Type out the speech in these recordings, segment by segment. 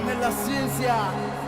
Nella ciencia.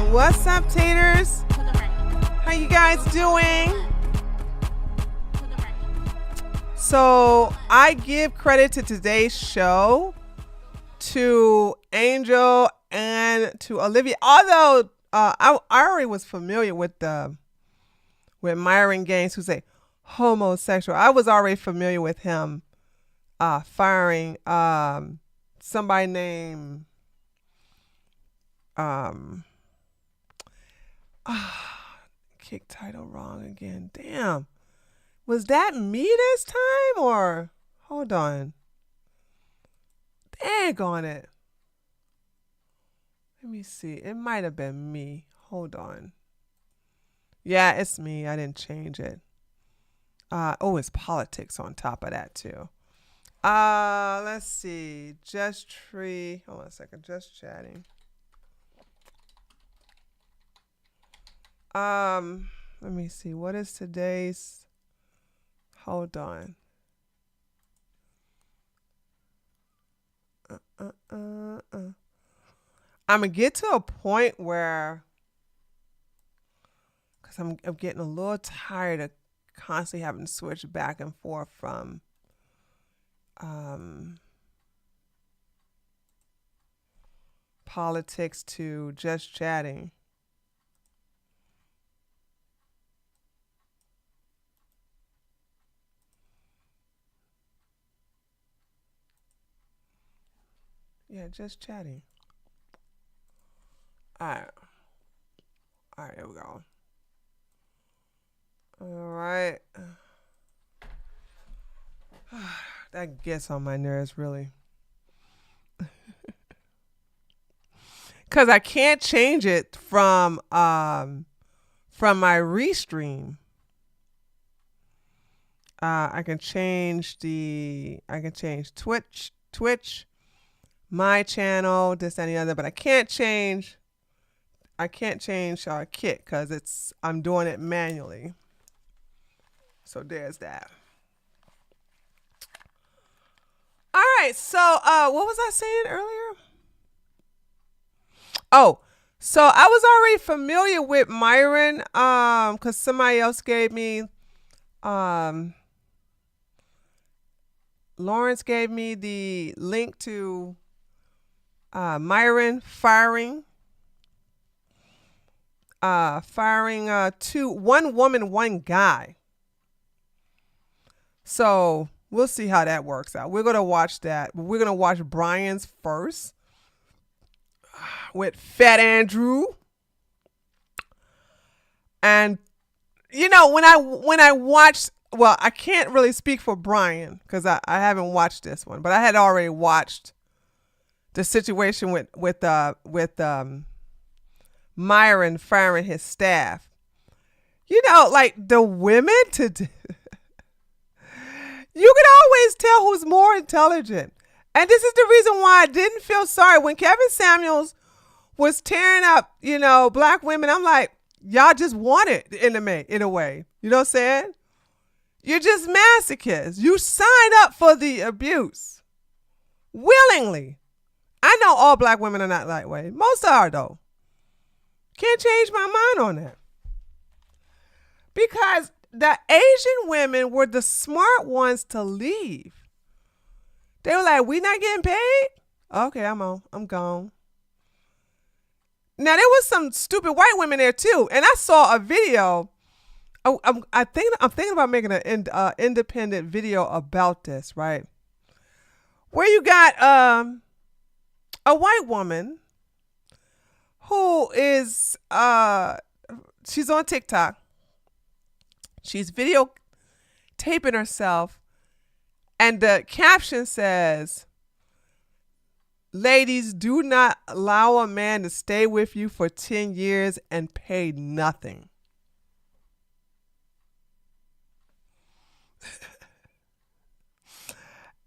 What's up, taters? How you guys doing? So I give credit to today's show to Angel and to Olivia. Although I already was familiar with Myron Gaines, who's a homosexual. I was already familiar with him firing somebody named kick title wrong again. Damn. Was that me this time or hold on? Dang on it. Let me see. It might have been me. Hold on. Yeah, it's me. I didn't change it. It's politics on top of that too. Let's see. Just tree. Hold on a second. Just chatting. Let me see. What is today's? Hold on. I'm gonna get to a point where, cause I'm getting a little tired of constantly having to switch back and forth from politics to just chatting. Yeah, just chatting. All right, here we go. All right. That gets on my nerves, really. because I can't change it from my restream. I can change Twitch, my channel, this, and the other, but I can't change Kit because I'm doing it manually. So there's that. All right, so what was I saying earlier? Oh, so I was already familiar with Myron because somebody else gave me Lawrence gave me the link to Myron firing one woman, one guy. So we'll see how that works out. We're gonna watch that. We're gonna watch Brian's first with Fat Andrew. And you know, when I watched, well, I can't really speak for Brian because I haven't watched this one, but I had already watched the situation with Myron firing his staff. You know, like the women you can always tell who's more intelligent. And this is the reason why I didn't feel sorry when Kevin Samuels was tearing up, you know, black women. I'm like, y'all just want it in a way. You know what I'm saying? You're just masochists. You signed up for the abuse willingly. I know all black women are not that way. Most are, though. Can't change my mind on that. Because the Asian women were the smart ones to leave. They were like, we not getting paid? Okay, I'm gone. Now, there was some stupid white women there, too. And I saw a video. I'm thinking about making an independent video about this, right? Where you got a white woman who is she's on TikTok. She's videotaping herself, and the caption says, "Ladies, do not allow a man to stay with you for 10 years and pay nothing."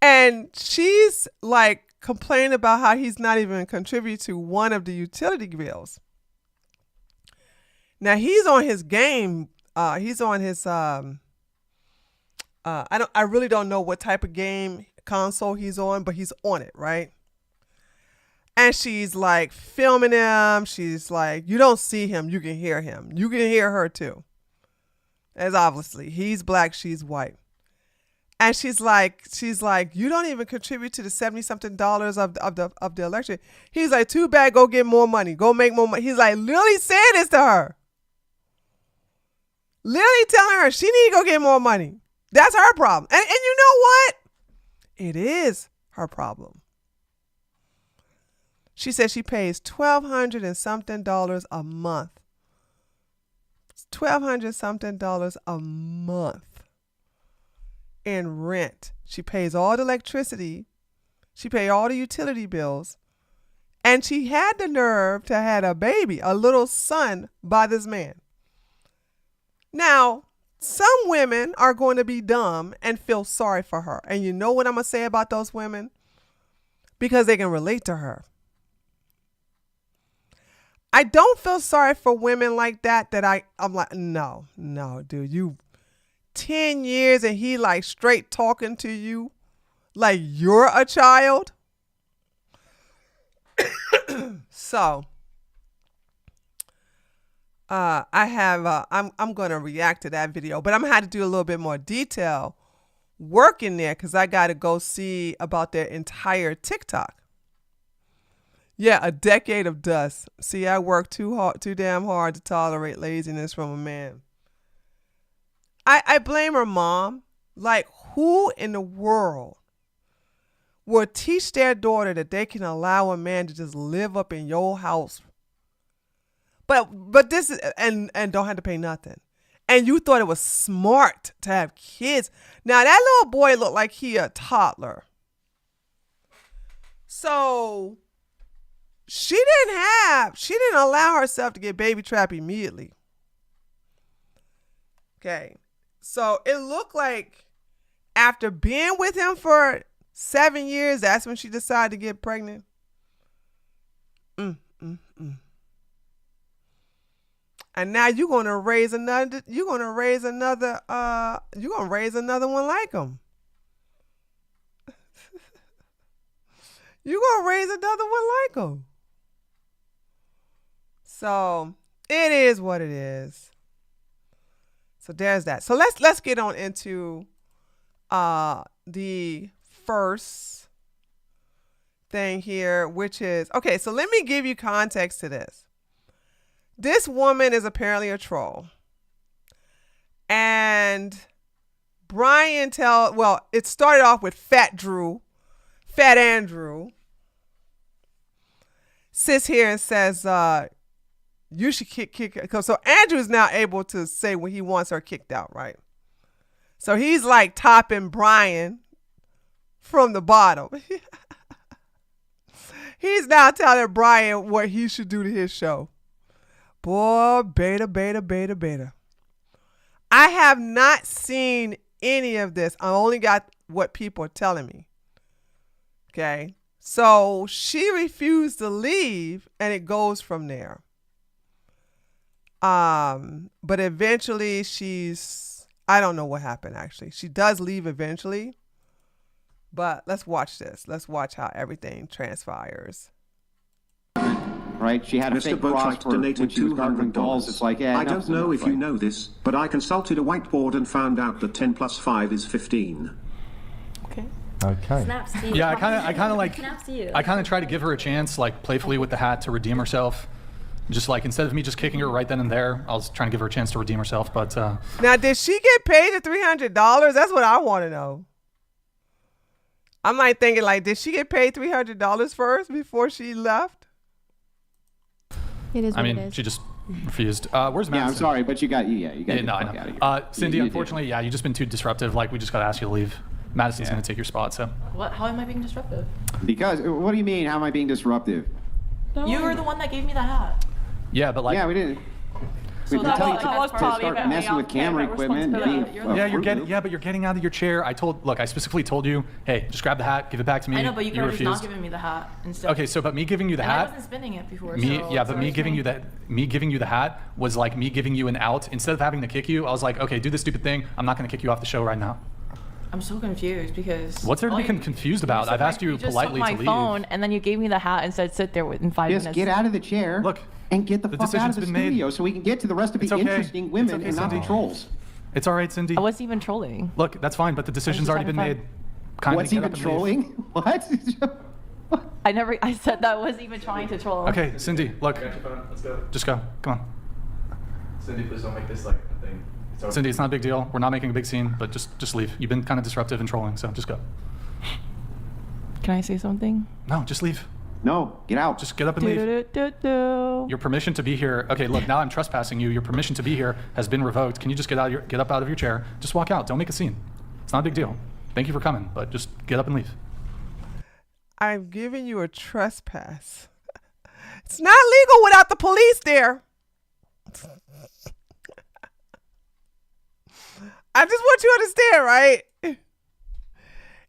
And she's like complaining about how he's not even contribute to one of the utility bills. Now he's on his game. He's on his I really don't know what type of game console he's on, but he's on it, right? And she's like filming him. She's like, you don't see him, you can hear him. You can hear her too. As obviously he's black, she's white. And she's like, you don't even contribute to the $70-something of the election. He's like, too bad, go get more money. Go make more money. He's like literally saying this to her. Literally telling her she need to go get more money. That's her problem. And you know what? It is her problem. She said she pays $1,200 and something a month. $1,200 something a month in rent. She pays all the electricity. She pays all the utility bills. And she had the nerve to have a baby, a little son, by this man. Now, some women are going to be dumb and feel sorry for her. And you know what I'm going to say about those women? Because they can relate to her. I don't feel sorry for women like that I'm like, no, dude, you 10 years and he like straight talking to you like you're a child. So I'm going to react to that video, but I'm going to have to do a little bit more detail work in there because I got to go see about their entire TikTok. Yeah, a decade of dust. See, I work too damn hard to tolerate laziness from a man. I blame her mom. Like, who in the world would teach their daughter that they can allow a man to just live up in your house? But this is, and don't have to pay nothing. And you thought it was smart to have kids. Now, that little boy looked like he a toddler. So she didn't allow herself to get baby trapped immediately. Okay. So it looked like after being with him for 7 years, that's when she decided to get pregnant. And now you're gonna raise another one like him. You're gonna raise another one like him. So it is what it is. So there's that. So let's get on into the first thing here, which is, okay, so let me give you context to this. This woman is apparently a troll. And Brian it started off with Fat Andrew sits here and says, you should kick. So Andrew is now able to say when he wants her kicked out, right? So he's like topping Brian from the bottom. He's now telling Brian what he should do to his show. Boy, beta. I have not seen any of this. I only got what people are telling me. Okay. So she refused to leave and it goes from there. But eventually I don't know what happened actually. She does leave eventually. But let's watch this. Let's watch how everything transpires. Right? She had a fake cross for when she was covering dolls. It's like, I don't know if you know this, but I consulted a whiteboard and found out that 10 plus 5 is 15. Okay. Snaps to you. Yeah, I kind of like, Snaps to you. I kind of try to give her a chance, like playfully with the hat to redeem herself. Just like instead of me just kicking her right then and there, I was trying to give her a chance to redeem herself. But now, did she get paid the $300? That's what I want to know. I'm like thinking, like, did she get paid $300 first before she left? It is. I mean, she just refused. Where's Madison? Yeah, I'm sorry, but you got to Yeah, get the no, I fuck know. out of here. Cindy, You unfortunately, yeah, you've just been too disruptive. Like, we just got to ask you to leave. Madison's going to take your spot, so. What? How am I being disruptive? Because, what do you mean, how am I being disruptive? You were the one that gave me the hat. Yeah, but like. Yeah, we didn't. We So didn't tell you that was to probably start about me messing with off camera camera equipment. responsibility. But you're getting out of your chair. I specifically told you, hey, just grab the hat, give it back to me. I know, but you could have just not refused. given me the hat instead. Okay, but me giving you the And I hat. wasn't spinning it before. Me so giving you the hat was like me giving you an out. Instead of having to kick you, I was like, okay, do this stupid thing. I'm not going to kick you off the show right now. I'm so confused because. What's there to be confused about? I've asked you politely to leave. You just took my phone and then you gave me the hat and said sit there in 5 minutes. Just get out of the chair. Look. And get the fuck out of decision's the been made. studio so we can get to the rest of the interesting women and not the trolls. It's all right, Cindy. I wasn't even trolling. Look, that's fine, but the decision's already been made. Kindly What's get even up and leave. trolling? What? I said that I wasn't even trying to troll. Okay, Cindy, look. Let's go. Just go. Come on. Cindy, please don't make this like a thing. Cindy, it's not a big deal. We're not making a big scene, but just leave. You've been kind of disruptive and trolling, so just go. Can I say something? No, just leave. No, get out. Just get up and leave. Your permission to be here. Okay, look, now I'm trespassing you. Your permission to be here has been revoked. Can you just get up out of your chair? Just walk out. Don't make a scene. It's not a big deal. Thank you for coming, but just get up and leave. I'm giving you a trespass. It's not legal without the police there. I just want you to understand, right?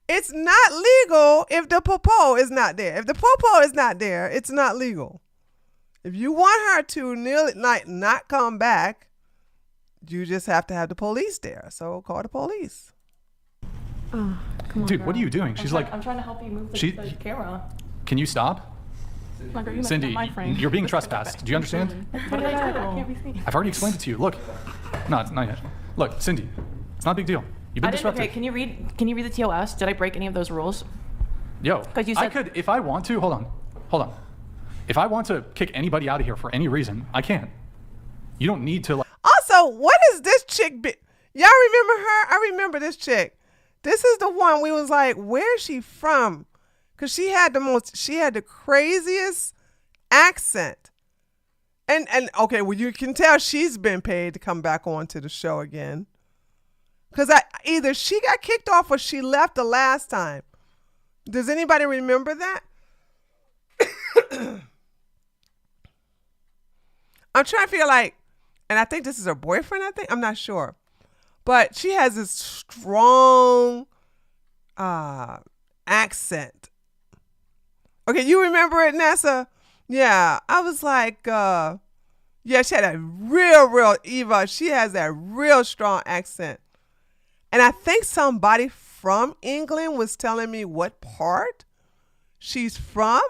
It's not legal if the popo is not there. If the popo is not there, it's not legal. If you want her to kneel at night and not come back, you just have to have the police there. So call the police. Oh, come on, Dude, girl. what are you doing? She's like, I'm trying to help you move the camera. can you stop? Cindy, you're being trespassed. Do you understand? What did I do? I've already explained it to you. Look. No, it's not yet. Look, Cindy, it's not a big deal. You've been disruptive. Okay, can you read the TOS? Did I break any of those rules? Yo, 'Cause you I said- could, if I want to, hold on. If I want to kick anybody out of here for any reason, I can. You don't need to like. Also, what is this chick? Y'all remember her? I remember this chick. This is the one we was like, where is she from? Because she had the craziest accent. And okay, well, you can tell she's been paid to come back onto the show again. Because either she got kicked off or she left the last time. Does anybody remember that? I'm trying to feel like, and I think this is her boyfriend, I'm not sure. But she has this strong accent. Okay, you remember it, Nessa? Yeah, I was like, yeah, she had a real Eva. She has that real strong accent. And I think somebody from England was telling me what part she's from.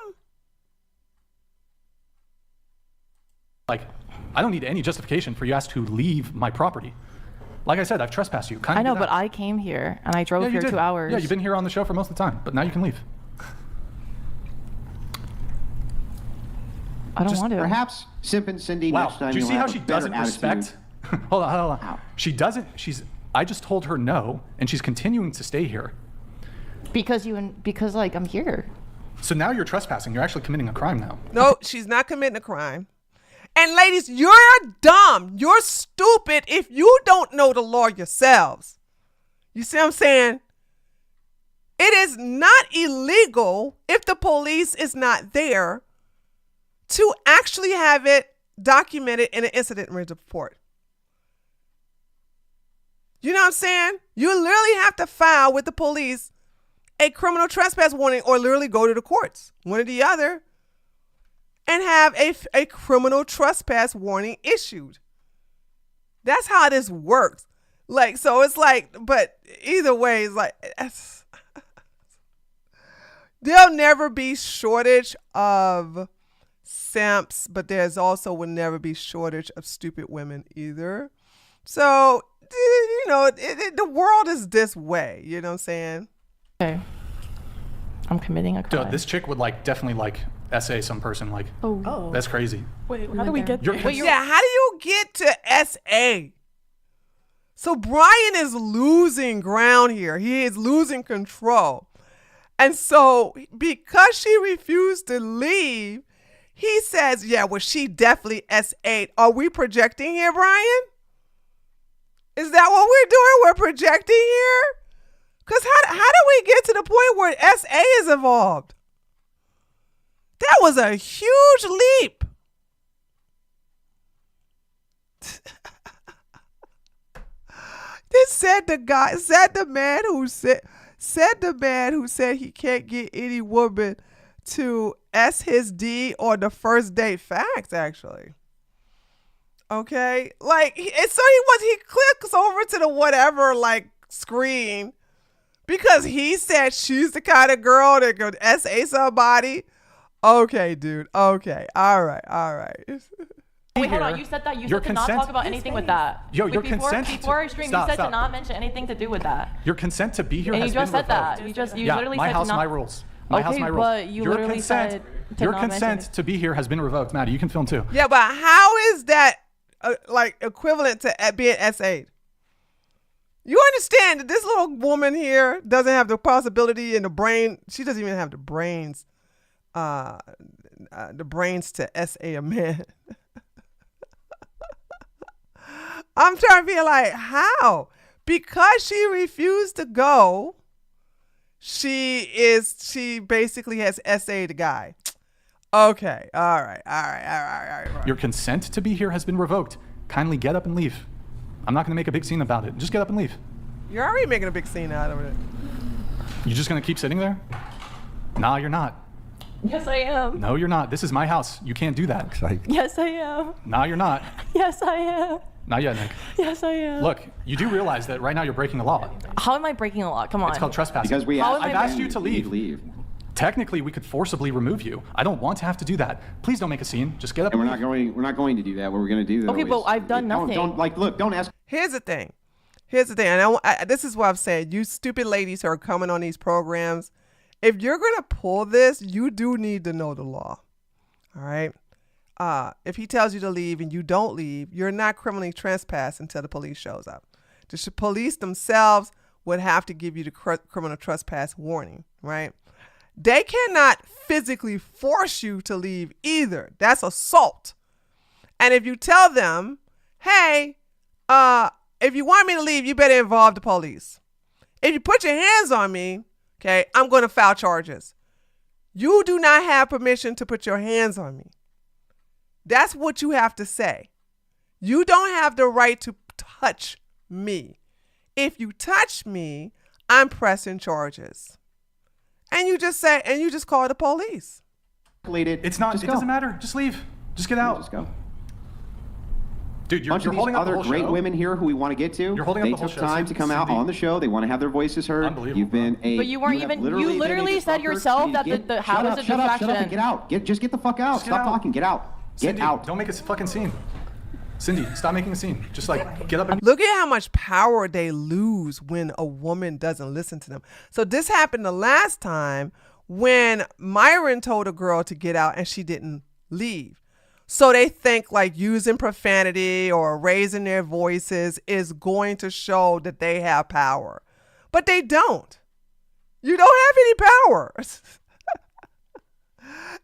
Like, I don't need any justification for you asked to leave my property. Like I said, I've trespassed you. I know, but I came here and I drove here 2 hours. Yeah, you've been here on the show for most of the time, but now you can leave. I don't want to. Perhaps Simp and Cindy next time Do you you'll see how have she a better doesn't attitude. respect? Hold on. She doesn't. I just told her no, and she's continuing to stay here. Because like I'm here. So now you're trespassing. You're actually committing a crime now. No, she's not committing a crime. And ladies, you're dumb. You're stupid if you don't know the law yourselves. You see what I'm saying? It is not illegal if the police is not there to actually have it documented in an incident report. You know what I'm saying? You literally have to file with the police a criminal trespass warning or literally go to the courts, one or the other, and have a criminal trespass warning issued. That's how this works. Like, so it's like, but either way, it's like, there'll never be shortage of simps, but there's also will never be shortage of stupid women either. So, you know, the world is this way. You know what I'm saying? Okay. I'm committing a crime. Dude, this chick would like definitely like essay some person. Like, oh, that's crazy. Wait, how do we get You're- there? Yeah, how do you get to SA? So Brian is losing ground here. He is losing control. And so because she refused to leave, he says, yeah, well, she definitely S8. Are we projecting here, Brian? Is that what we're doing? We're projecting here? Because how do we get to the point where SA is involved? That was a huge leap. This said the man who said he can't get any woman to S his D on the first date. Facts, actually. Okay, like, he clicks over to the whatever like screen because he said she's the kind of girl that could SA somebody. Okay, dude. Okay, all right. Wait, hold on. You said that. You said to not talk about anything with that. Yo, your consent. Before our stream, you said to not mention anything to do with that. Your consent to be here And has you just been said revoked. that. You literally my said house, to not. my rules. My house, my rules. But you literally said to your not consent mention it. to be here has been revoked. Maddie, you can film too. Yeah, but how is that like equivalent to being S8? You understand that this little woman here doesn't have the possibility in the brain. She doesn't even have the brains to SA a man. I'm trying to feel like, how? Because she refused to go, she basically has SA'd the guy. Okay, all right. Your consent to be here has been revoked. Kindly get up and leave. I'm not going to make a big scene about it. Just get up and leave. You're already making a big scene out of it. You just going to keep sitting there? Nah, you're not. Yes, I am. No, you're not. This is my house. You can't do that. Yes, I am. Nah, you're not. Yes, I am. Not yet, Nick. Yes, I am. Look, you do realize that right now you're breaking the law. How am I breaking the law? Come on. It's called trespassing. Because we How am I I've asked you to leave. leave. Technically, we could forcibly remove you. I don't want to have to do that. Please don't make a scene. Just get up. And we're leave. not going to do that. What we're going to do though Okay, but is- I've done nothing. Don't ask. Here's the thing. And this is what I've said. You stupid ladies who are coming on these programs, if you're going to pull this, you do need to know the law. All right? If he tells you to leave and you don't leave, you're not criminally trespassed until the police shows up. The police themselves would have to give you the criminal trespass warning, right? They cannot physically force you to leave either. That's assault. And if you tell them, hey, if you want me to leave, you better involve the police. If you put your hands on me, okay, I'm going to file charges. You do not have permission to put your hands on me. That's what you have to say. You don't have the right to touch me. If you touch me, I'm pressing charges. And you just say, and you just call the police. It's not, it doesn't matter. Just leave. Just get out. Just go. Dude, you're holding up the whole show. Other great women here who we want to get to. You're holding up the whole show. They took time to come out on the show. They want to have their voices heard. Unbelievable. You've been a. But you weren't even. You literally said yourself that the house was a distraction. Shut up and get out. Just get the fuck out. Stop talking. Get out. Get out. Don't make a fucking scene. Cindy, stop making a scene. Just like get up and look at how much power they lose when a woman doesn't listen to them. So this happened the last time when Myron told a girl to get out and she didn't leave. So they think like using profanity or raising their voices is going to show that they have power. But they don't. You don't have any power.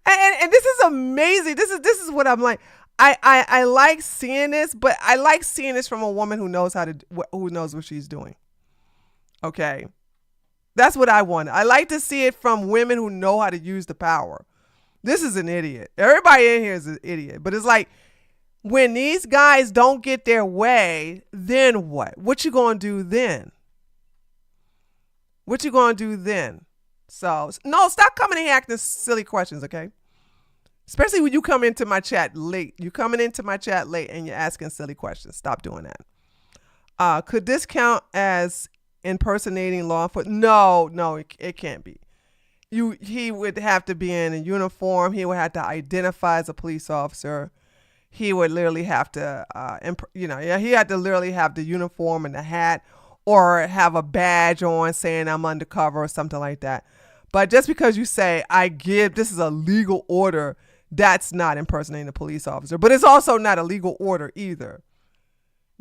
and this is amazing. This is what I'm like. I like seeing this, but I like seeing this from a woman who knows who knows what she's doing. Okay. That's what I want. I like to see it from women who know how to use the power. This is an idiot. Everybody in here is an idiot. But it's like when these guys don't get their way, then what? What you gonna do then? What you gonna do then? So no, stop coming in here acting silly questions, okay? Especially when you come into my chat late. You're coming into my chat late and you're asking silly questions. Stop doing that. Could this count as impersonating law enforcement? No, it can't be. He would have to be in a uniform. He would have to identify as a police officer. He would literally have to, he had to literally have the uniform and the hat or have a badge on saying I'm undercover or something like that. But just because you say, this is a legal order, that's not impersonating a police officer. But it's also not a legal order either.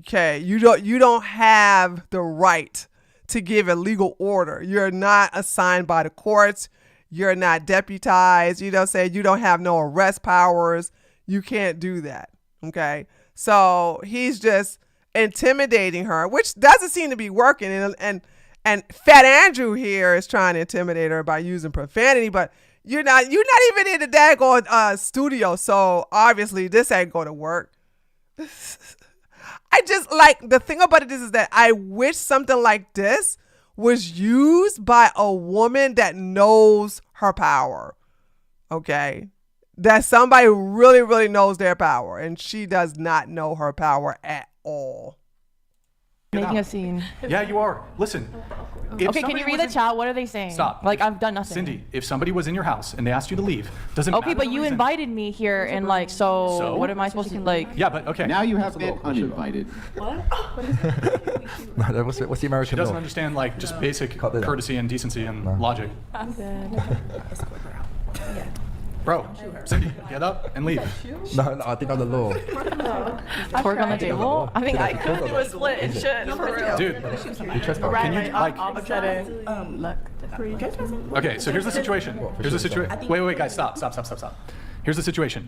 Okay, you don't have the right to give a legal order. You're not assigned by the courts. You're not deputized. You don't have no arrest powers. You can't do that. Okay. So he's just intimidating her, which doesn't seem to be working. And Fat Andrew here is trying to intimidate her by using profanity, but you're not even in the daggone studio. So obviously this ain't going to work. I just like the thing about it is that I wish something like this was used by a woman that knows her power. Okay. That somebody who really, really knows their power. And she does not know her power at all. Making a scene. Yeah, you are. Listen. Okay, can you read the chat? What are they saying? Stop. Like, I've done nothing. Cindy, if somebody was in your house and they asked you to leave, doesn't matter. Okay, but you invited me here and like, so what am I supposed to like? Yeah, but okay. Now you have been uninvited. What? What's the American She doesn't law? understand like just basic courtesy and decency and logic. I'm good. Bro, Cindy, get up and leave. No, I think I'm the law. Twerk on the table? I think I could do a split and shit, for real. Dude, can you like... Okay, so here's the situation. Here's the situation. Wait, guys, stop. Here's the situation.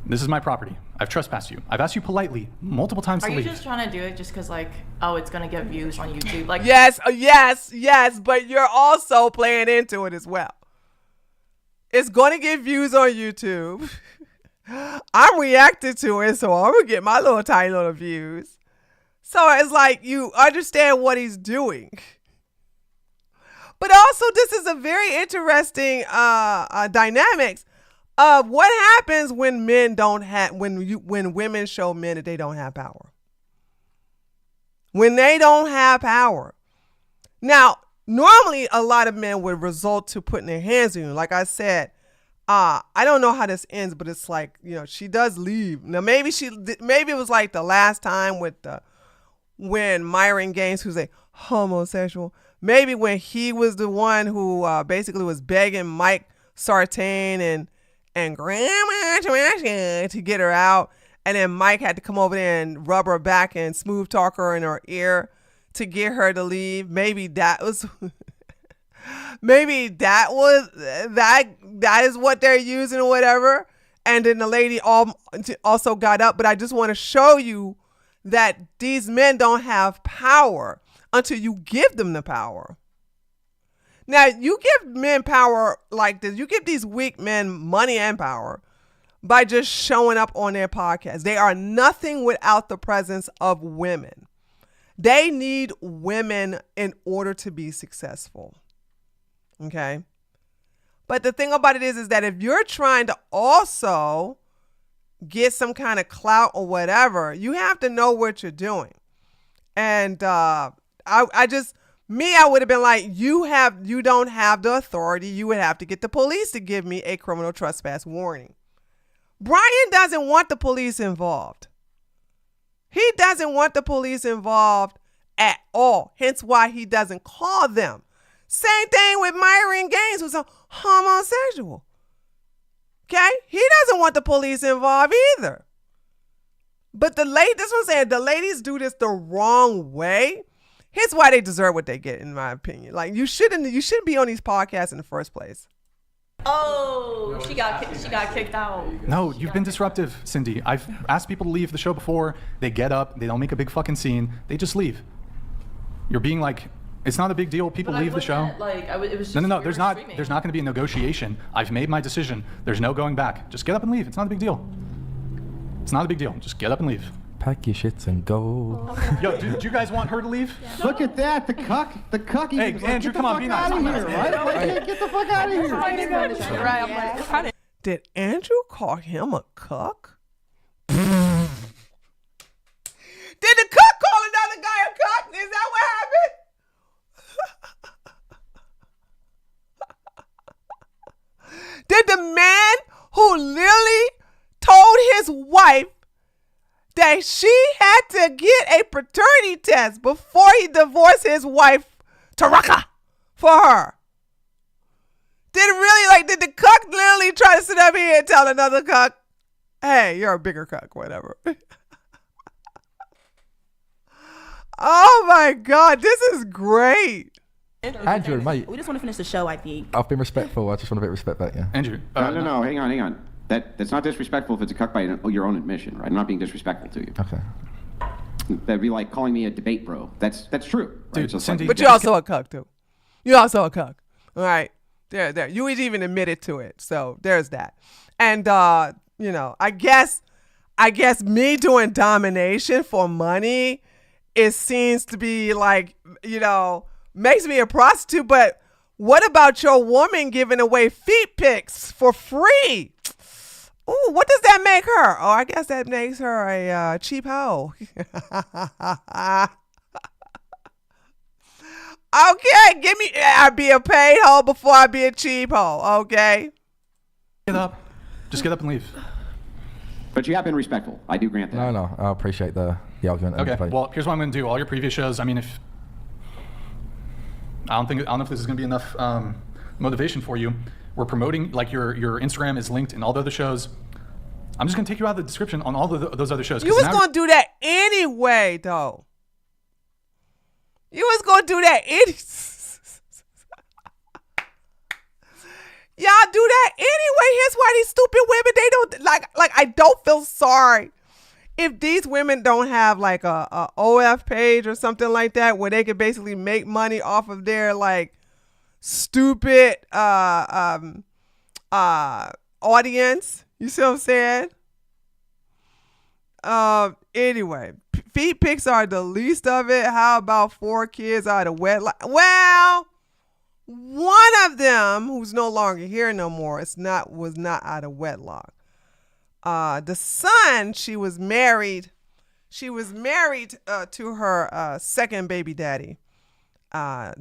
This is my property. I've trespassed you. I've asked you politely multiple times to leave. Are you just trying to do it just because like, oh, it's going to get views on YouTube? Like, yes, but you're also playing into it as well. It's going to get views on YouTube. I'm reacting to it, so I'm going to get my little tiny little views. So it's like you understand what he's doing. But also, this is a very interesting dynamics of what happens when men don't have, when women show men that they don't have power. When they don't have power. Now, normally, a lot of men would resort to putting their hands on you. Like I said, I don't know how this ends, but it's like, she does leave. Now, maybe it was like the last time when Myron Gaines, who's a homosexual, maybe when he was the one who basically was begging Mike Sartain and Grandma to get her out. And then Mike had to come over there and rub her back and smooth talk her in her ear to get her to leave. Maybe that is what they're using or whatever. And then the lady also got up. But I just want to show you that these men don't have power until you give them the power. Now, you give men power like this. You give these weak men money and power. by just showing up on their podcast. They are nothing without the presence of women. They need women in order to be successful. Okay? But the thing about it is that if you're trying to also get some kind of clout or whatever, you have to know what you're doing. And I would have been like, you don't have the authority. You would have to get the police to give me a criminal trespass warning. Brian doesn't want the police involved. He doesn't want the police involved at all. Hence why he doesn't call them. Same thing with Myron Gaines, who's a homosexual. Okay? He doesn't want the police involved either. But that's what I'm saying. The ladies do this the wrong way. Here's why they deserve what they get, in my opinion. Like, you shouldn't be on these podcasts in the first place. Oh, she got kicked out. No, you've been disruptive, Cindy. I've asked people to leave the show before. They get up. They don't make a big fucking scene. They just leave. You're being like, it's not a big deal. People leave the show. It was just No. There's not going to be a negotiation. I've made my decision. There's no going back. Just get up and leave. It's not a big deal. It's not a big deal. Just get up and leave. Pack your shits and go. Yo, do you guys want her to leave? Yeah. Look at that, the cuck. Hey, Andrew, come on, be nice. Out of here, right? Get the fuck out of here. Did Andrew call him a cuck? Did the cuck call another guy a cuck? Is that what happened? Did the man who literally told his wife that she had to get a paternity test before he divorced his wife, Taraka, for her? Did the cuck literally try to sit up here and tell another cuck, hey, you're a bigger cuck, whatever? Oh my God, this is great. Andrew, mate. We just want to finish the show, I think. I've been respectful. I just want a bit of respect back, yeah. Andrew. No, hang on. That's not disrespectful if it's a cuck by your own admission, right? I'm not being disrespectful to you. Okay. That'd be like calling me a debate bro. That's true. Right? Dude, so Cindy, but you're also a cuck too. You're also a cuck. All right. There. You even admitted to it. So there's that. And I guess me doing domination for money, it seems to be like, makes me a prostitute. But what about your woman giving away feet pics for free? Ooh, what does that make her? Oh, I guess that makes her a cheap hoe. Okay, I'd be a paid hoe before I be a cheap hoe, okay? Get up. Just get up and leave. But you have been respectful. I do grant that. No, I appreciate the argument. Okay, well, here's what I'm going to do. All your previous shows, I mean, I don't know if this is going to be enough motivation for you. We're promoting, like your Instagram is linked in all the other shows. I'm just going to take you out of the description on all those other shows. You was going to do that anyway, though. You was going to do that Y'all do that anyway. Here's why these stupid women, they don't, like I don't feel sorry if these women don't have like a OF page or something like that where they could basically make money off of their like stupid audience. You see what I'm saying? Anyway, feet pics are the least of it. How about 4 kids out of wedlock? Well, one of them, who's no longer here no more, was not out of wedlock. The son, she was married to her second baby daddy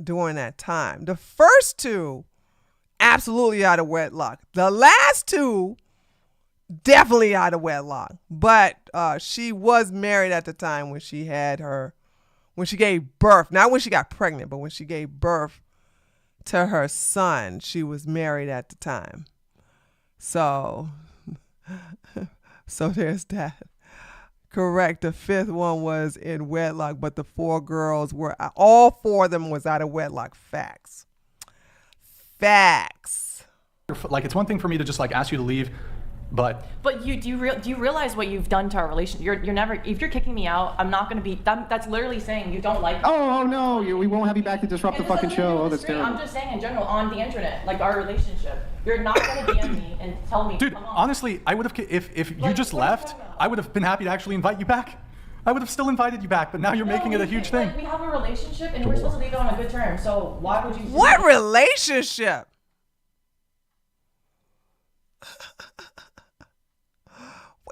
during that time. The first 2, absolutely out of wedlock. The last 2, definitely out of wedlock. But she was married at the time when she gave birth. Not when she got pregnant, but when she gave birth to her son. She was married at the time. So there's that. Correct. The 5th one was in wedlock, but the 4 girls all 4 of them was out of wedlock. Facts. Like, it's one thing for me to just like ask you to leave. But do you realize what you've done to our relationship? You're never, if you're kicking me out, I'm not gonna be. That's literally saying you don't like me. Oh no, we won't have you back to disrupt the fucking show. Oh, that's terrible. I'm just saying in general on the internet, like our relationship. You're not gonna DM me and tell me. dude, come on. honestly, I would have if you just left, I would have been happy to actually invite you back. I would have still invited you back, but now you're making it a huge thing. Like, we have a relationship and we're supposed to leave it on a good term. So why would you? What relationship?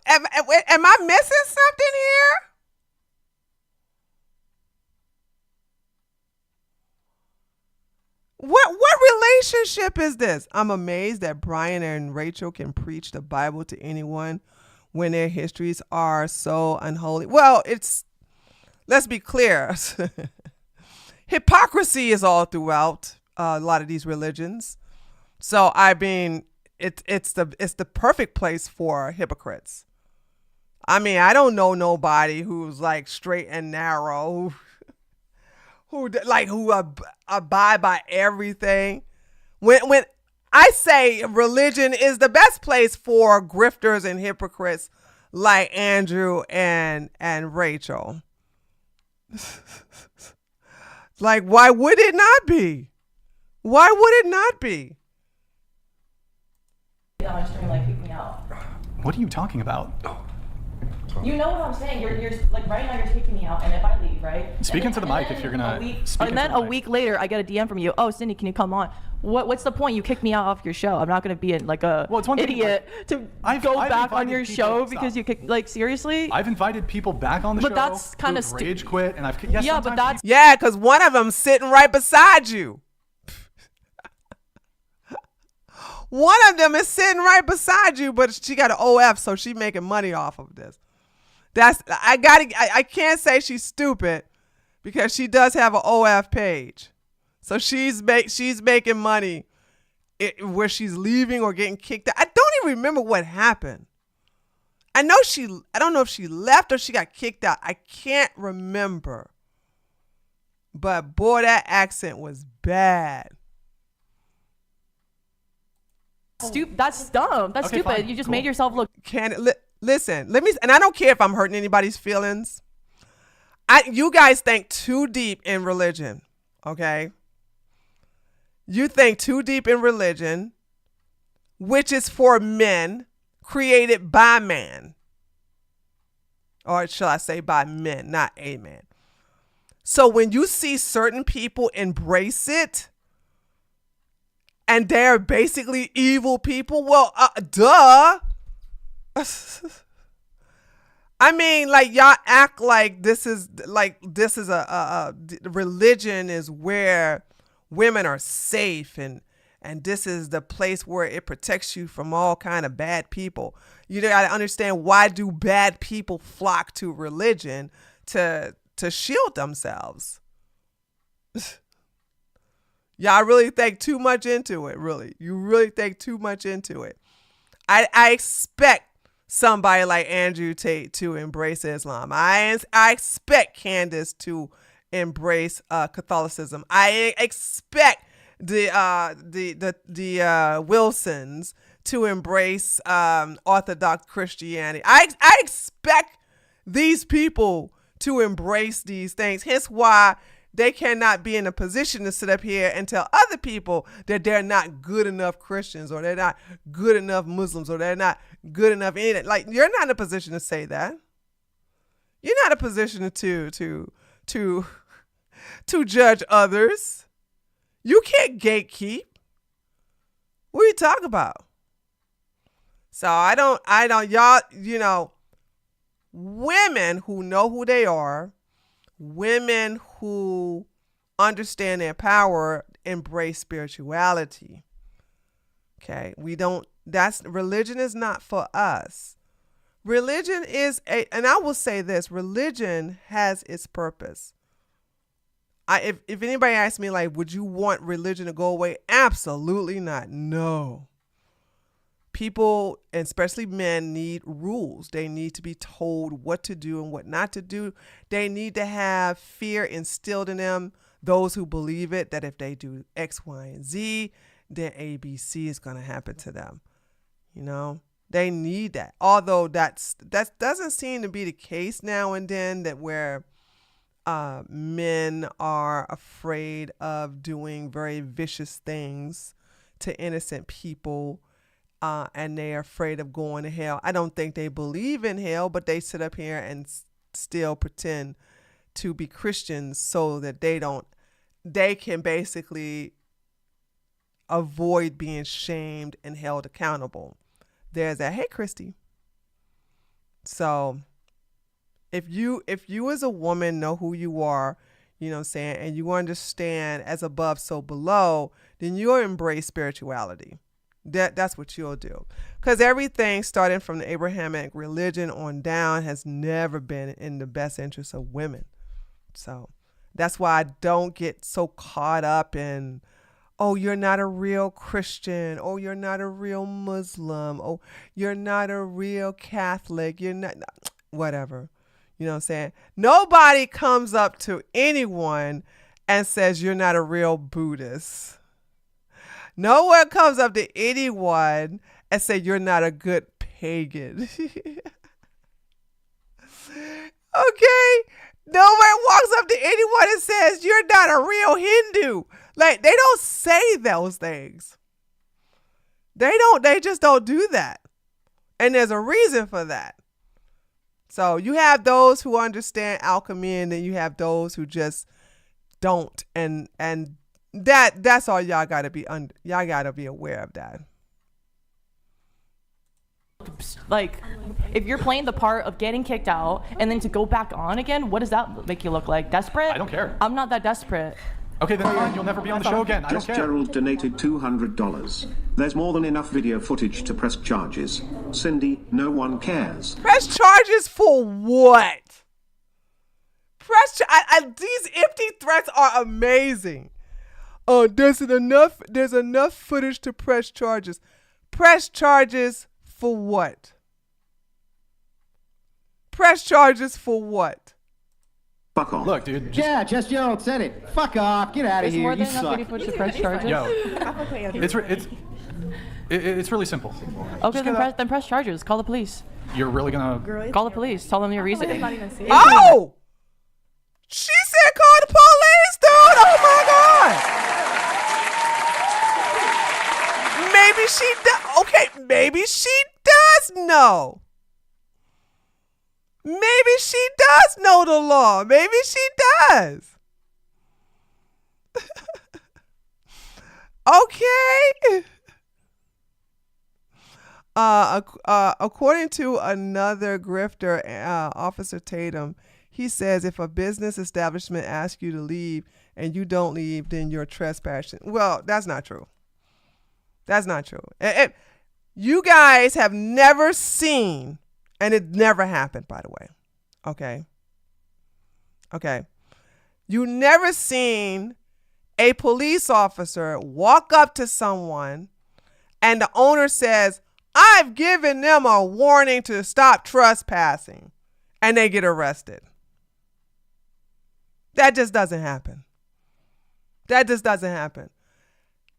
Am I missing something here? What relationship is this? I'm amazed that Brian and Rachel can preach the Bible to anyone when their histories are so unholy. Well, let's be clear. Hypocrisy is all throughout a lot of these religions. So I mean, it's the perfect place for hypocrites. I mean, I don't know nobody who's like straight and narrow, who abide by everything. When I say religion is the best place for grifters and hypocrites like Andrew and Rachel. Like, why would it not be? Why would it not be? On stream, like kick me out. What are you talking about? You know what I'm saying? You're like right now you're kicking me out, and if I leave, right? Speak into the mic if you're gonna. And then a week later, I get a DM from you. Oh, Cindy, can you come on? What's the point? You kicked me out off your show. I'm not gonna be like a idiot to go back on your show because you kicked. Like seriously? I've invited people back on the show. But that's kind of rage quit, and I've but that's because one of them's sitting right beside you. One of them is sitting right beside you, but she got an OF, so she making money off of this. I can't say she's stupid because she does have an OF page. So she's making money where she's leaving or getting kicked out. I don't even remember what happened. I don't know if she left or she got kicked out. I can't remember. But boy, that accent was bad. That's dumb. That's stupid. Fine. You just Cool. made yourself look. Listen, and I don't care if I'm hurting anybody's feelings. You guys think too deep in religion, okay? You think too deep in religion, which is for men, created by man. Or shall I say by men, not a man. So when you see certain people embrace it, and they're basically evil people, well, duh. I mean, like y'all act like this is a religion is where women are safe and this is the place where it protects you from all kind of bad people. You got to understand, why do bad people flock to religion to shield themselves? Y'all really think too much into it, really. You really think too much into it. I expect somebody like Andrew Tate to embrace Islam. I expect Candace to embrace Catholicism. I expect the Wilsons to embrace Orthodox Christianity. I expect these people to embrace these things. Hence why they cannot be in a position to sit up here and tell other people that they're not good enough Christians, or they're not good enough Muslims, or they're not good enough in it. Like, you're not in a position to say that. You're not in a position to judge others. You can't gatekeep. What are you talking about? So I don't, y'all, women who know who they are, women who understand their power, embrace spirituality. Okay. Religion is not for us. Religion is and I will say this, religion has its purpose. If anybody asks me, like, would you want religion to go away? Absolutely not. No. People, and especially men, need rules. They need to be told what to do and what not to do. They need to have fear instilled in them, those who believe it, that if they do X, Y, and Z, then ABC is going to happen to them. You know, They need that. Although that doesn't seem to be the case now and then, that where men are afraid of doing very vicious things to innocent people, and they're afraid of going to hell. I don't think they believe in hell, but they sit up here and still pretend to be Christians so that they can basically avoid being shamed and held accountable. There's that. Hey, Christy. So if you as a woman know who you are, you know what I'm saying, and you understand as above, so below, then you'll embrace spirituality. That's what you'll do. Because everything starting from the Abrahamic religion on down has never been in the best interest of women. So that's why I don't get so caught up in, oh, you're not a real Christian. Oh, you're not a real Muslim. Oh, you're not a real Catholic. You're not, whatever. You know what I'm saying? Nobody comes up to anyone and says you're not a real Buddhist. No one comes up to anyone and say you're not a good pagan. Okay? No one walks up to anyone and says you're not a real Hindu. Like, they don't say those things. They just don't do that. And there's a reason for that. So you have those who understand alchemy, and then you have those who just don't. And that's all y'all gotta be aware of that. Like, if you're playing the part of getting kicked out and then to go back on again, what does that make you look like? Desperate? I don't care. I'm not that desperate. Okay, then fine. You'll never be on the show again. I don't Just care. Gerald donated $200. There's more than enough video footage to press charges. Cindy, no one cares. Press charges for what? These empty threats are amazing. Oh, there's enough footage to press charges. Press charges for what? Press charges for what? Fuck off. Look, dude. Yeah, Just Gerald said it. Fuck off. Get out of here. More You than enough suck. video footage to press charges. Yo, it's really simple. Okay, then press charges. Call the police. You're really gonna Call the police. Tell them your reason. Oh! She said call the police, dude! Oh my God! Maybe she does. Okay, maybe she does know. Maybe she does know the law. Maybe she does. Okay. According to another grifter, Officer Tatum, he says if a business establishment asks you to leave and you don't leave, then you're trespassing. Well, that's not true. That's not true. You guys have never seen, and it never happened, by the way. Okay. You never seen a police officer walk up to someone and the owner says, I've given them a warning to stop trespassing, and they get arrested. That just doesn't happen. That just doesn't happen.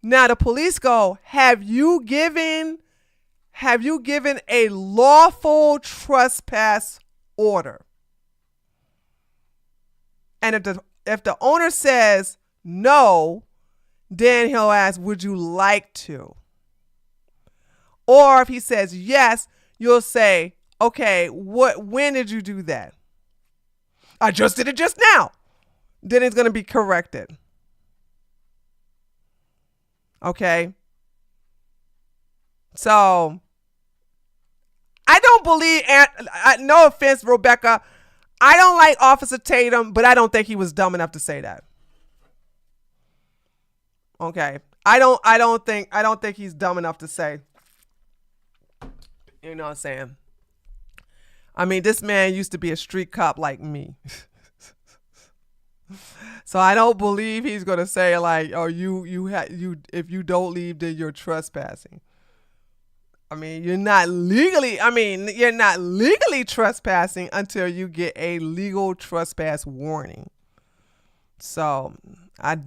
Now the police go, have you given a lawful trespass order? And if the owner says no, then he'll ask, would you like to? Or if he says yes, you'll say, okay, when did you do that? I just did it just now. Then it's going to be corrected. Okay. So I don't believe, no offense, Rebecca, I don't like Officer Tatum, but I don't think he was dumb enough to say that. Okay. I don't think he's dumb enough to say. You know what I'm saying? I mean, this man used to be a street cop like me. So I don't believe he's going to say like, oh, if you don't leave, then you're trespassing. I mean, you're not legally trespassing until you get a legal trespass warning. So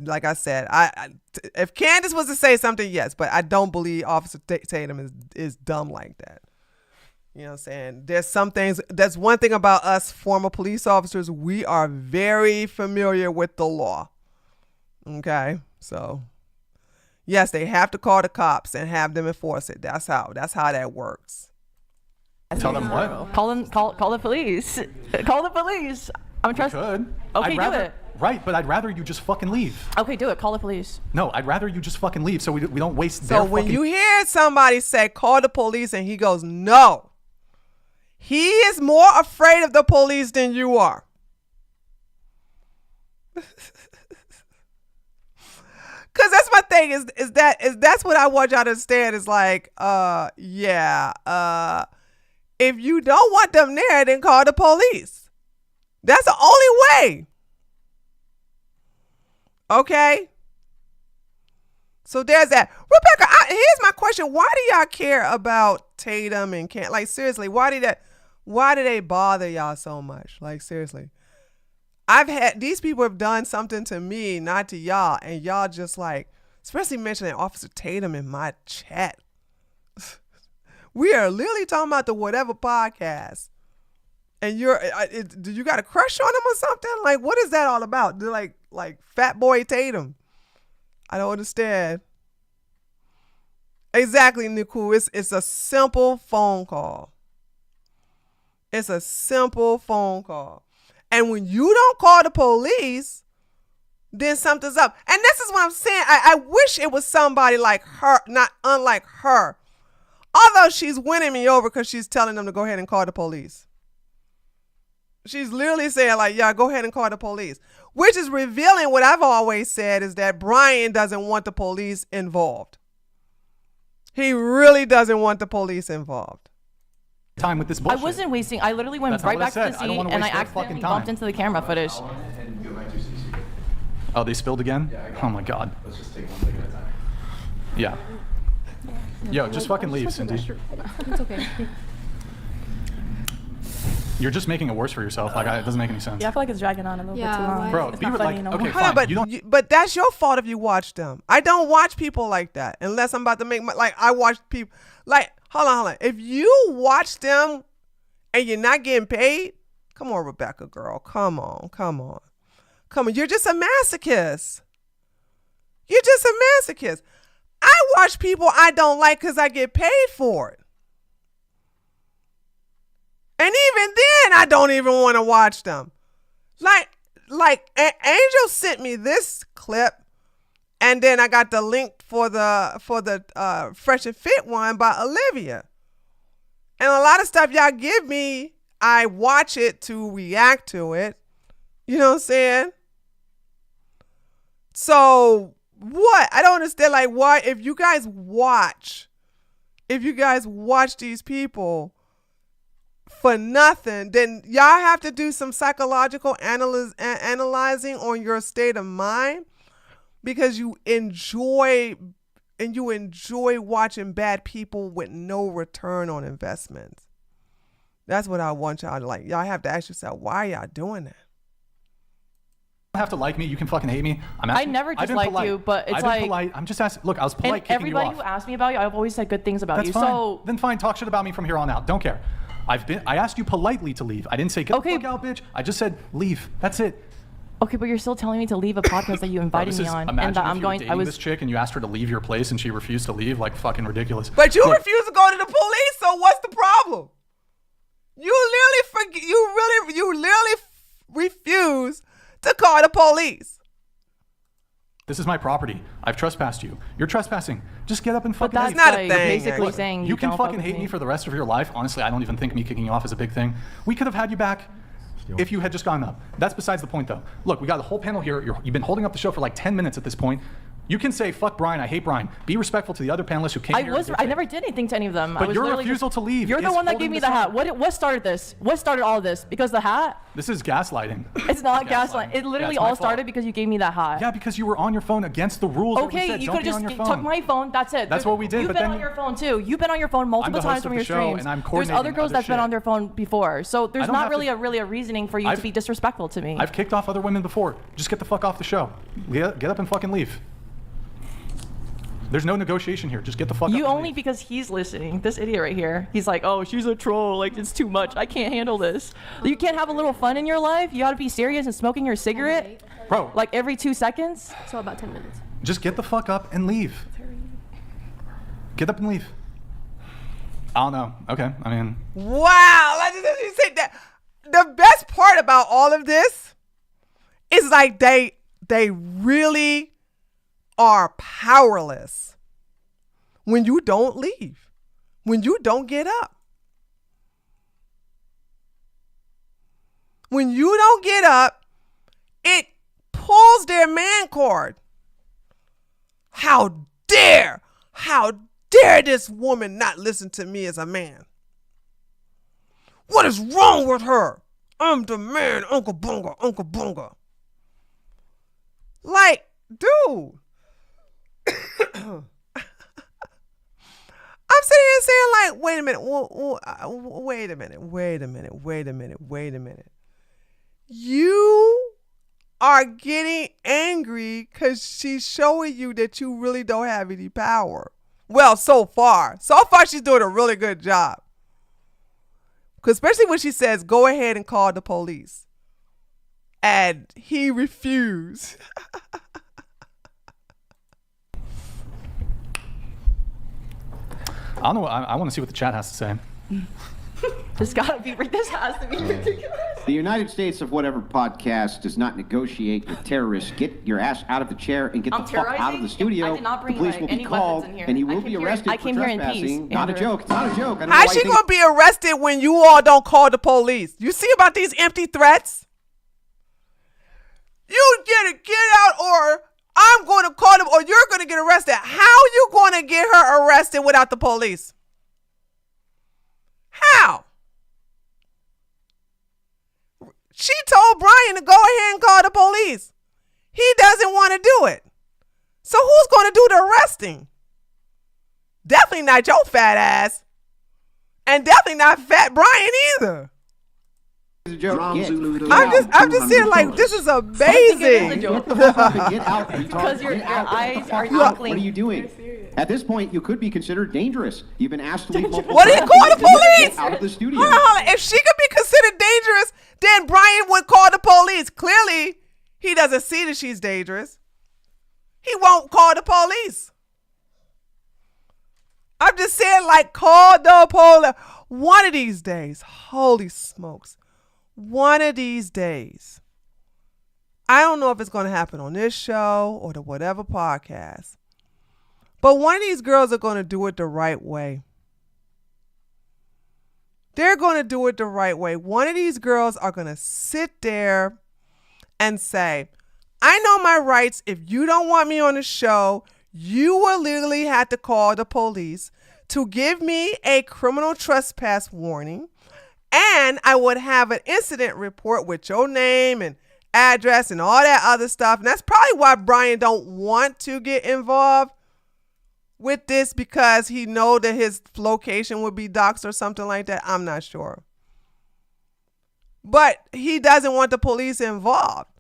like I said, if Candace was to say something, yes, but I don't believe Officer Tatum is dumb like that. You know what I'm saying? There's some things, that's one thing about us former police officers. We are very familiar with the law. Okay? So, yes, they have to call the cops and have them enforce it. That's how that works. Tell them what? Call the police. Call the police. I'm trusting. Could. Okay, do it. Right, but I'd rather you just fucking leave. Okay, do it. Call the police. No, I'd rather you just fucking leave so we don't waste their So when fucking... you hear somebody say, call the police, and he goes, no, he is more afraid of the police than you are. Because that's my thing, is that's what I want y'all to understand, is like, if you don't want them there, then call the police. That's the only way. Okay? So there's that. Rebecca, here's my question. Why do y'all care about Tatum and Cam? Like, seriously, why do they bother y'all so much? Like, seriously. These people have done something to me, not to y'all, and y'all just like, especially mentioning Officer Tatum in my chat. We are literally talking about the whatever podcast. And do you got a crush on him or something? Like, what is that all about? They're like Fat Boy Tatum. I don't understand. Exactly, Niku. It's a simple phone call. It's a simple phone call. And when you don't call the police, then something's up. And this is what I'm saying. I wish it was somebody like her, not unlike her. Although she's winning me over because she's telling them to go ahead and call the police. She's literally saying, like, yeah, go ahead and call the police. Which is revealing what I've always said, is that Brian doesn't want the police involved. He really doesn't want the police involved. Time with this bullshit. I wasn't wasting. I literally went right back to the seat and I accidentally bumped into the camera footage. Oh, they spilled again? Oh my god. Let's just take one thing at a time. Yeah. Yo, just fucking leave, Cindy. It's okay. You're just making it worse for yourself. Like, it doesn't make any sense. Yeah, I feel like it's dragging on a little bit too Yeah, long. Bro, It's be not like, funny no okay, more. fine. Hold on, but that's your fault if you watch them. I don't watch people like that unless I'm about to make I watch people like, hold on. If you watch them and you're not getting paid, come on, Rebecca, girl. Come on. You're just a masochist. You're just a masochist. I watch people I don't like because I get paid for it. And even then, I don't even want to watch them. Like Angel sent me this clip, and then I got the link for the Fresh and Fit one by Olivia. And a lot of stuff y'all give me, I watch it to react to it. You know what I'm saying? So what? I don't understand. Like, why? If you guys watch these people for nothing, then y'all have to do some psychological analyzing on your state of mind, because you enjoy watching bad people with no return on investments. That's what I want y'all to like. Y'all have to ask yourself, why y'all doing that? You don't have to like me. You can fucking hate me. I never disliked you, but it's I've like... been polite. I'm just asking. Look, I was polite And kicking you everybody off. who asked me about you, I've always said good things about That's you. fine. So Then fine, talk shit about me from here on out. Don't care. I asked you politely to leave. I didn't say get the fuck out, bitch. I just said leave. That's it. Okay, but you're still telling me to leave a podcast that you invited me on, and that I'm going. I was this chick and you asked her to leave your place and she refused to leave. Like, fucking ridiculous. But you refuse to go to the police. So what's the problem? You literally refuse to call the police. This is my property. I've trespassed you. You're trespassing. Just get up and fucking that's leave. not a like thing, basically actually. saying You can don't fucking fuck with hate me for the rest of your life. Honestly, I don't even think me kicking you off is a big thing. We could have had you back if you had just gone up. That's besides the point, though. Look, we got the whole panel here. You've been holding up the show for like 10 minutes at this point. You can say, fuck Brian, I hate Brian. Be respectful to the other panelists who came here. I never did anything to any of them. But I was your literally refusal to leave You're the is one that holding gave me this the hat. up. What started this? What started all of this? Because the hat? This is gaslighting. It's not gaslighting. It literally Yeah, it's my all started fault. because you gave me that hat. Yeah, because you were on your phone against the rules. that we Okay, said. you Don't could be have on just your took phone. my phone. That's it. That's what we did, You've but been then on your phone too. You've been on your phone multiple the host times from of your the show, streams. and I'm There's coordinating other girls other that's been shit. on their phone before, so there's don't not have to- really a reasoning for you to be disrespectful to me. I've kicked off other women before. Just get the fuck off the show. Get up and fucking leave. There's no negotiation here. Just get the fuck up. You and only leave. because he's listening. This idiot right here. He's like, oh, she's a troll. Like, it's too much. I can't handle this. You can't have a little fun in your life. You gotta be serious and smoking your cigarette. Bro. Like every 2 seconds. So about 10 minutes. Just get the fuck up and leave. Get up and leave. I don't know. Okay. I mean. Wow. Let's just say that. The best part about all of this is like they really are powerless when you don't leave, when you don't get up. When you don't get up, it pulls their man card. How dare this woman not listen to me as a man? What is wrong with her? I'm the man, Uncle Bunga, Uncle Bunga. Like, dude. I'm sitting here saying like, wait a minute. You are getting angry because she's showing you that you really don't have any power. Well, so far she's doing a really good job. Because especially when she says, go ahead and call the police. And he refused. I don't know. I want to see what the chat has to say. This has to be ridiculous. The United States of Whatever podcast does not negotiate with terrorists. Get your ass out of the chair and get the fuck out of the studio. I did not bring the police will be any called weapons in here. and you will be arrested I for came here in trespassing. peace, Not a Andrew. joke. It's not a joke. I don't know How's why she you think- going to be arrested when you all don't call the police? You see about these empty threats? You get out or I'm going to call them or you're going to get arrested. How are you going to get her arrested without the police? How? She told Brian to go ahead and call the police. He doesn't want to do it. So who's going to do the arresting? Definitely not your fat ass. And definitely not fat Brian either. It's a joke. I'm just saying like this is amazing. Get the fuck up and get out. Because your eyes are What twinkling. are you doing? At this point, you could be considered dangerous. You've been asked to leave multiple What do you times. call the police? Get out of the studio. Hold on. If she could be considered dangerous, then Brian would call the police. Clearly, he doesn't see that she's dangerous. He won't call the police. I'm just saying, like, call the police. One of these days, holy smokes, one of these days, I don't know if it's going to happen on this show or the whatever podcast, but one of these girls are going to do it the right way. They're going to do it the right way. One of these girls are going to sit there and say, I know my rights. If you don't want me on the show, you will literally have to call the police to give me a criminal trespass warning. And I would have an incident report with your name and address and all that other stuff. And that's probably why Brian don't want to get involved with this, because he know that his location would be doxxed or something like that. I'm not sure. But he doesn't want the police involved.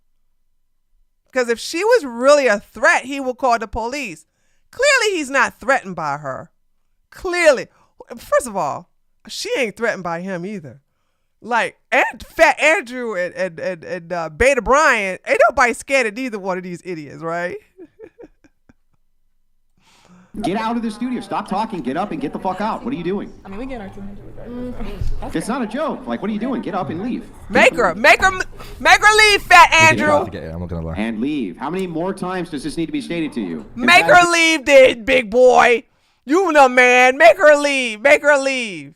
Because if she was really a threat, he would call the police. Clearly, he's not threatened by her. Clearly. First of all, she ain't threatened by him either. Like, Fat Andrew and Beta Brian, ain't nobody scared of neither one of these idiots, right? Get out of the studio. Stop talking. Get up and get the fuck out. What are you doing? I mean, we get our 200 It's not a joke. Like, what are you doing? Get up and leave. Make her leave, Fat Andrew. I'm not gonna lie. And leave. How many more times does this need to be stated to you? Make her leave, this big boy. You the man. Make her leave. Make her leave.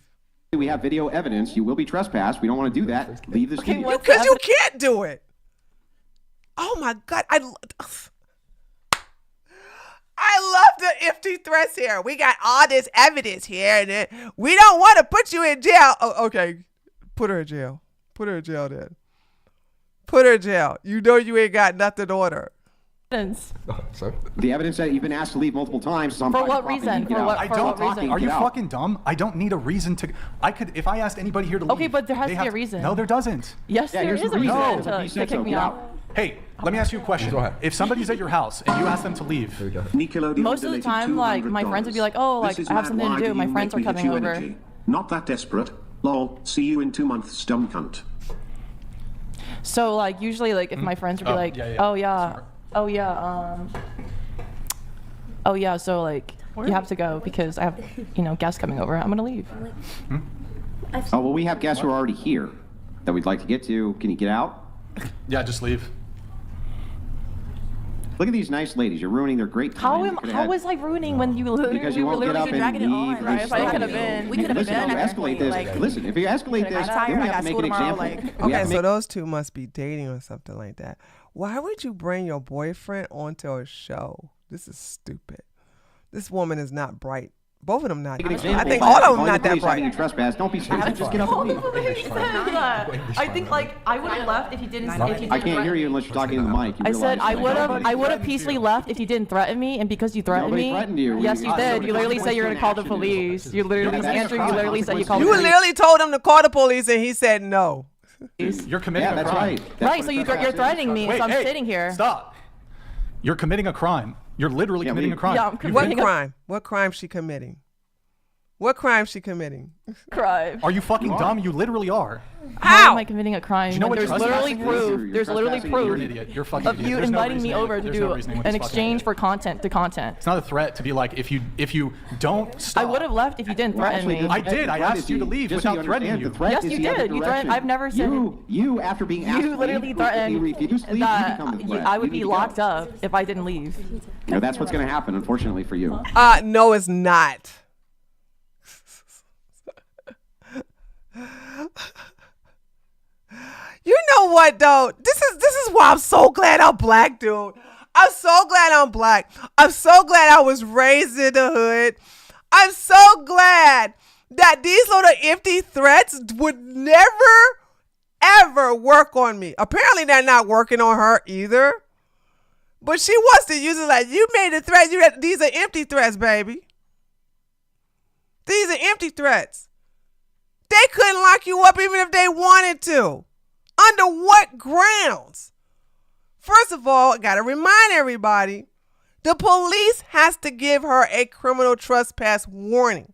We have video evidence. You will be trespassed. We don't want to do that. Leave the studio. Because you can't do it. Oh my God. I love the empty threats here. We got all this evidence here, and we don't want to put you in jail. Oh, okay. Put her in jail. Put her in jail then. Put her in jail. You know you ain't got nothing on her. So? The evidence that you've been asked to leave multiple times is on For private what property. reason? Get For out. what- I for don't. what reason? Are you Get out. fucking dumb? I don't need a reason to. I could, if I asked anybody here to leave. Okay, but there has they to be have a reason. No, there doesn't. Yes, Yeah, there here's is the a reason. reason He to said kick so. me Get out. out. Hey, let me ask you a question. Go ahead. If somebody's at your house and you ask them to leave, Most of the time, like my friends would be like, "Oh, like I have something to do. My friends are coming over." Not that desperate. Lol. See you in 2 months, dumb cunt. So like usually like if my friends would be like, "Oh yeah, oh yeah, oh yeah," so like you have to go because I have guests coming over. I'm gonna leave. Oh well, we have guests who are already here that we'd like to get to. Can you get out? yeah, just leave. Look at these nice ladies. You're ruining their great time. How was I ruining when you literally Because you won't get up and dragging it on, leave. right? and But it stuff. could have been. We could have Listen, been. don't escalate this. Like, Listen, if you escalate I'm this, tired, then we I have got to make school an tomorrow, example. like- We have Okay, to so those two must be dating or something like that. Why would you bring your boyfriend onto a show? This is stupid. This woman is not bright. Both of them not. Make an I example. think all of them Call not the that police having you bright. trespass. Don't be stupid. Just get up and leave. I think like I would have left if you didn't. I can't hear you unless you're talking in the mic. You I said realize I would have peacefully left if you didn't threaten me, and because you threatened Nobody me. threatened you. Yes, you did. You literally said you're gonna call the police. You literally, Andrew, you literally said you called the You police. literally told him to call the police, and he said no. You're committing Yeah, a that's crime. right. That's Right, what so you're trespassing is. threatening me, Wait, so I'm hey, sitting here. Stop. You're committing a crime. You're literally committing a crime. Yeah, I'm You- committing What crime? What crime she committing? What crime she committing? Crime. Are you fucking dumb? You literally are. How am I committing a crime? you know when what there's literally trespassing is? proof. There's literally trespassing. You're an proof idiot. You're a fucking of idiot. you There's no inviting me reasoning. over to There's do no reasoning with an this fucking exchange idiot. for content to content. It's not a threat to be like if you don't stop. I would have left if you didn't threaten me. I did. I asked you to leave Just so without threatening understand, you. the threat Yes, is you the other did. You threatened. direction. I've never said You after being asked you to literally leave, threatened you refuse to leave, that you become the threat. I You would need be to go. locked up if I didn't leave. No, that's what's going to happen, unfortunately for you. No, it's not. You know what though? This is why I'm so glad I'm black, dude. I'm so glad I'm black. I'm so glad I was raised in the hood. I'm so glad that these little empty threats would never, ever work on me. Apparently they're not working on her either. But she wants to use it like, you made a threat. These are empty threats, baby. These are empty threats. They couldn't lock you up even if they wanted to. Under what grounds? First of all, I got to remind everybody, the police has to give her a criminal trespass warning.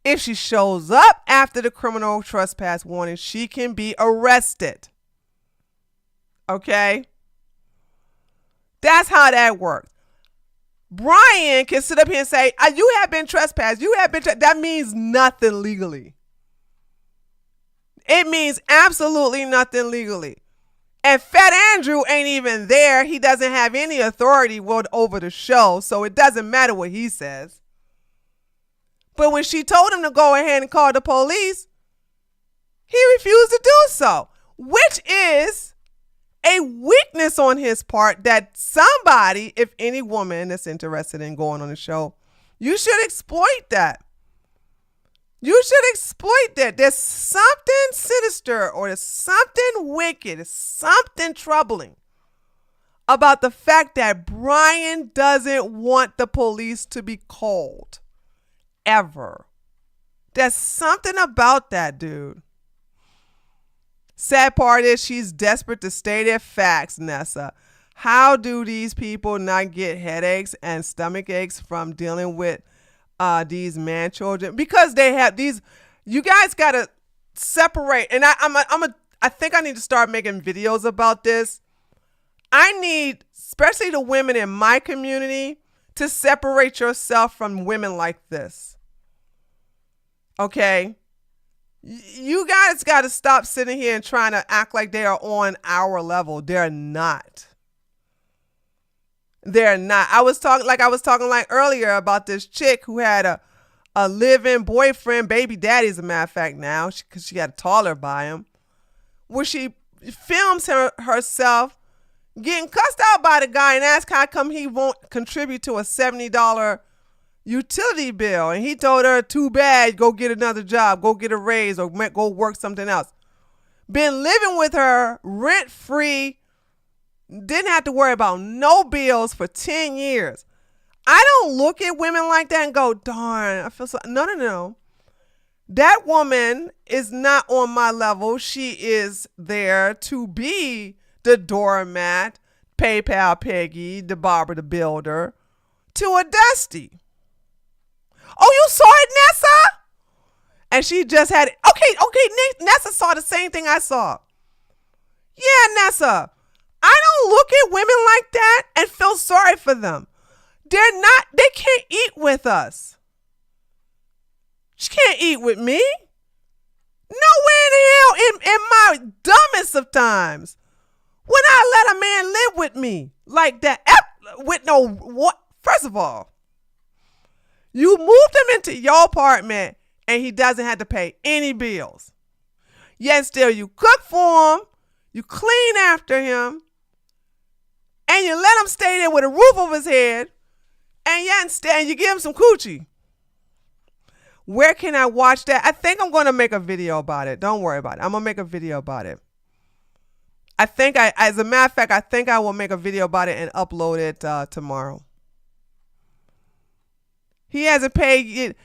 If she shows up after the criminal trespass warning, she can be arrested. Okay? That's how that works. Brian can sit up here and say, you have been trespassed. That means nothing legally. It means absolutely nothing legally. And Fat Andrew ain't even there. He doesn't have any authority over the show, so it doesn't matter what he says. But when she told him to go ahead and call the police, he refused to do so, which is a weakness on his part that somebody, if any woman that's interested in going on the show, you should exploit that. You should exploit that. There's something sinister or there's something wicked, there's something troubling about the fact that Brian doesn't want the police to be called. Ever. There's something about that, dude. Sad part is she's desperate to stay there. Facts, Nessa. How do these people not get headaches and stomach aches from dealing with these man children? Because they have these. You guys gotta separate. And I think I need to start making videos about this. I need, especially the women in my community, to separate yourself from women like this. Okay? You guys got to stop sitting here and trying to act like they are on our level. They're not. They're not. I was talking earlier about this chick who had a live-in boyfriend, baby daddy, as a matter of fact, now, because she got taller by him, where she films herself getting cussed out by the guy and asked how come he won't contribute to a $70 utility bill. And he told her, too bad, go get another job, go get a raise, or go work something else. Been living with her rent-free, didn't have to worry about no bills for 10 years. I don't look at women like that and go, darn, I feel so. No. That woman is not on my level. She is there to be the doormat, PayPal Peggy, the Barbara the Builder, to a Dusty. Oh, you saw it, Nessa? And she just had it. Okay, Nessa saw the same thing I saw. Yeah, Nessa, I don't look at women like that and feel sorry for them. They can't eat with us. She can't eat with me. Nowhere in the hell in my dumbest of times would I let a man live with me like that. With no, what? First of all, you moved him into your apartment and he doesn't have to pay any bills. Yet still you cook for him, you clean after him, and you let him stay there with a roof over his head, and you give him some coochie. Where can I watch that? I think I'm going to make a video about it. Don't worry about it. I'm going to make a video about it. As a matter of fact, I think I will make a video about it and upload it tomorrow. He hasn't paid it.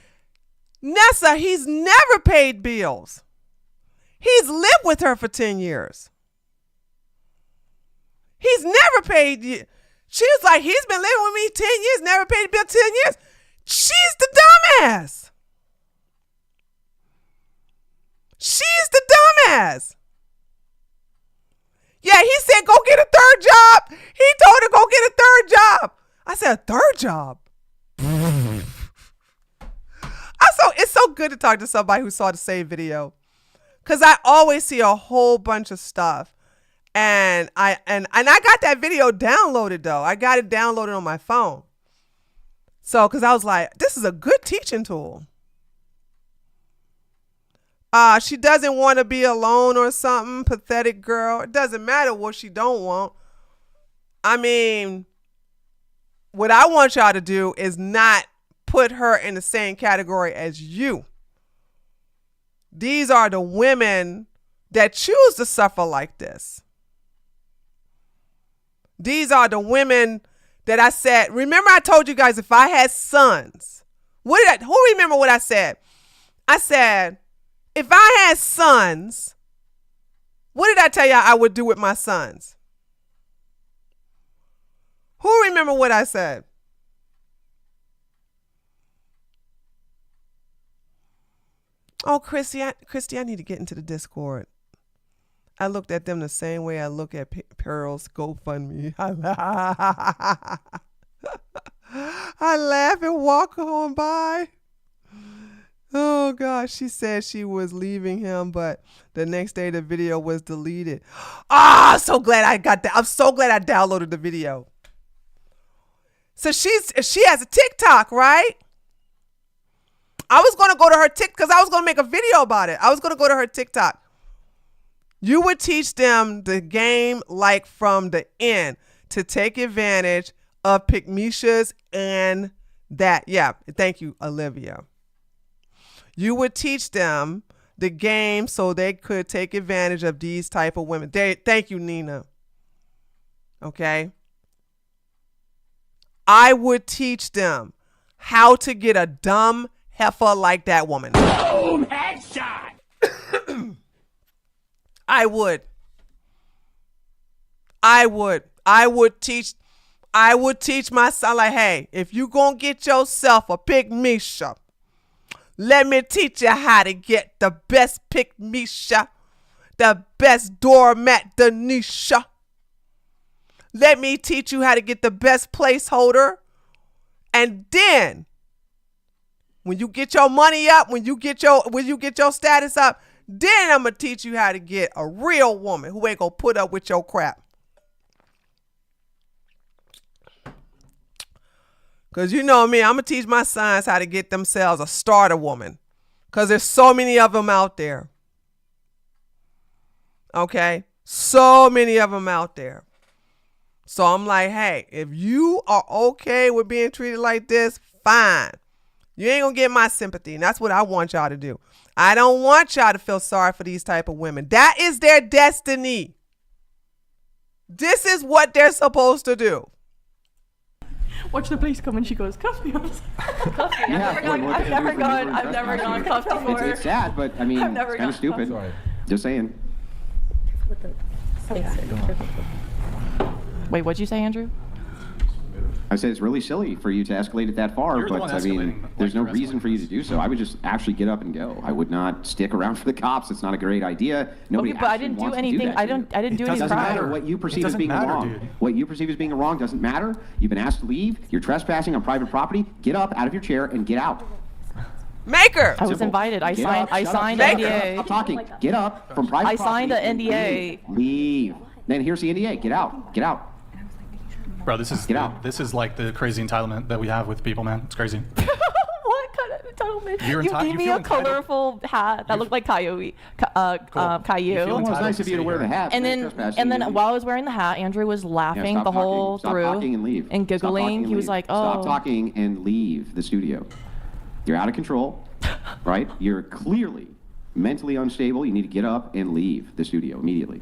Nessa, he's never paid bills. He's lived with her for 10 years. He's never paid. She was like, he's been living with me 10 years, never paid a bill 10 years. She's the dumbass. She's the dumbass. Yeah, he said, go get a third job. He told her, go get a third job. I said, a third job? It's so good to talk to somebody who saw the same video. Because I always see a whole bunch of stuff. And I got that video downloaded, though. I got it downloaded on my phone. So, because I was like, this is a good teaching tool. She doesn't want to be alone or something. Pathetic girl. It doesn't matter what she don't want. I mean, what I want y'all to do is not put her in the same category as you. These are the women that choose to suffer like this. These are the women that I said, remember I told you guys if I had sons, who remember what I said? I said, if I had sons, what did I tell y'all I would do with my sons? Who remember what I said? Oh, Christy, I need to get into the Discord. I looked at them the same way I look at Pearl's GoFundMe. I laugh and walk on by. Oh, gosh. She said she was leaving him, but the next day the video was deleted. I'm so glad I got that. I'm so glad I downloaded the video. So she has a TikTok, right? I was going to go to her TikTok because I was going to make a video about it. I was going to go to her TikTok. You would teach them the game like from the end to take advantage of Pygmishas and that. Yeah, thank you, Olivia. You would teach them the game so they could take advantage of these type of women. Thank you, Nina. Okay. I would teach them how to get a dumb heifer like that woman. Boom, headshot. I would teach my son like, hey, if you gonna get yourself a Pygmisha, let me teach you how to get the best Pygmisha, the best doormat Denisha. Let me teach you how to get the best placeholder. And then when you get your money up, when you get your status up, then I'm going to teach you how to get a real woman who ain't going to put up with your crap. Because you know me, I'm going to teach my sons how to get themselves a starter woman. Because there's so many of them out there. Okay? So many of them out there. So I'm like, hey, if you are okay with being treated like this, fine. You ain't going to get my sympathy. And that's what I want y'all to do. I don't want y'all to feel sorry for these type of women. That is their destiny. This is what they're supposed to do. Watch the police come and she goes, cuff me. Cuff me. Yeah, I've never gone cuffed before. It's sad, but I mean, it's kind of stupid. Sorry. Just saying. With the Wait, what'd you say, Andrew? I said it's really silly for you to escalate it that far, You're the but one I mean, escalating, there's no you're reason for you to do so. I would just actually get up and go. I would not stick around for the cops. It's not a great idea. Nobody Okay, but I actually didn't do wants to anything. that I to you. didn't do It anything. doesn't matter wrong. what you perceive It as doesn't being matter, wrong. dude. What you perceive as being wrong doesn't matter. You've been asked to leave. You're trespassing on private property. Get up out of your chair and get out. Maker. I was Simple. invited. I Get signed. up, I shut up, signed shut the up, NDA. Stop talking. Get up from private I property. signed an NDA. Leave. Then here's the NDA. Get out. Get out. Bro, this is Get out. this is like the crazy entitlement that we have with people, man. It's crazy. What kind of entitlement? You're You enti- gave you me feel a entitled. colorful hat that looked like Caillou. Well, Caillou. it's entitled nice to of you to stay wear the here. hat. And You're then, trespassing. and then You- while I was wearing the hat, Andrew was laughing stop the whole talking. through Stop talking and leave. and Stop talking giggling. and He was leave. like, Stop "Oh, talking and leave the studio. You're out of control, right? You're clearly mentally unstable. You need to get up and leave the studio immediately.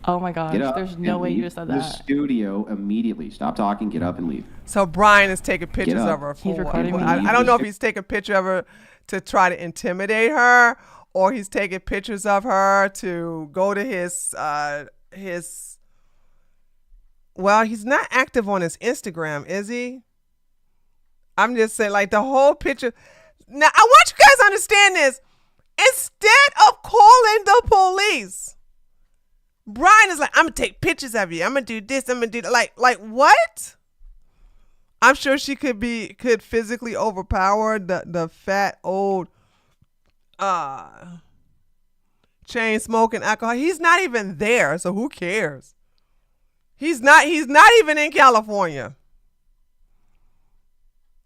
oh my gosh, Get up. there's no and way you leave just said the that." studio immediately. Stop talking. Get up and leave. So Brian is taking pictures up. of her. He's for- recording me. I don't know if he's taking picture of her to try to intimidate her, or he's taking pictures of her to go to his. Well, he's not active on his Instagram, is he? I'm just saying, like the whole picture. Now, I want you guys to understand this. Instead of calling the police, Brian is like, I'm gonna take pictures of you. I'm gonna do this. I'm gonna do that. Like what? I'm sure she could physically overpower the fat old chain smoking alcohol. He's not even there, so who cares? He's not even in California.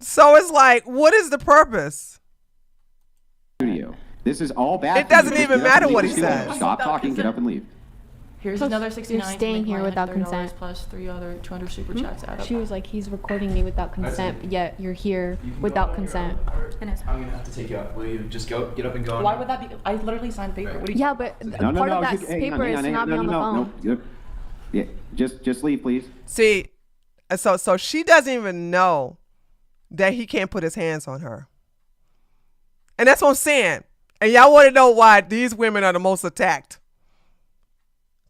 So it's like, what is the purpose? Studio. This is all bad. It for you. doesn't Just even get up and matter leave what the he studio. says. Stop talking. Get up and leave. Here's So another you're 69. staying to make here mine without $30 consent. plus 3 other 200 super chats add up. She was like, he's recording me without consent, yet you're here without consent. I'm gonna have to take you out. Will you just get up and go? Why would that be? I literally signed paper. What do you? Yeah, but part of that paper is to not be on the phone. Yeah, just leave, please. See, so she doesn't even know that he can't put his hands on her. And that's what I'm saying. And y'all want to know why these women are the most attacked.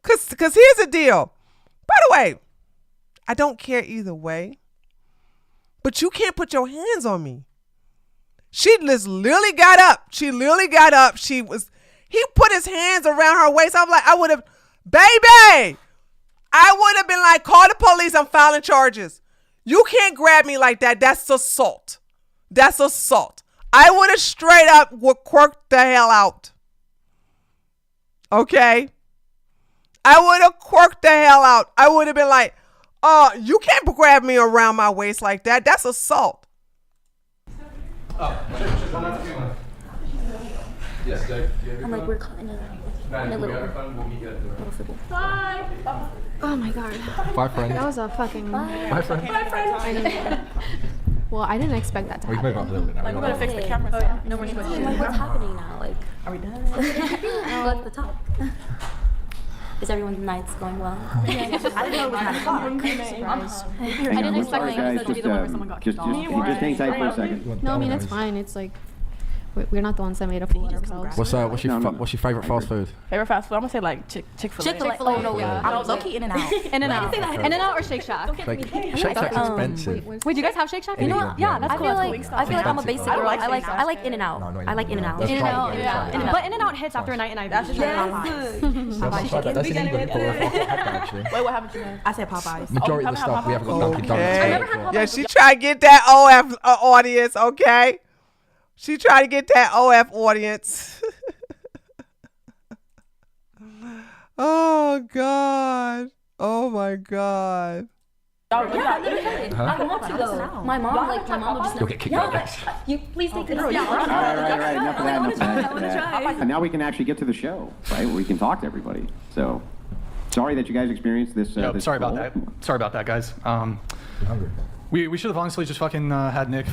Cause here's the deal. By the way, I don't care either way. But you can't put your hands on me. She just literally got up. He put his hands around her waist. I'm like, baby, I would have been like, call the police. I'm filing charges. You can't grab me like that. That's assault. I would have straight up quirked the hell out. Okay? I would have quirked the hell out. I would have been like, you can't grab me around my waist like that. That's assault. Yes, Doug. I'm like, we're calling it a little football. Bye. Oh my god. Bye, friends. That was a fucking. Bye, friends. Well, I didn't expect that to We can move happen. up a little bit now. Like, we're gonna fix the camera. No more switching. Like, what's happening now? Like, Are we done? what's the talk? Is everyone's nights going well? I didn't know it was 9 o'clock. I didn't expect Sorry, that. guys. Just hang tight for a second. No, I mean it's fine. It's like we're not the ones that made a fool of ourselves. What's your favorite fast food? Favorite fast food? I'm gonna say like Chick-fil-A. Chick-fil-A. Oh, no, I'm low-key in and out. In and out. In and out or Shake Shack? Shake Shack's expensive. Wait, do you guys have Shake Shack? You know what? Yeah, I feel like I'm a basic girl. I like in and out. I like in and out. That's right. Yeah. But In and Out hits after a night and I. That's just That's an England before I had that actually. Wait, what happened to you? I said Popeyes. Majority of the stuff we haven't got Dunkin' Donuts. Okay. Yeah, she tried to get that OF audience, okay? She tried to get that OF audience. Oh, God. Oh, my God. I want to go. My mom will just You'll get kicked out next. You please take it. All right. Enough of that. And now we can actually get to the show, right? Where we can talk to everybody. So, sorry that you guys experienced this. this Sorry about troll. that. Sorry about that, guys. I'm hungry. We should have honestly just fucking had Nick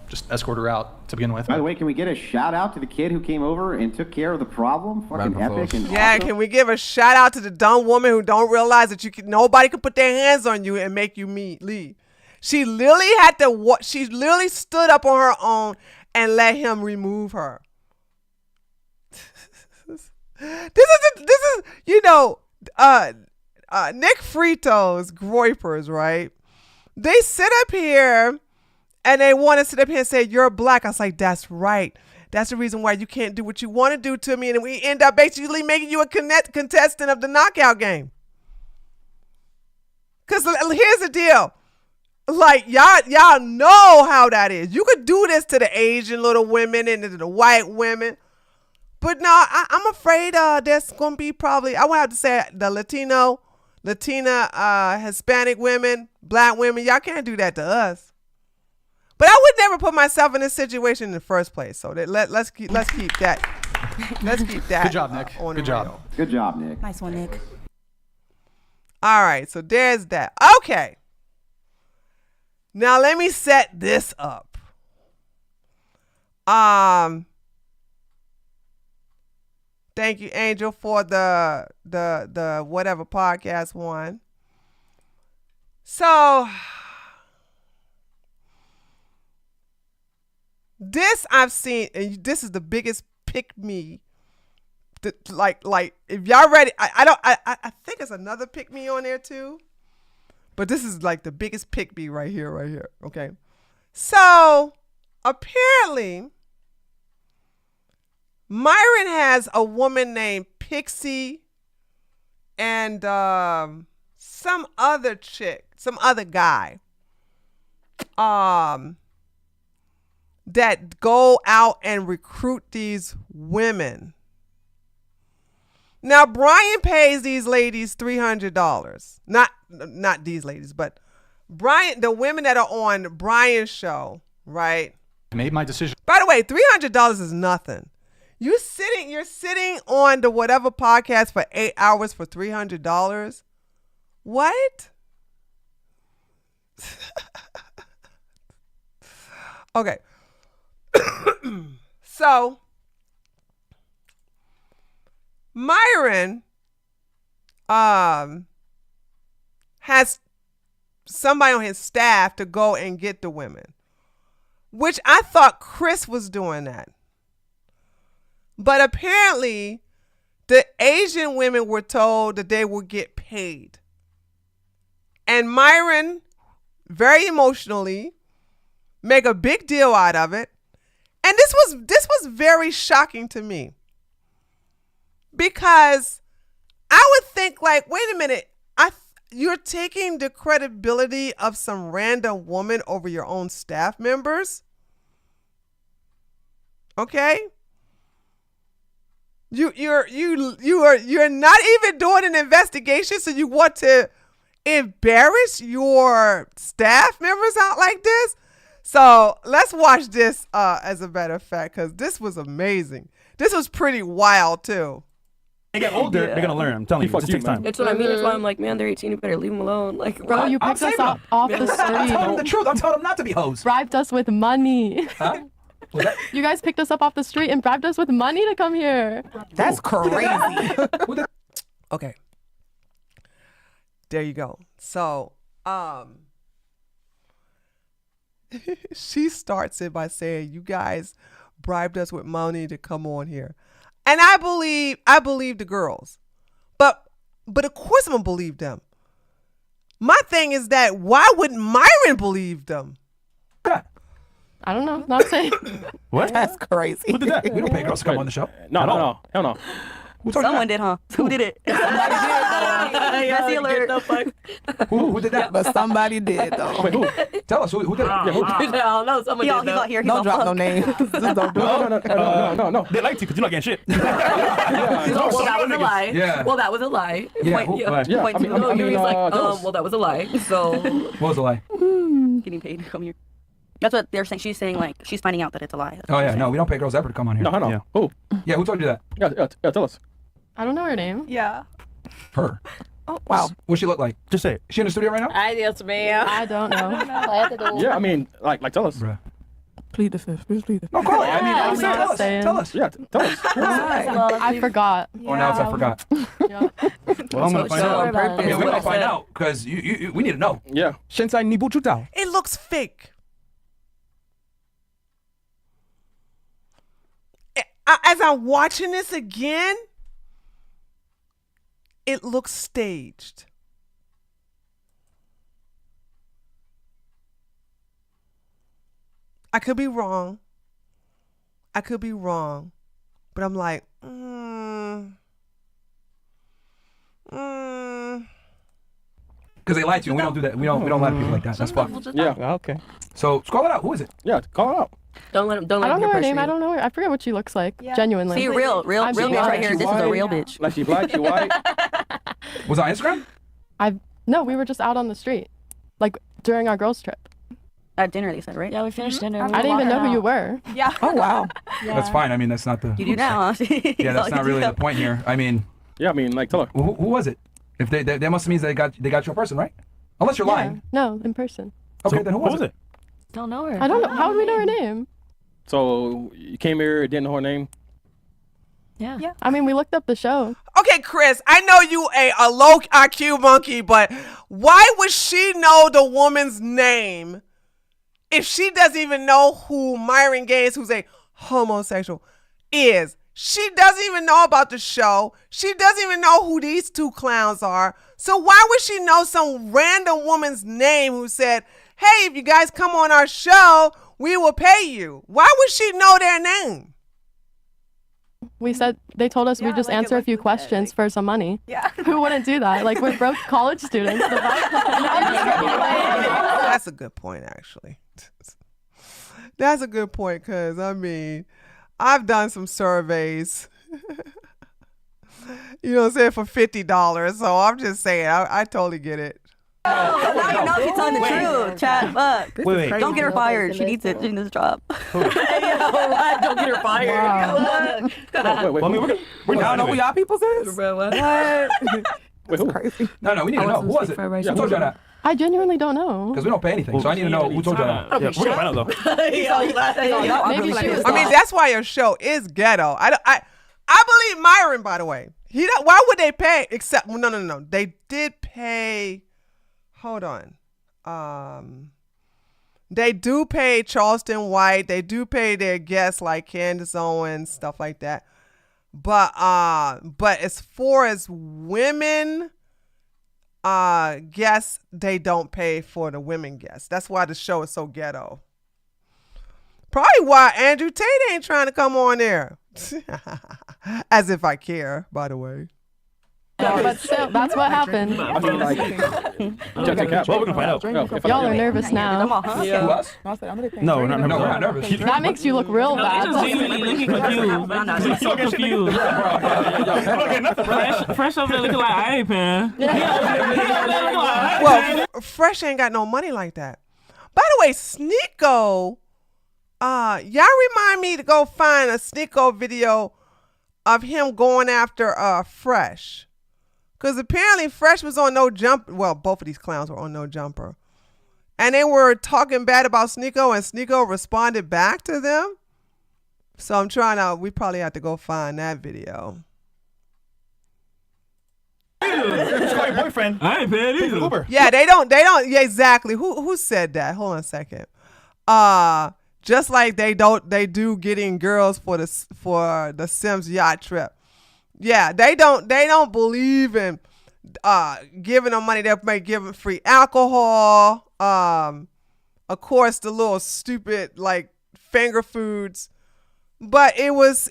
just escort her out to begin with. By the way, can we get a shout out to the kid who came over and took care of the problem? Fucking Round of epic. And Yeah, awesome. can we give a shout out to the dumb woman who don't realize that nobody can put their hands on you and make you leave? She literally she literally stood up on her own and let him remove her. This is Nick Frito's Groypers, right? They sit up here and they want to sit up here and say, you're black. I was like, that's right. That's the reason why you can't do what you want to do to me. And we end up basically making you a contestant of the knockout game. Because here's the deal. Like, y'all know how that is. You could do this to the Asian little women and to the white women. But no, I'm afraid there's going to be probably, I would have to say the Latina, Hispanic women, black women. Y'all can't do that to us. But I would never put myself in this situation in the first place. So let's keep that. Let's keep that. Good job, Nick. Good job. Real. Good job, Nick. Nice one, Nick. All right, so there's that. Okay. Now let me set this up. Thank you, Angel, for the whatever podcast one. So this I've seen, and this is the biggest pick me. Like if y'all ready, I think it's another pick me on there too. But this is like the biggest pick me right here. Okay. So apparently Myron has a woman named Pixie and some other guy that go out and recruit these women. Now Brian pays these ladies $300. Not these ladies, but Brian, the women that are on Brian's show, right? I made my decision. By the way, $300 is nothing. You're sitting on the whatever podcast for 8 hours for $300. What? Okay. So Myron has somebody on his staff to go and get the women, which I thought Chris was doing that. But apparently the Asian women were told that they would get paid. And Myron, very emotionally, make a big deal out of it. And this was very shocking to me. Because I would think like, wait a minute, you're taking the credibility of some random woman over your own staff members? Okay? You're not even doing an investigation, so you want to embarrass your staff members out like this? So let's watch this as a matter of fact, because this was amazing. This was pretty wild too. They get older, they're gonna learn. I'm telling you, it just takes time. That's what I mean. That's why I'm like, man, they're 18. You better leave them alone. Like, bro, you picked us up off the street. I'm telling them the truth. I'm telling them not to be hoes. Bribed us with money. Huh? You guys picked us up off the street and bribed us with money to come here. That's crazy. Okay. There you go. So, she starts it by saying, you guys bribed us with money to come on here. And I believe the girls. But of course I'm gonna believe them. My thing is that why wouldn't Myron believe them? I don't know. Not saying. What? That's crazy. Who did that? We don't pay girls to come on the show. No. Hell no. Someone did, huh? Who did it? Somebody did. Messy alert. The fuck? Who did that? But somebody did though. Wait, who? Tell us who did it? Yeah, who? I don't know. Someone did. He's not here. Don't drop no names. Just don't do it. No. They like you because you're not getting shit. Well, that was a lie. Yeah. Well, that was a lie. Yeah. Point I to mean, Yuri's like, well, that was a lie. So. What was the lie? Getting paid to come here. That's what they're saying. She's saying like she's finding out that it's a lie. Oh yeah, no, we don't pay girls ever to come on here. No. Yeah. Who? Yeah, who told you that? Yeah, tell us. I don't know her name. Yeah. Her. Oh, wow. What's she look like? Just say it. Is she in the studio right now? Yes, ma'am. I don't know. Yeah, I mean, like tell us. Bruh. Plead the fifth. Please plead the fifth. No, call it. I mean, I'm tell not us. saying. Tell us. Yeah, tell us. I forgot. Oh, now it's I forgot. Yeah. Well, I'm gonna find out. about I mean, it. we're gonna find out because we need to know. Yeah. Shinsai Nibu Chutao. It looks fake. As I'm watching this again, it looks staged. I could be wrong. But I'm like, Because they lied to you. We don't do that. We don't lie to people like that. That's fucked. Yeah. Okay. So call it out. Who is it? Yeah. Call it out. Don't let him. Don't I let don't him know her pressure name. you. I don't know her. I forget what she looks like. Genuinely. See, real bitch right here. This is a real bitch. Like she black, she white. Was it on Instagram? No, we were just out on the street, like during our girls' trip. At dinner, they said, right? Yeah, we finished dinner. I didn't even know who you were. Yeah. Oh wow. That's fine. I mean, that's not the. You do now, huh? Yeah, that's not really the point here. I mean. Yeah, I mean, like, tell her. Who was it? If they must mean they got your person, right? Unless you're lying. No, in person. Okay, then who was it? Don't know her. I don't know. How would we know her name? So you came here, didn't know her name. Yeah. I mean, we looked up the show. Okay, Chris, I know you a low IQ monkey, but why would she know the woman's name if she doesn't even know who Myron Gaines, who's a homosexual, is? She doesn't even know about the show. She doesn't even know who these two clowns are. So why would she know some random woman's name who said, hey, if you guys come on our show, we will pay you? Why would she know their name? We said they told us we'd just answer a few questions for some money. Yeah. Who wouldn't do that? Like, we're broke college students. That's a good point, actually. That's a good point, because, I mean, I've done some surveys, you know what I'm saying, for $50. So I'm just saying, I totally get it. Now you know she's telling the truth. Chat, fuck. Wait. Don't get her fired. She needs it. She needs this job. Don't get her fired. Wait. Well, I mean, we're Y'all know who y'all people is? Bro, what? Wait, who? Crazy. No, we need to know. Who was it? Yeah, Who told you that? I genuinely don't know. Because we don't pay anything, so I need to know who told you that. Yeah, we're gonna find out though. Maybe she was. I mean, that's why your show is ghetto. I believe Myron, by the way. Why would they pay? Except, no. They did pay. Hold on. They do pay Charleston White. They do pay their guests like Candace Owens, stuff like that. But as far as women guests, they don't pay for the women guests. That's why the show is so ghetto. Probably why Andrew Tate ain't trying to come on there. As if I care, by the way. But still, that's what happened. I mean, like, check the cap. Well, we're gonna find out. Y'all are nervous now. Who us? No, we're not nervous. That makes you look real bad. So confused. Fresh over there looking like I ain't paying. Well, Fresh ain't got no money like that. By the way, Sneo, y'all remind me to go find a Sneo video of him going after Fresh. Because apparently Fresh was on No Jumper. Well, both of these clowns were on No Jumper. And they were talking bad about Sneo, and Sneo responded back to them. So I'm we probably have to go find that video. Just call your boyfriend. I ain't paying either. Uber. Yeah, they don't, yeah, exactly. Who said that? Hold on a second. Just like they do getting girls for the Sims yacht trip. Yeah, they don't believe in giving them money. They may give them free alcohol. Of course, the little stupid like finger foods, but it was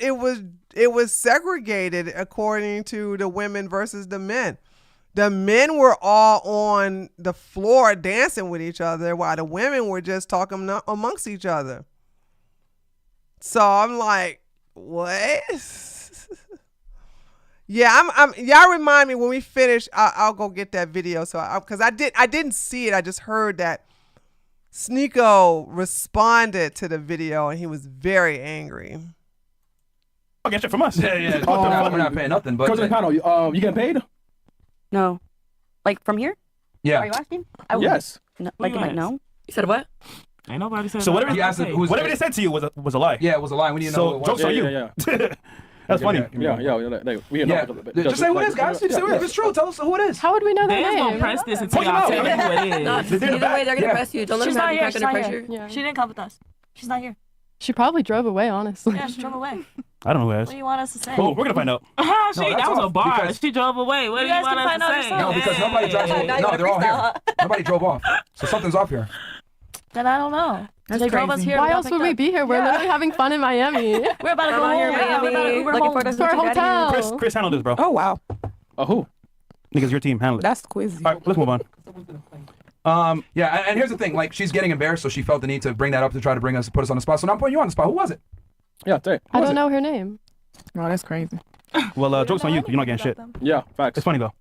segregated according to the women versus the men. The men were all on the floor dancing with each other, while the women were just talking amongst each other. So I'm like, what? Yeah, y'all remind me when we finish. I'll go get that video. So because I didn't see it. I just heard that Sneo responded to the video and he was very angry. I'll get it from us. Yeah. We're not paying nothing. But you getting paid? No. Like from here? Yeah. Are you asking? Yes. No, like no. You said what? Ain't nobody said. So whatever they said to you was a lie. Yeah, it was a lie. We need to know. So jokes on you. Yeah. That's funny. Just say who it is, guys. Just say who it is. If it's true, tell us who it is. How would we know their They're name? gonna press this until y'all tell me who it is. Either way, they're gonna press you. Don't let She's them not have here. you back She's under not pressure. here. She didn't come with us. She's not here. She probably drove away, honestly. Yeah, she drove away. I don't know who has. What do you want us to say? Oh, we're gonna find out. That was a bar. She drove away. What do you want us to say? No, because nobody drives. No, they're all here. Nobody drove off. So something's up here. Then I don't know. That's They drove us crazy. here. Why we else got would we picked be here? We're literally having fun in Miami. We're about to go home. here in Yeah, we're about to Miami, Uber looking home for the To our hotel. Chris handled this, bro. Oh wow, Oh, who? Niggas, your team handled it. that's quizzy. All right, let's move on. Yeah, and here's the thing. Like, she's getting embarrassed, so she felt the need to bring that up to try to put us on the spot. So now I'm putting you on the spot. Who was it? Yeah, say it. I don't know her name. Oh, that's crazy. Well, joke's on you, 'cause you're not getting shit. Yeah, facts. It's funny, though.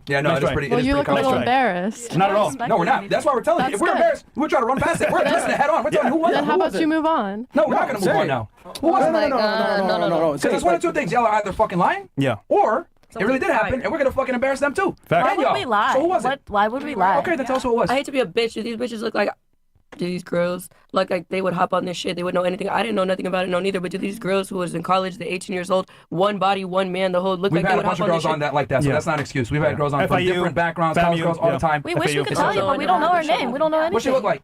Yeah, no, Nice it is try. pretty. Well, it is you pretty look a little common. embarrassed. Not at all. No, we're not. That's why we're telling you. That's If we're good. embarrassed, we're trying to run past it. We're addressing it head on. We're telling you who was it. Then how Who about was you it? move on? No, we're not going to move on now. Who was it? No. Because there's one or two things. Y'all are either fucking lying, Yeah. or it really did happen, and we're going to fucking embarrass them too. Fact. Why And would y'all. we lie? So who was it? Why would we lie? Okay, then tell us who it was. I hate to be a bitch. Do these bitches look like? Do these girls look like they would hop on this shit? They would know anything. I didn't know nothing about it, no neither. But do these girls who was in college, the 18 years old, one body, one man, the whole look We've like they had a would bunch hop of on this girls shit? on that like that, so Yeah. that's not an excuse. We've had girls on from FIU, different backgrounds, college FAMU, girls all the yeah. time. We wish we FAU. could tell you, but we don't know her name. We don't know anything. What she look like?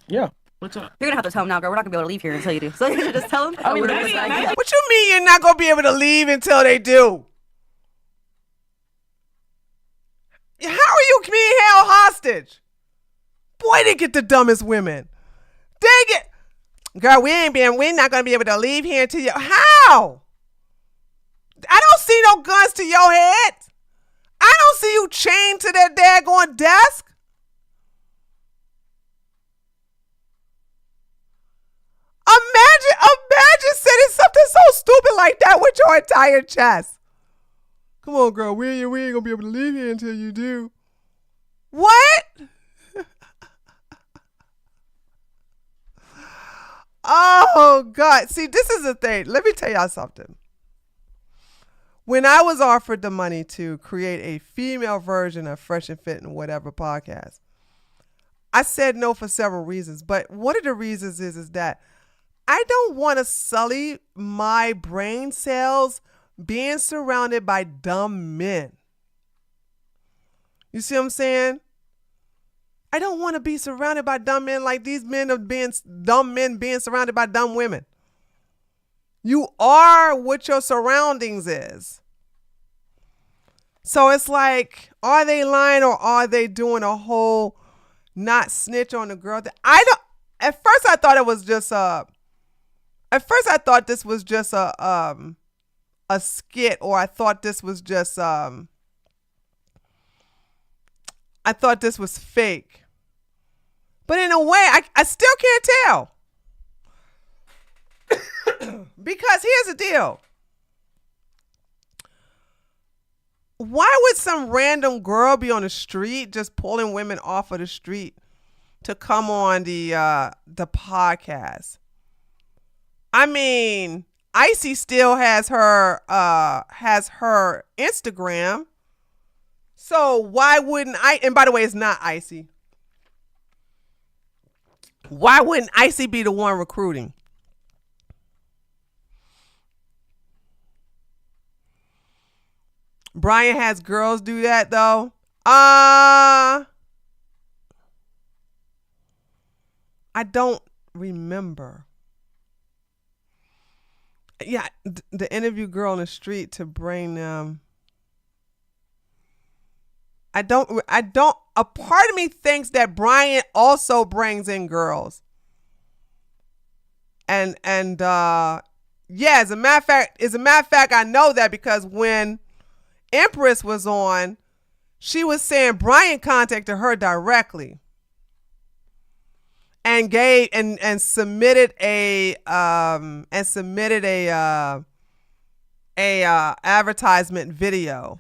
Yeah. What's up? You're gonna have to tell him now, girl. We're not gonna be able to leave here until you do. So you should just tell him. I mean, we're maybe- just maybe- What you mean you're not gonna be able to leave until they do? How are you being held hostage? Boy, they get the dumbest women. They get, girl, we're not gonna be able to leave here until you. How? I don't see no guns to your head. I don't see you chained to that daggone desk. Imagine saying something so stupid like that with your entire chest. Come on, girl, we ain't gonna be able to leave here until you do. What? Oh, God. See, this is the thing. Let me tell y'all something. When I was offered the money to create a female version of Fresh and Fit and Whatever podcast, I said no for several reasons. But one of the reasons is that I don't want to sully my brain cells being surrounded by dumb men. You see what I'm saying? I don't want to be surrounded by dumb men like these men are being dumb men being surrounded by dumb women. You are what your surroundings is. So it's like, are they lying or are they doing a whole not snitch on the girl? At first I thought it was just this was just a skit, or I thought this was just I thought this was fake. But in a way, I still can't tell. Because here's the deal. Why would some random girl be on the street just pulling women off of the street to come on the podcast? I mean, Icy still has her Instagram. So why wouldn't and by the way, it's not Icy. Why wouldn't Icy be the one recruiting? Brian has girls do that though. I don't remember. Yeah, the interview girl on the street to bring them. A part of me thinks that Brian also brings in girls. And yeah, as a matter of fact, I know that because when Empress was on, she was saying Brian contacted her directly and gave and submitted a advertisement video.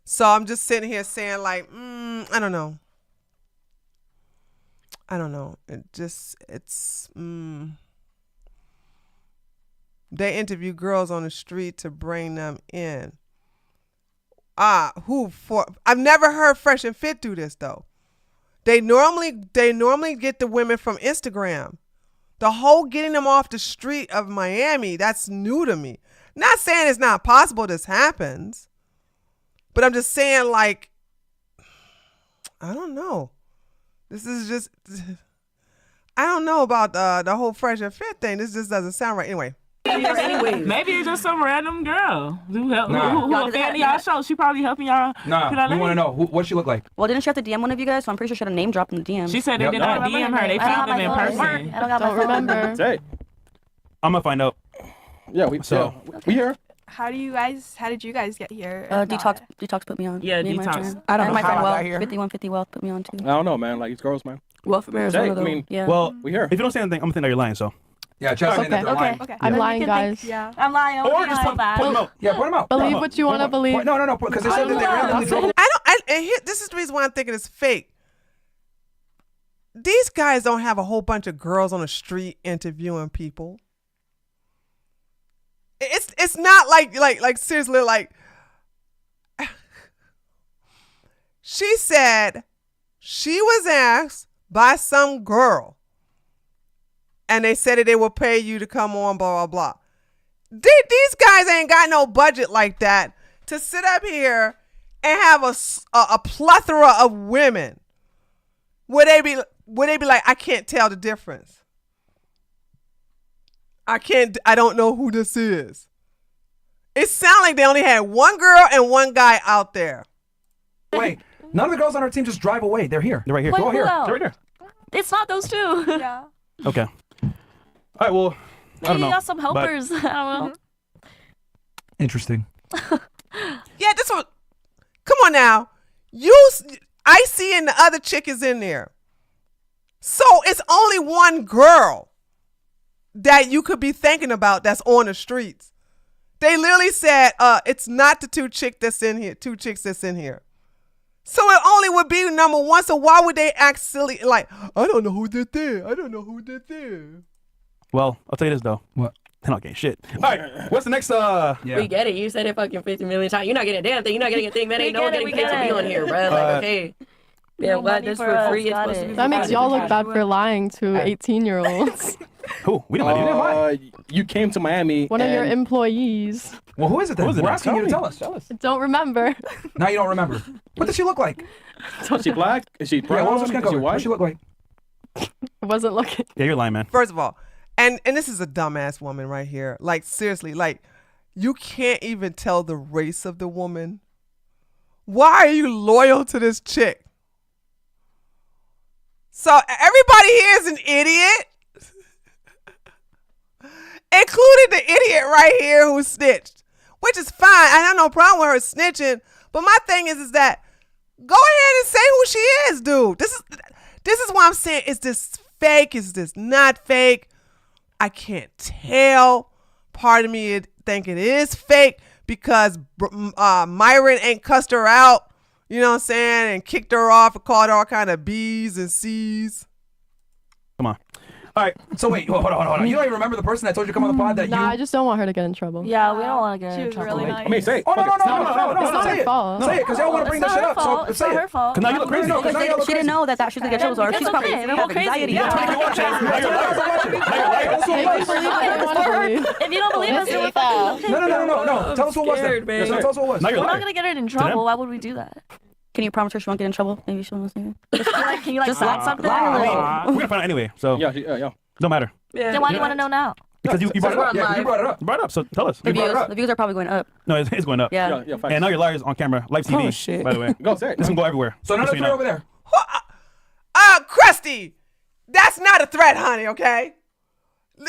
So I'm just sitting here saying like, I don't know. They interview girls on the street to bring them in. I've never heard Fresh and Fit do this though. They normally get the women from Instagram. The whole getting them off the street of Miami, that's new to me. Not saying it's not possible this happens. But I'm just saying, like, I don't know. This is just, I don't know about the whole fresh and fit thing. This just doesn't sound right. Anyway. Maybe it's just some random girl who Nah. a fan of y'all show. She probably helping y'all. Nah, we want to know what she looked like. Well, didn't she have to DM one of you guys? So I'm pretty sure she had a name drop in the DM. She said they did not DM her. They found them in person. I don't remember. Hey, I'm gonna find out. Yeah, we here. How did you guys get here? Detox put me on. Yeah, Me and my Detox. friend. I don't And know my friend how I got Wealth, here. 5150 Wealth put me on too. I don't know, man. Like these girls, man. Well, from Arizona, though. I mean, Yeah. Well, we here. if you don't say anything, I'm gonna think that you're lying. So. Yeah, just saying that they're lying. Okay. I'm lying, guys. Yeah. I'm lying. Or just put them out. Yeah, put them out. Believe what you want to believe. No, because they said that they randomly drove. This is the reason why I'm thinking it's fake. These guys don't have a whole bunch of girls on the street interviewing people. It's not like seriously like. She said she was asked by some girl. And they said that they will pay you to come on, blah, blah, blah. These guys ain't got no budget like that to sit up here and have a plethora of women. Would they be like, I can't tell the difference. I don't know who this is. It sounds like they only had one girl and one guy out there. Wait, none of the girls on our team just drive away. They're here. They're right here. Wait, Go here. else? They're right here. It's not those two. Yeah. Okay. All right. Well, I don't Maybe know. you got some helpers. I don't know. Interesting. Yeah, this one. Come on now. I see and the other chick is in there. So it's only one girl that you could be thinking about that's on the streets. They literally said, it's not the two chicks that's in here. So it only would be number one. So why would they act silly? Like, I don't know who did that. Well, I'll tell you this though. What? They're not getting shit. All right. What's the next? We get it. You said it fucking 50 million times. You're not getting a damn thing. You're not getting a thing, man. Ain't no one getting paid to be on here, bro. Like, okay. Yeah, what? This for free. It's supposed to be That makes y'all look bad for lying to 18-year-olds. Who? We didn't lie. You came to Miami. One of your employees. Well, who is it then? We're asking you to tell us. Don't remember. Now you don't remember. What does she look like? Is she black? Is she brown? Yeah, what was this Is she What white? does she look like? I wasn't looking. Yeah, you're lying, man. First of all, and this is a dumbass woman right here. Like, seriously, like, you can't even tell the race of the woman. Why are you loyal to this chick? So everybody here is an idiot, including the idiot right here who snitched, which is fine. I have no problem with her snitching. But my thing is that go ahead and say who she is, dude. This is why I'm saying, is this fake? Is this not fake? I can't tell. Part of me think it is fake because Myron ain't cussed her out. You know what I'm saying? And kicked her off and called her all kind of B's and C's. Come on. All right. So wait, hold on. You don't even remember the person that told you to come on the pod that Nah, I just don't want her to get in trouble. Yeah, we don't want to get in was trouble. really nice. I mean, say it. Oh, no. It's not Say her it. fault. Say it, because y'all want to bring this shit up. So It's say not it. her fault. Because now you look crazy. No, because now y'all look She didn't crazy. know that she was gonna get chose, or It's she's probably okay. Then have we'll crazy. anxiety. Yeah. Now you're lying. Make me believe what I want to believe. If you don't believe us, then we're fucking okay. No. Tell us what was scared, it. man. Tell us what it was. Now you're We're not lying. gonna get her in trouble. Why would we do that? Can you promise her she won't get in trouble? Maybe she'll listen. Can you Just slap something? I mean, we're gonna find out anyway. So Yeah. don't matter. Then why do you want to know now? Because you brought it up. Yeah, you brought it up. You brought it up. So tell us. The views are probably going up. No, it's going up. Yeah. Yeah. And now you're liars on camera, live TV. Oh, shit. By the way, Go say it. this can go everywhere. So none of the three over there. Krusty, that's not a threat, honey, okay? You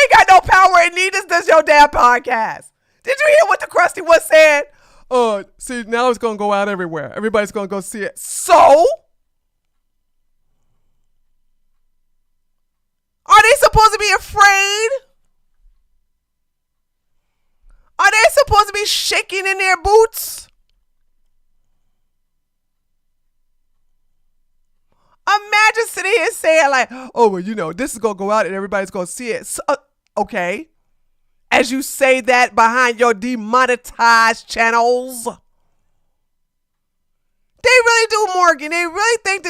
ain't got no power and neither does your damn podcast. Did you hear what the Krusty was saying? See, now it's going to go out everywhere. Everybody's going to go see it. So? Are they supposed to be afraid? Are they supposed to be shaking in their boots? Imagine sitting here saying like, oh, well, you know, this is going to go out and everybody's going to see it. So, okay. As you say that behind your demonetized channels. They really do, Morgan. They really think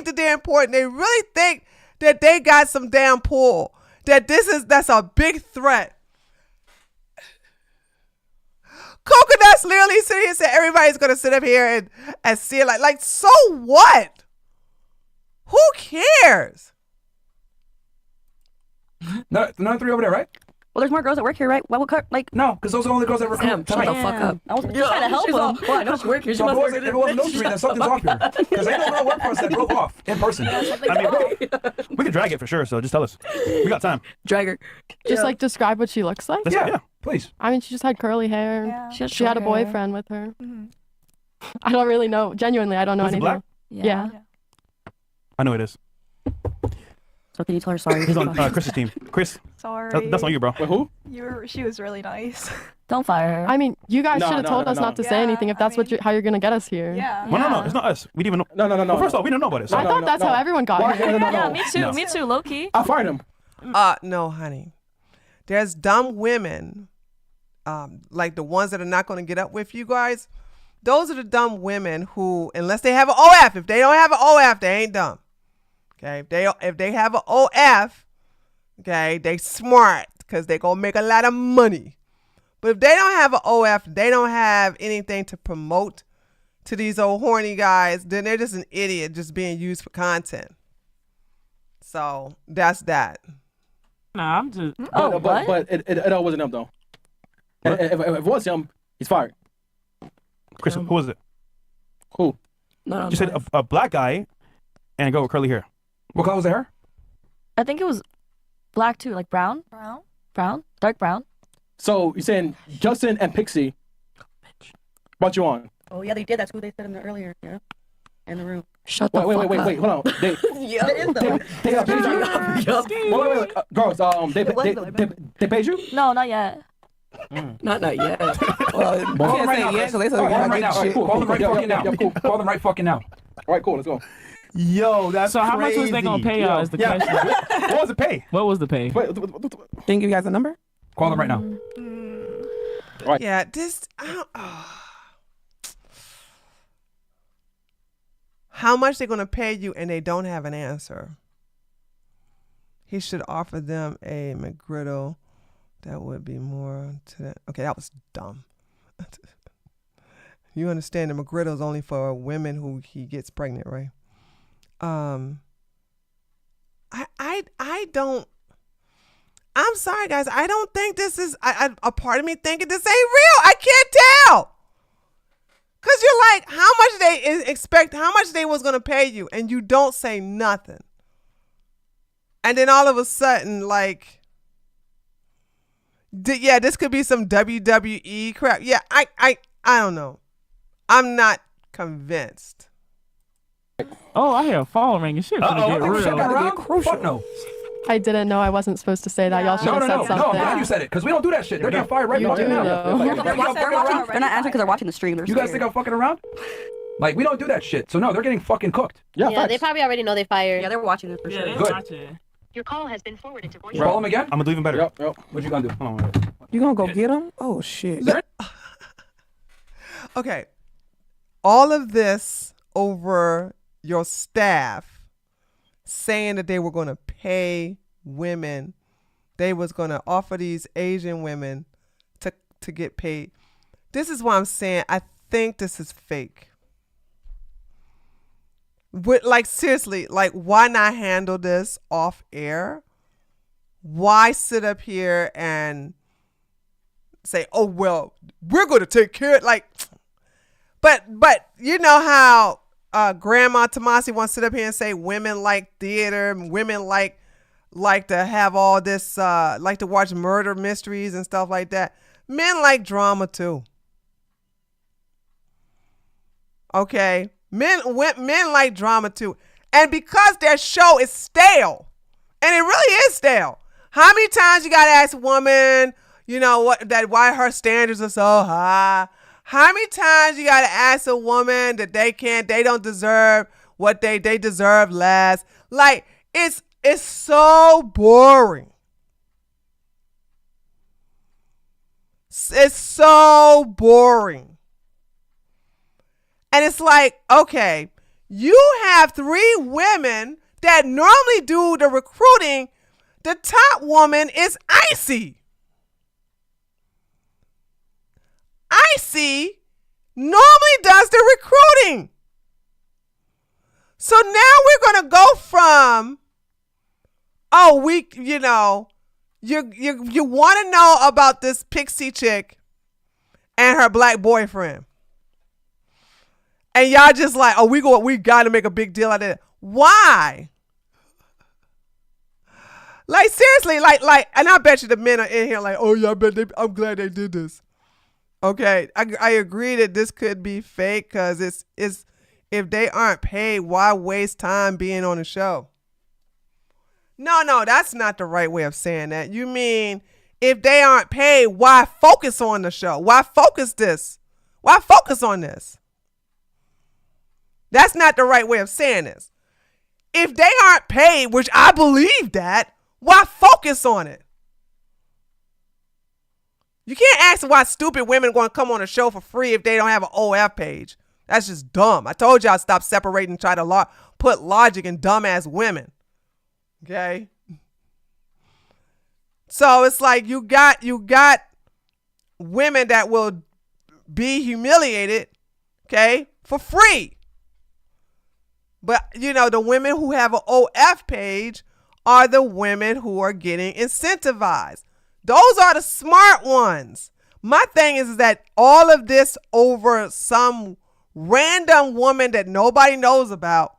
that they're important. They really think that they got some damn pull. That's a big threat. Coconut's literally sitting here saying everybody's gonna sit up here and see it like so what? Who cares? None of 3 over there, right? Well, there's more girls that work here, right? Why would like? No, because those are the only girls that recruit. Shut the fuck up. I was just trying to help She's them. all, well, I know she work here. She So must boys, have if it wasn't those 3, then something's off here. Because ain't no girl work for us that drove off in person. I mean, we can drag it for sure, so just tell us. We got time. Drag her. Just like describe what she looks like. Yeah, please. I mean, she just had curly hair. Yeah. She had a boyfriend with her. I don't really know. Genuinely, I don't know Was he anything. black? Yeah. I know it is. So can you tell her sorry? He's on Chris's team. Chris. Sorry. That's on you, bro. Wait, who? She was really nice. Don't fire her. I mean, you guys No, should have no, told no, us no. not to say anything if that's how you're gonna get us here. Yeah. Well, no, it's not us. We didn't even know. No. Well, first of all, we don't know about it. So. I thought that's how everyone got here. Yeah, me too. Me too. Low key. I fired him. No, honey. There's dumb women, like the ones that are not going to get up with you guys. Those are the dumb women who, unless they have an OF, if they don't have an OF, they ain't dumb. Okay, if they have an OF, okay, they smart because they gonna make a lot of money. But if they don't have an OF, they don't have anything to promote to these old horny guys, then they're just an idiot just being used for content. So that's that. Nah, I'm just. But it all wasn't him though. If it was him, he's fired. Chris, who was it? Who? No. You said a black guy and a girl with curly hair. What color was the hair? I think it was black too, like brown. Brown, dark brown. So you're saying Justin and Pixie brought you on? Oh yeah, they did. That's who they said in the earlier. Yeah, in the room. Shut the fuck up. Wait, hold on. They got paid you? Wait. Girls, they paid you? No, not yet. Not yet. Call them right now. yeah, 'cause they said Call we gotta them right get now. shit. Call them right fucking now. Cool. Call them right fucking now. All right, cool. Let's go. Yo, that's So how much was they gonna pay y'all? Is the question. What was the pay? What was the pay? Wait, Didn't give you guys a number? Call them right now. Right. Yeah, this. How much they're gonna pay you, and they don't have an answer. He should offer them a McGriddle. That would be more to that. Okay, that was dumb. You understand the McGriddle is only for women who he gets pregnant, right? I don't. I'm sorry, guys. I don't think this is. A part of me thinking this ain't real. I can't tell. Cause you're like, how much they expect? How much they was gonna pay you, and you don't say nothing. And then all of a sudden, like, yeah, this could be some WWE crap. Yeah, I don't know. I'm not convinced. Oh, I hear a phone ringing. Shit, gonna get real. Fuck no. I didn't know I wasn't supposed to say that. Y'all should have said something. No, I'm glad you said it, because we don't do that shit. They're getting fired right now. You do, though. They're not answering because they're watching the stream. You guys think I'm fucking around? Like, we don't do that shit. So no, they're getting fucking cooked. Yeah, they probably already know they fired. Yeah, they're watching this for sure. Yeah, Good. watching. Your call has been forwarded to voicemail. Call them again? I'm gonna leave him better. Yep. What you gonna do? Hold on, wait. You gonna go get him? Oh shit. Okay. All of this over your staff saying that they were going to pay women. They was going to offer these Asian women to get paid. This is why I'm saying I think this is fake. But like, seriously, like, why not handle this off air? Why sit up here and say, oh, well, we're going to take care of it. Like, but you know how Grandma Tomasi wants to sit up here and say women like theater, women like to have all this, like to watch murder mysteries and stuff like that. Men like drama too. Okay, men like drama too, and because their show is stale, and it really is stale. How many times you gotta ask a woman, you know what, that why her standards are so high? How many times you gotta ask a woman that they don't deserve what they deserve less? Like, it's so boring. It's so boring. And it's like, okay, you have 3 women that normally do the recruiting. The top woman is Icy. Icy normally does the recruiting. So now we're going to go from, You want to know about this pixie chick and her black boyfriend. And y'all just like, oh, we got to make a big deal out of it. Why? Like, seriously, like, and I bet you the men are in here like, oh, yeah, I'm glad they did this. Okay, I agree that this could be fake because it's if they aren't paid, why waste time being on the show? No, that's not the right way of saying that. You mean if they aren't paid, why focus on the show? Why focus this? Why focus on this? That's not the right way of saying this. If they aren't paid, which I believe that, why focus on it? You can't ask why stupid women are going to come on a show for free if they don't have an OF page. That's just dumb. I told y'all stop separating and try to put logic in dumbass women. Okay? So it's like you got women that will be humiliated, okay, for free. But, the women who have an OF page are the women who are getting incentivized. Those are the smart ones. My thing is that all of this over some random woman that nobody knows about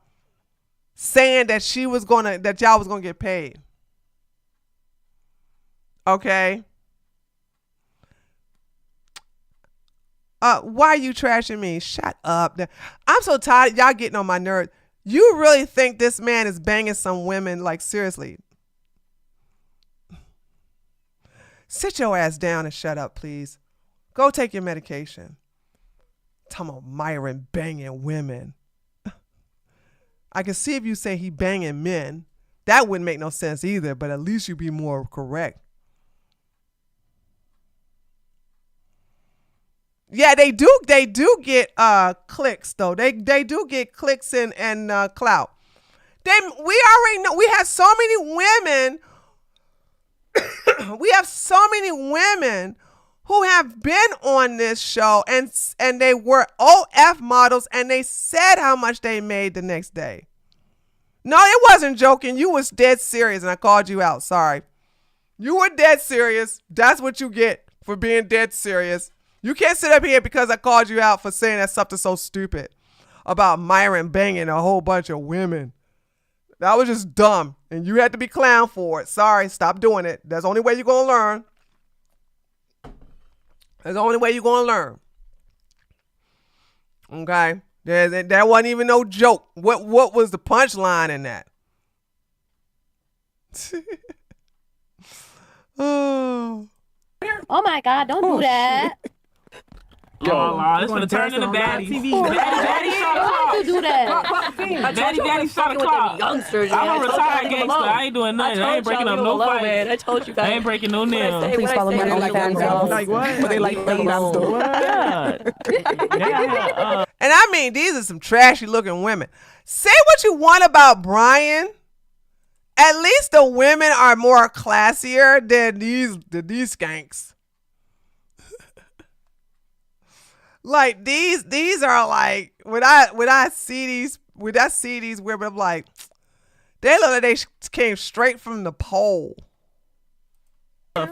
saying that that y'all was gonna get paid. Okay. Why are you trashing me? Shut up. I'm so tired of y'all getting on my nerves. You really think this man is banging some women? Like, seriously. Sit your ass down and shut up, please. Go take your medication. Talking about Myron banging women. I can see if you say he banging men. That wouldn't make no sense either, but at least you'd be more correct. Yeah, they do get clicks though. They do get clicks and clout. We already know we have so many women. We have so many women who have been on this show and they were OF models and they said how much they made the next day. No, it wasn't joking. You was dead serious and I called you out. Sorry. You were dead serious. That's what you get for being dead serious. You can't sit up here because I called you out for saying that something so stupid about Myron banging a whole bunch of women. That was just dumb. And you had to be clown for it. Sorry, stop doing it. That's the only way you're going to learn. That's the only way you're going to learn. Okay? That wasn't even no joke. What was the punchline in that? Oh my God, don't do that. Yo, it's gonna turn into baddies. Daddy shot o'clock. Don't do that. Daddy shot o'clock. Youngsters, I'm a retired gangster. I ain't doing nothing. I ain't breaking up no fight. I told you guys. I ain't breaking no nails. Please follow me on OnlyFans. Like what? But they like And I mean, these are some trashy looking women. Say what you want about Brian. At least the women are more classier than these skanks. Like these are like when I see these women, I'm like, they look like they came straight from the pole.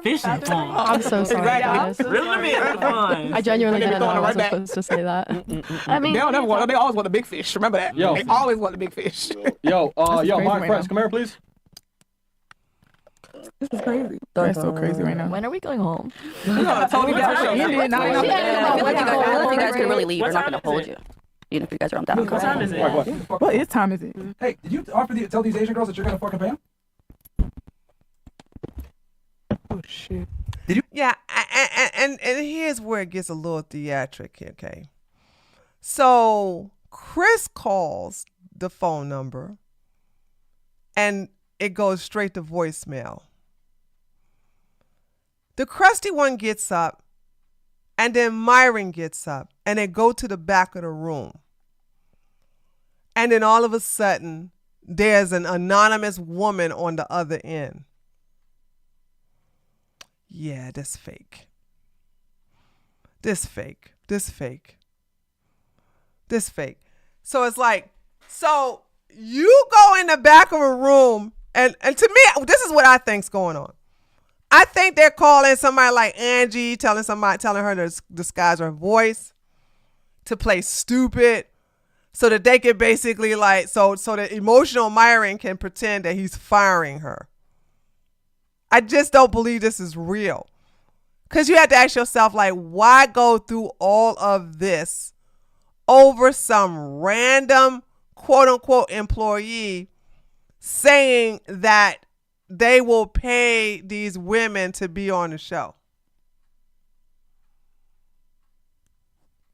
Fishing pond. I'm so sorry, guys. Really me fun. I genuinely didn't know I wasn't supposed to say that. I mean, they always want the big fish. Remember that? Yo. They always want the big fish. Yo, my friends, come here, please. This is crazy. That's so crazy right now. When are we going home? I feel like you guys can really leave. We're not going to hold you. Even if you guys are on down. What time is it? What time is it? Hey, did you offer tell these Asian girls that you're gonna fucking pay them? Oh shit. Did you? Yeah, and here's where it gets a little theatric. Okay, so Chris calls the phone number, and it goes straight to voicemail. The crusty one gets up, and then Myron gets up, and they go to the back of the room. And then all of a sudden, there's an anonymous woman on the other end. Yeah, this fake. This fake. So it's like, so you go in the back of a room, and to me, this is what I think's going on. I think they're calling somebody like Angie, telling her to disguise her voice, to play stupid, so that they can basically so that emotional Myron can pretend that he's firing her. I just don't believe this is real. Because you have to ask yourself, why go through all of this over some random quote unquote employee saying that they will pay these women to be on the show?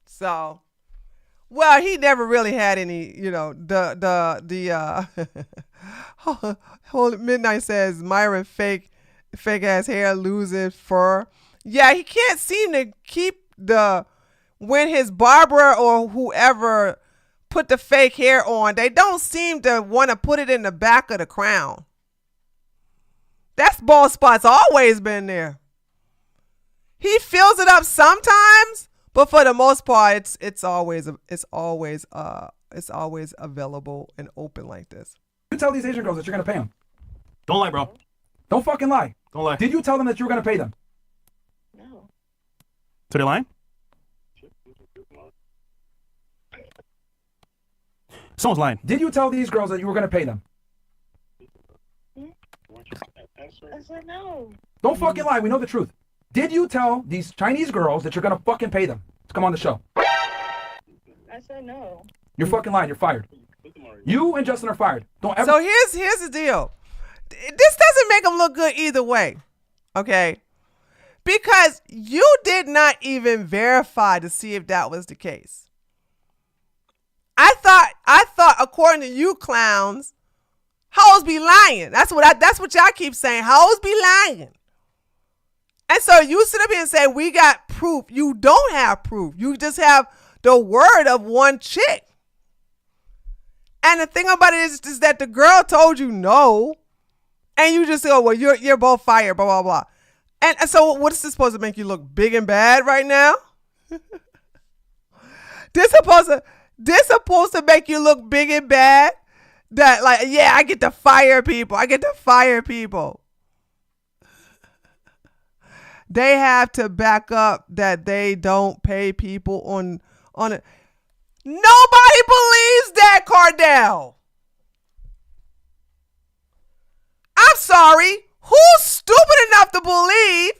So, well, he never really had any, Midnight says Myron fake ass hair, losing fur. Yeah, he can't seem to keep when his barber or whoever put the fake hair on, they don't seem to want to put it in the back of the crown. That bald spot's always been there. He fills it up sometimes, but for the most part, it's always available and open like this. You tell these Asian girls that you're gonna pay them. Don't lie, bro. Don't fucking lie. Don't lie. Did you tell them that you were gonna pay them? No. So they lying? Someone's lying. Did you tell these girls that you were gonna pay them? I said no. Don't fucking lie. We know the truth. Did you tell these Chinese girls that you're gonna fucking pay them to come on the show? I said no. You're fucking lying. You're fired. You and Justin are fired. Don't ever. So here's the deal. This doesn't make him look good either way, okay? Because you did not even verify to see if that was the case. I thought according to you clowns, hoes be lying. That's what y'all keep saying. Hoes be lying. And so you sit up here and say, we got proof. You don't have proof. You just have the word of one chick. And the thing about it is that the girl told you no. And you just go, well, you're both fired, blah, blah, blah. And so what is this supposed to make you look big and bad right now? This supposed to make you look big and bad? That I get to fire people. They have to back up that they don't pay people on it. Nobody believes that, Cardell. I'm sorry. Who's stupid enough to believe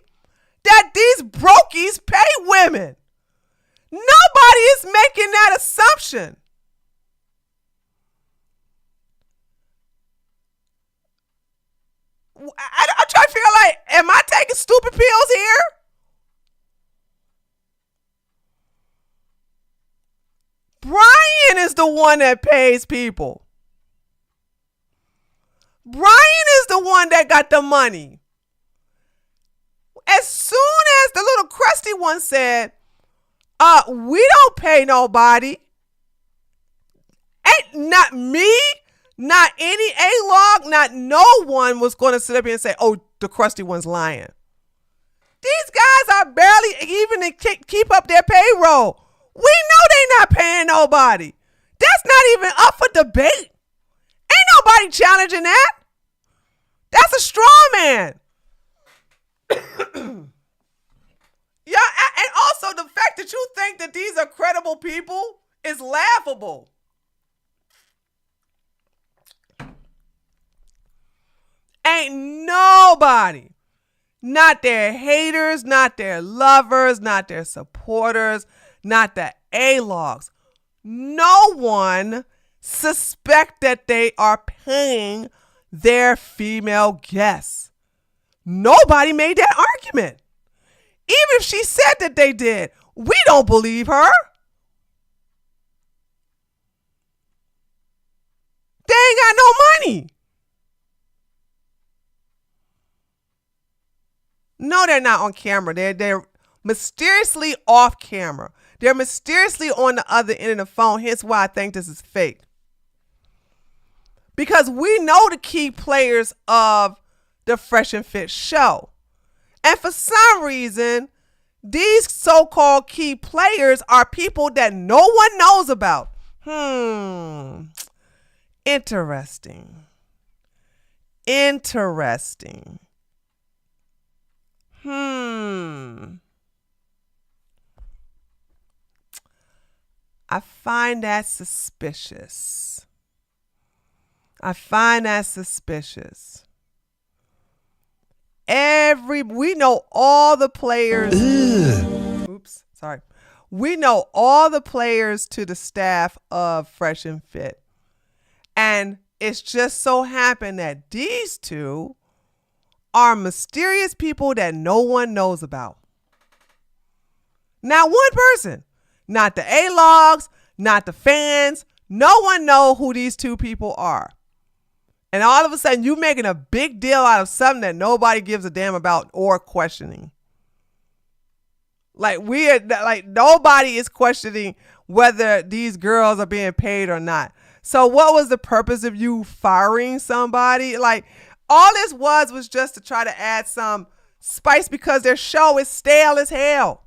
that these brokies pay women? Nobody is making that assumption. I'm trying to figure out, am I taking stupid pills here? Brian is the one that pays people. Brian is the one that got the money. As soon as the little crusty one said, we don't pay nobody. Ain't not me, not any A-log, not no one was going to sit up here and say, oh, the crusty one's lying. These guys are barely even to keep up their payroll. We know they not paying nobody. That's not even up for debate. Ain't nobody challenging that. That's a straw man. Yeah, and also the fact that you think that these are credible people is laughable. Ain't nobody, not their haters, not their lovers, not their supporters, not the A-logs. No one suspect that they are paying their female guests. Nobody made that argument. Even if she said that they did, we don't believe her. They ain't got no money. No, they're not on camera. They're mysteriously off camera. They're mysteriously on the other end of the phone. Hence why I think this is fake. Because we know the key players of the Fresh and Fit show. And for some reason, these so-called key players are people that no one knows about. Interesting. I find that suspicious. I find that suspicious. We know all the players. Oops, sorry. We know all the players to the staff of Fresh and Fit. And it's just so happened that these two are mysterious people that no one knows about. Not one person. Not the A-logs, not the fans. No one knows who these two people are. And all of a sudden, you making a big deal out of something that nobody gives a damn about or questioning. Like nobody is questioning whether these girls are being paid or not. So what was the purpose of you firing somebody? Like, all this was just to try to add some spice because their show is stale as hell.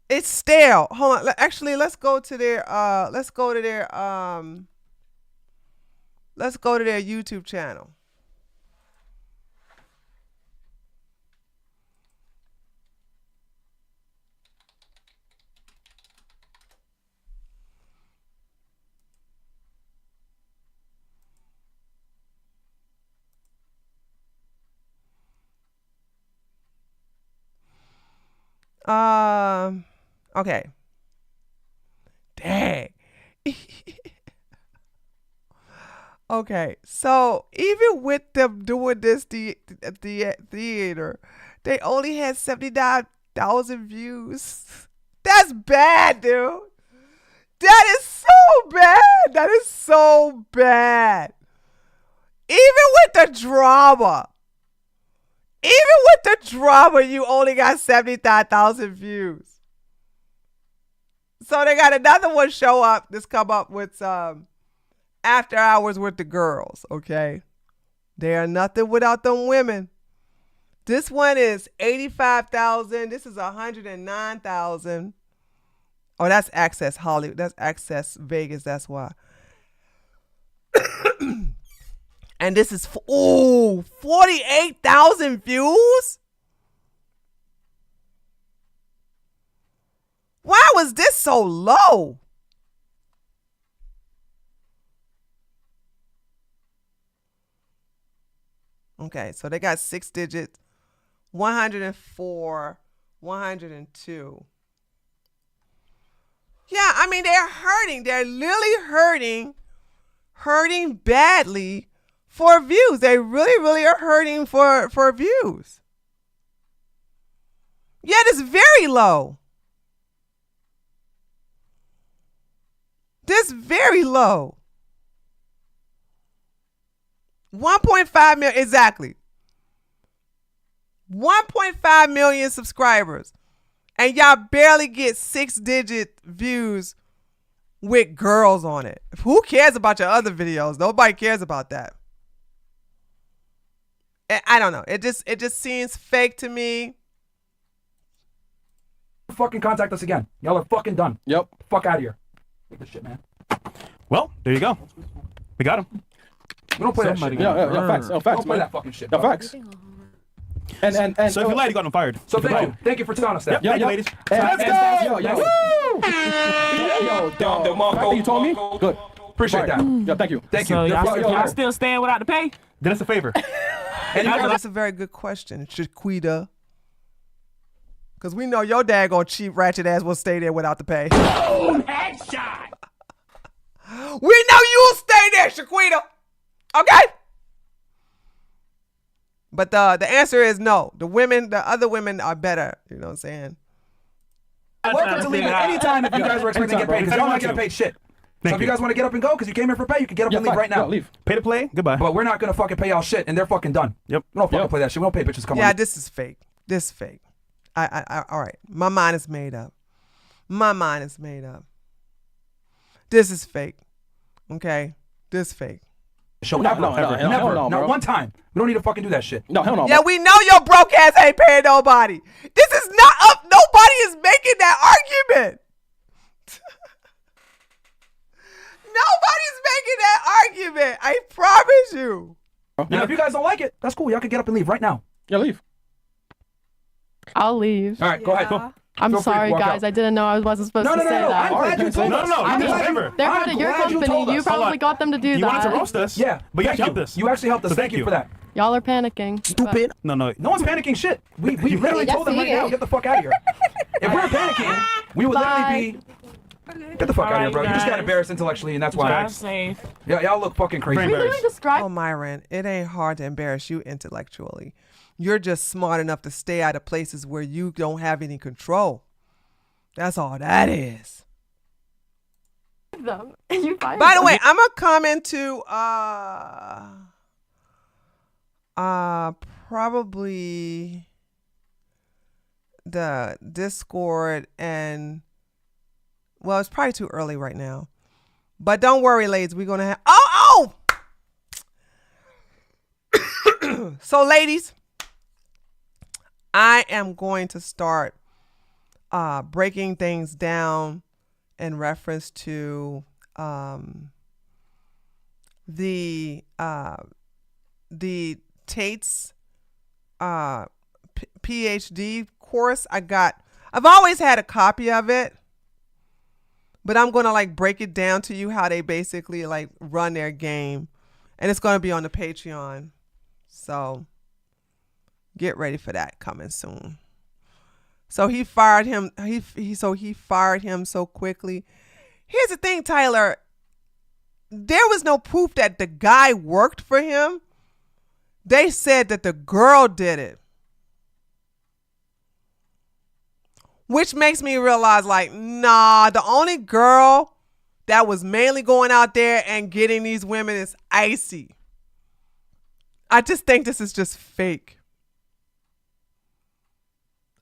It's stale. Hold on. Actually, let's go to their YouTube channel. Okay. Dang. Okay, so even with them doing this theater, they only had 79,000 views. That's bad, dude. That is so bad. That is so bad. Even with the drama, you only got 75,000 views. So they got another one show up. This come up with After Hours with the Girls. Okay, they are nothing without them women. This one is 85,000. This is 109,000. Oh, that's Access Hollywood. That's Access Vegas. That's why. And this is 48,000 views. Why was this so low? Okay, so they got 6 digits. 104, 102. Yeah, I mean, they're hurting. They're literally hurting badly for views. They really are hurting for views. Yet it's very low. This very low. 1.5 million, exactly. 1.5 million subscribers. And y'all barely get 6-digit views with girls on it. Who cares about your other videos? Nobody cares about that. I don't know. It just seems fake to me. Fucking contact us again. Y'all are fucking done. Yep. Fuck out of here. Take this shit, man. Well, there you go. We got him. We don't play that shit. Yeah, facts. We don't play that fucking shit. Yeah, facts. And so if you lied, you got them fired. So thank you for telling us that. Thank you, ladies. Let's go. Yo, you told me. Good. Appreciate that. Yeah, thank you. Thank you. So y'all still staying without the pay? Did us a favor. That's a very good question, Shaquita. Because we know your daggone cheap ratchet ass will stay there without the pay. Boom, headshot. We know you'll stay there, Shaquita. Okay? But the answer is no. The other women are better. You know what I'm saying? Welcome to leave at any time if you guys were expecting to get paid, because y'all not getting paid shit. So if you guys want to get up and go, because you came here for pay, you can get up and leave right now. Leave. Pay to play. Goodbye. But we're not going to fucking pay y'all shit, and they're fucking done. Yep. We don't fucking play that shit. We don't pay bitches to come on. Yeah, this is fake. This is fake. All right. My mind is made up. This is fake. Okay? This is fake. Show never. Not one time. We don't need to fucking do that shit. No, hell no. Yeah, we know your broke ass ain't paying nobody. This is not up. Nobody is making that argument. Nobody's making that argument. I promise you. Now, if you guys don't like it, that's cool. Y'all can get up and leave right now. Yeah, leave. I'll leave. All right, go ahead. Go. I'm Feel free to sorry, walk guys. out. I didn't know I wasn't supposed to say that. I'm glad you told us. I mean, Remember. they're I'm part of your glad you told company. You us. probably got them to do You that. wanted to roast us. Yeah, but you thank helped us. You actually helped us. So Thank you for that. Y'all are panicking. Stupid. No. No one's panicking shit. We literally Yes, told them he right now, is. get the fuck out of here. If we were panicking, we would literally be. Get the fuck out of here, bro. You just got embarrassed intellectually, and that's why. Drive safe. Yeah, y'all look fucking crazy. Oh, Myron, it ain't hard to embarrass you intellectually. You're just smart enough to stay out of places where you don't have any control. That's all that is. By the way, I'm gonna come into probably the Discord, and well, it's probably too early right now. But don't worry, ladies, we're gonna have So ladies, I am going to start breaking things down in reference to the Tate's PhD course. I've always had a copy of it, but I'm gonna like break it down to you how they basically like run their game, and it's gonna be on the Patreon. So get ready for that coming soon. So he fired him. He fired him so quickly. Here's the thing, Tyler. There was no proof that the guy worked for him. They said that the girl did it. Which makes me realize, like, nah, the only girl that was mainly going out there and getting these women is Icy. I just think this is just fake.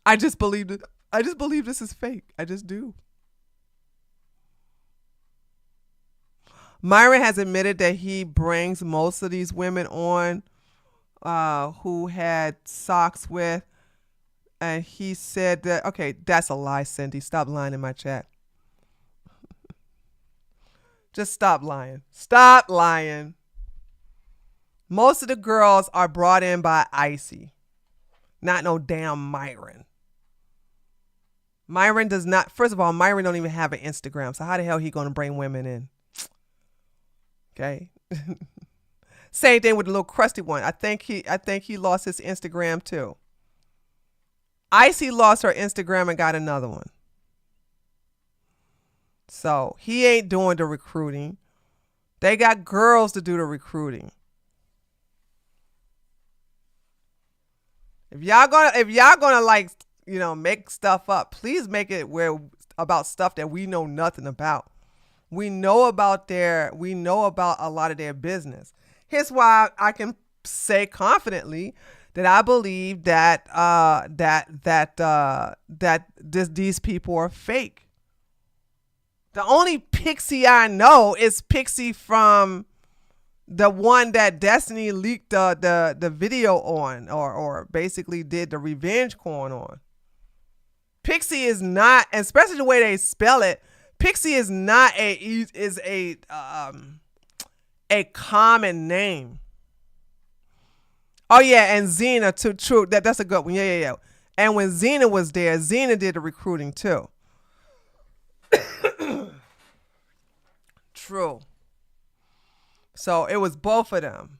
I just believe it. I just believe this is fake. I just do. Myron has admitted that he brings most of these women on who had socks with. And he said that, okay, that's a lie, Cindy. Stop lying in my chat. Just stop lying. Stop lying. Most of the girls are brought in by Icy. Not no damn Myron. Myron does not, first of all, Myron don't even have an Instagram. So how the hell he going to bring women in? Okay. Same thing with the little crusty one. I think he lost his Instagram too. Icy lost her Instagram and got another one. So he ain't doing the recruiting. They got girls to do the recruiting. If y'all gonna like, you know, make stuff up, please make it where about stuff that we know nothing about. We know about a lot of their business. Here's why I can say confidently that I believe that these people are fake. The only Pixie I know is Pixie from the one that Destiny leaked the video on, or basically did the revenge corn on. Pixie is not, especially the way they spell it, Pixie is not a common name. Oh yeah, and Xena too. True, that's a good one. Yeah. And when Xena was there, Xena did the recruiting too. True. So it was both of them.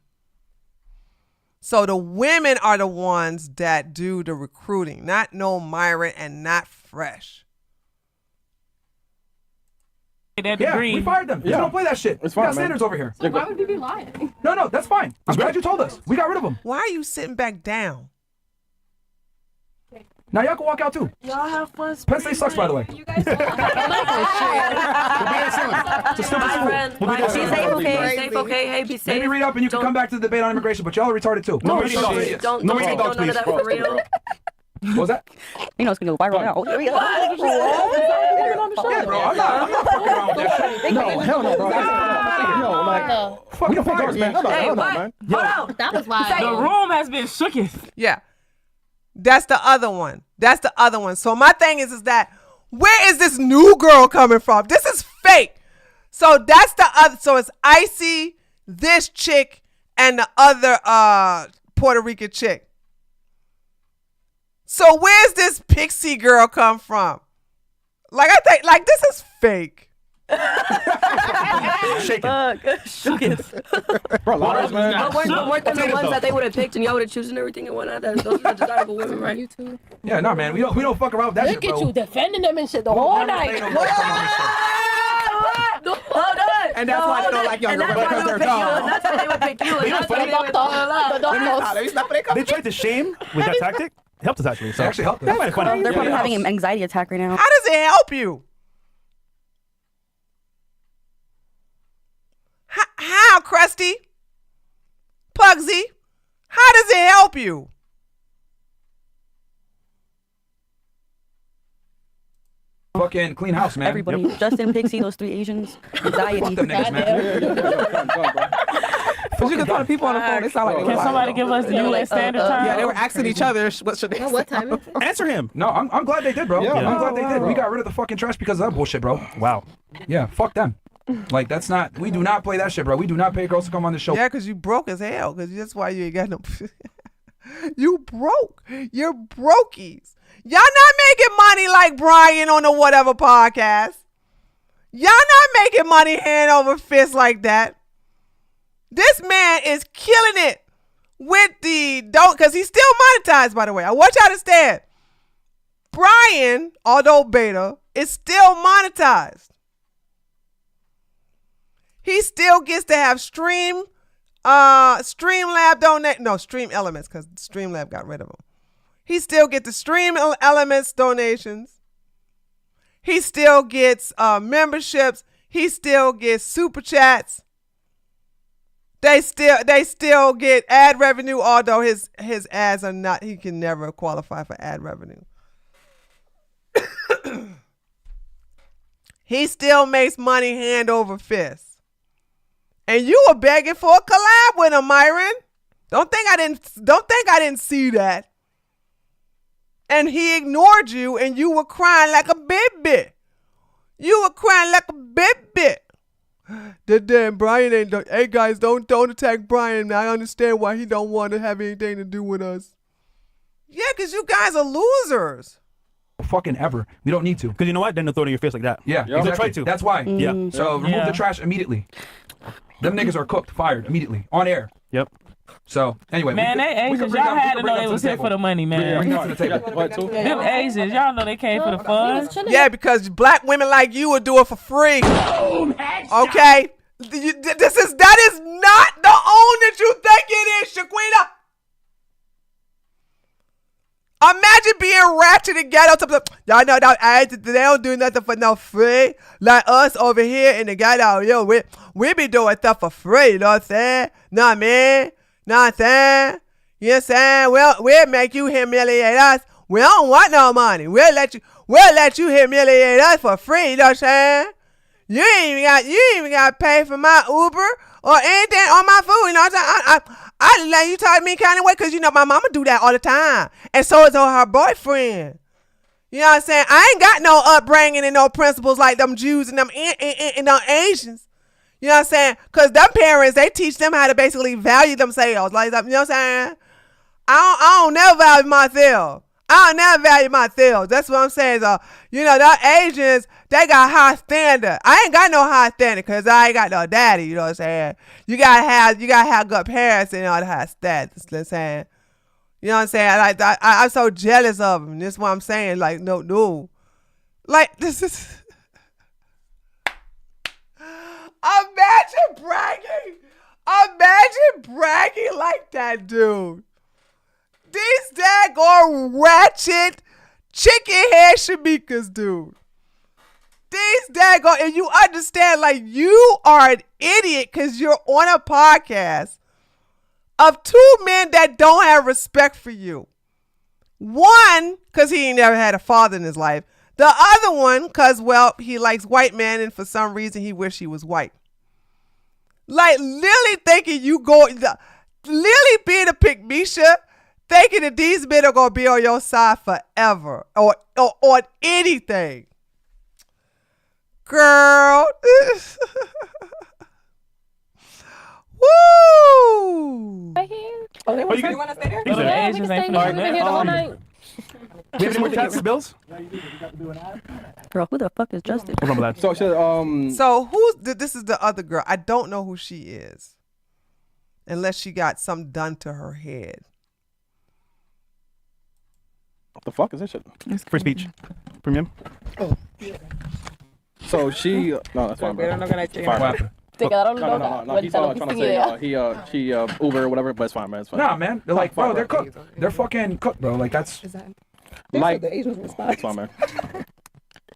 So the women are the ones that do the recruiting, not no Myron and not Fresh. Yeah, we fired them. Yeah. Don't play that shit. It's we fine, got standards over here. So why would we be lying? No, that's fine. I'm glad you told us. We got rid of them. Why are you sitting back down? Now y'all can walk out too. Y'all have fun. Penn State sucks, by the way. You guys It's a stupid school. Be safe, okay? Safe, okay? Hey, be safe. Maybe read up and you can come back to the debate on immigration, but y'all are retarded too. Don't none of that for real. What was that? You know it's gonna go viral now. Yeah, bro. I'm not fucking around with that shit. No, hell no, bro. No, like, fucking fires, man. Hell no, man. Hold on. That was wild. The room has been shooketh. Yeah. That's the other one. So my thing is that where is this new girl coming from? This is fake. So that's the other. So it's Icy, this chick, and the other Puerto Rican chick. So where's this pixie girl come from? Like I think like this is fake. Shaking. Bro, weren't them the ones that they would have picked and y'all would have chosen everything and whatnot? Those are the desirable women, right? You too. Yeah, no, man. We don't fuck around with that shit, bro. Look at you defending them and shit the whole night. Hold on. And that's why they don't like y'all because they're dumb. That's why they would pick you. They tried to shame with that tactic. It helped us actually. So. It actually helped us. They're probably having an anxiety attack right now. How does it help you? How, Krusty? Pugsy? How does it help you? Fucking clean house, man. Everybody, Justin, Pixie, those 3 Asians, anxiety. Fuck them niggas, man. But you can talk to people on the phone. They sound like Can somebody give us the U.S. standard time? Yeah, they were asking each other what should they What time is it? Answer him. No, I'm glad they did, bro. Yeah. I'm glad they did. We got rid of the fucking trash because of that bullshit, bro. Wow. Yeah, fuck them. Like that's not. We do not play that shit, bro. We do not pay girls to come on the show. Yeah, because you broke as hell. Because that's why you ain't got no. You broke. You're brokies. Y'all not making money like Brian on the whatever podcast. Y'all not making money hand over fist like that. This man is killing it with the because he's still monetized, by the way. I want y'all to understand. Brian, although beta, is still monetized. He still gets to have Streamlab Stream Elements, because Streamlab got rid of them. He still gets the Stream Elements donations. He still gets memberships. He still gets super chats. They still get ad revenue, although his ads are not. He can never qualify for ad revenue. He still makes money hand over fist. And you were begging for a collab with him, Myron. Don't think I didn't see that. And he ignored you, and you were crying like a baby. You were crying like a baby. That damn Brian ain't. Hey guys, don't attack Brian. I understand why he don't want to have anything to do with us. Yeah, because you guys are losers. Fucking ever. We don't need to. Because you know what? Then they'll throw it in your face like that. Yeah, exactly. Try to. That's why. Yeah. So remove the trash immediately. Them niggas are cooked, fired immediately on air. Yep. So anyway, man, they Asians, y'all had to know they was here for the money, man. Bring them to the table. Them Asians, y'all know they came for the fun. Yeah, because black women like you will do it for free. Okay, that is not the own that you think it is, Shaquita. Imagine being ratchet and ghetto. Y'all know that they don't do nothing for no free. Like us over here in the ghetto, yo, we be doing stuff for free. You know what I'm saying? Know what I mean? Know what I'm saying? You know what I'm saying? We'll make you humiliate us. We don't want no money. We'll let you humiliate us for free. You know what I'm saying? You ain't even got to pay for my Uber or anything on my food. You know what I'm saying? I let you talk to me kind of way because, you know, my mama do that all the time. And so is her boyfriend. You know what I'm saying? I ain't got no upbringing and no principles like them Jews and them Asians. You know what I'm saying? Because them parents, they teach them how to basically value themselves. Like, you know what I'm saying? I don't never value myself. I don't never value myself. That's what I'm saying. So, you know, the Asians, they got high standard. I ain't got no high standard because I ain't got no daddy. You know what I'm saying? You gotta have good parents and all the high status. You know what I'm saying? You know what I'm saying? Like, I'm so jealous of them. That's what I'm saying. Like, no. Like, this is... Imagine bragging like that, dude. These daggone ratchet chicken head shamikas, dude. These daggone, and you understand, like, you are an idiot because you're on a podcast of 2 men that don't have respect for you. One, because he ain't never had a father in his life. The other one, because, well, he likes white men and for some reason he wish he was white. Like, literally thinking literally being a pick Misha, thinking that these men are going to be on your side forever or on anything. Girl. Woo! Right here. Oh, they want to stay there? The Asians ain't finna do that. We have any more chats, Bills? Girl, who the fuck is Justin? Remember that. So who's this is the other girl. I don't know who she is. Unless she got something done to her head. What the fuck is this shit? Free speech. Premium. Oh. So she no, that's fine, bro. Pero no gonna take Fine. Te quedaron No, locas. he's trying to say she Uber or whatever, but it's fine, man. It's fine. Nah, man. They're like, bro, they're cooked. They're fucking cooked, bro. Like that's. Like, it's fine,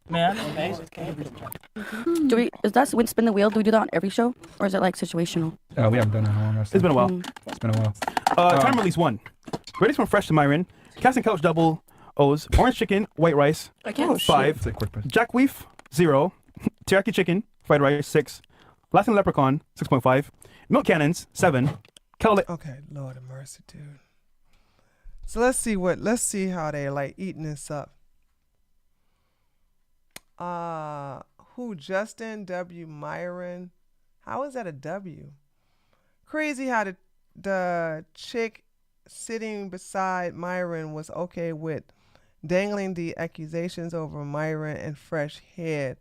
man. Do we? Is that when spin the wheel? Do we do that on every show, or is it like situational? We haven't done it in a long time. It's been a while. It's been a while. Time release 1. Ready from fresh to Myron. Casting couch double O's. Orange chicken, white rice. I can't. 5. Jack Weef 0. Teriyaki chicken, fried rice 6. Latin leprechaun 6.5. Milk cannons 7. Okay, Lord of mercy, dude. So let's see how they like eating this up. Who? Justin W. Myron. How is that a W? Crazy how the chick sitting beside Myron was okay with dangling the accusations over Myron and Fresh head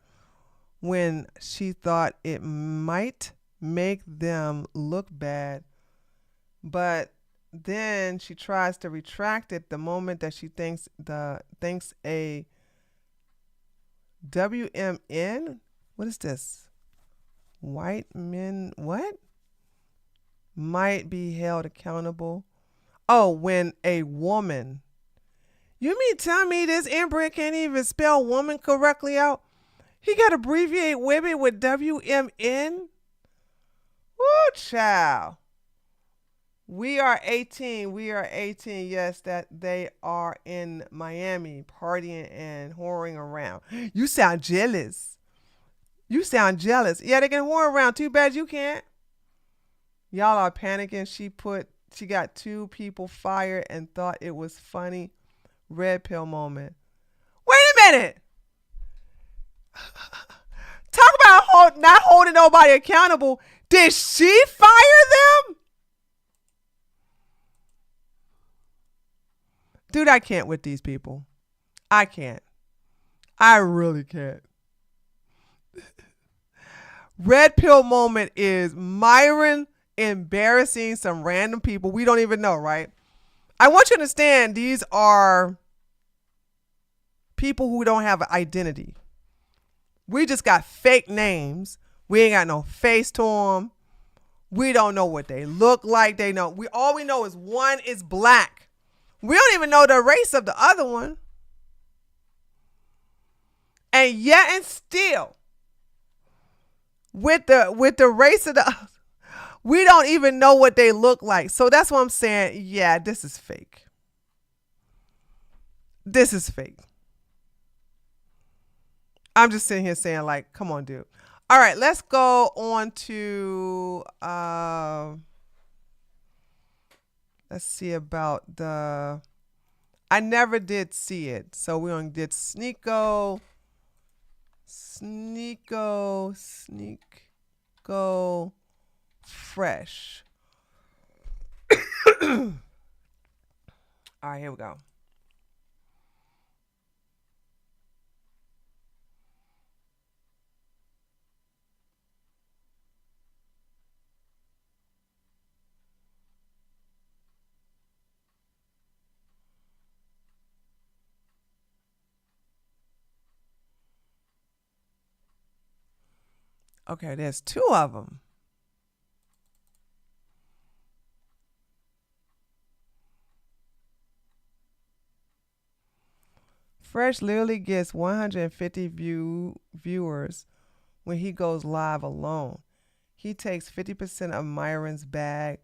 when she thought it might make them look bad, but then she tries to retract it the moment that she thinks a WMN, what is this? White men, what? Might be held accountable. Oh, when a woman. You mean tell me this inbred can't even spell woman correctly out? He got to abbreviate women with WMN? Woo, child. We are 18. We are 18. Yes, that they are in Miami partying and whoring around. You sound jealous. You sound jealous. Yeah, they can whore around. Too bad you can't. Y'all are panicking. She got 2 people fired and thought it was funny. Red pill moment. Wait a minute. Talk about not holding nobody accountable. Did she fire them? Dude, I can't with these people. I can't. I really can't. Red pill moment is Myron embarrassing some random people we don't even know, right? I want you to understand these are people who don't have an identity. We just got fake names. We ain't got no face to them. We don't know what they look like. All we know is one is black. We don't even know the race of the other one. And yet and still, with the race of the, we don't even know what they look like. So that's what I'm saying. Yeah, this is fake. This is fake. I'm just sitting here saying, like, come on, dude. All right, let's go on to, let's see about I never did see it. So we only did Sneo, Fresh. All right, here we go. Okay, there's 2 of them. Fresh literally gets 150 viewers when he goes live alone. He takes 50% of Myron's bag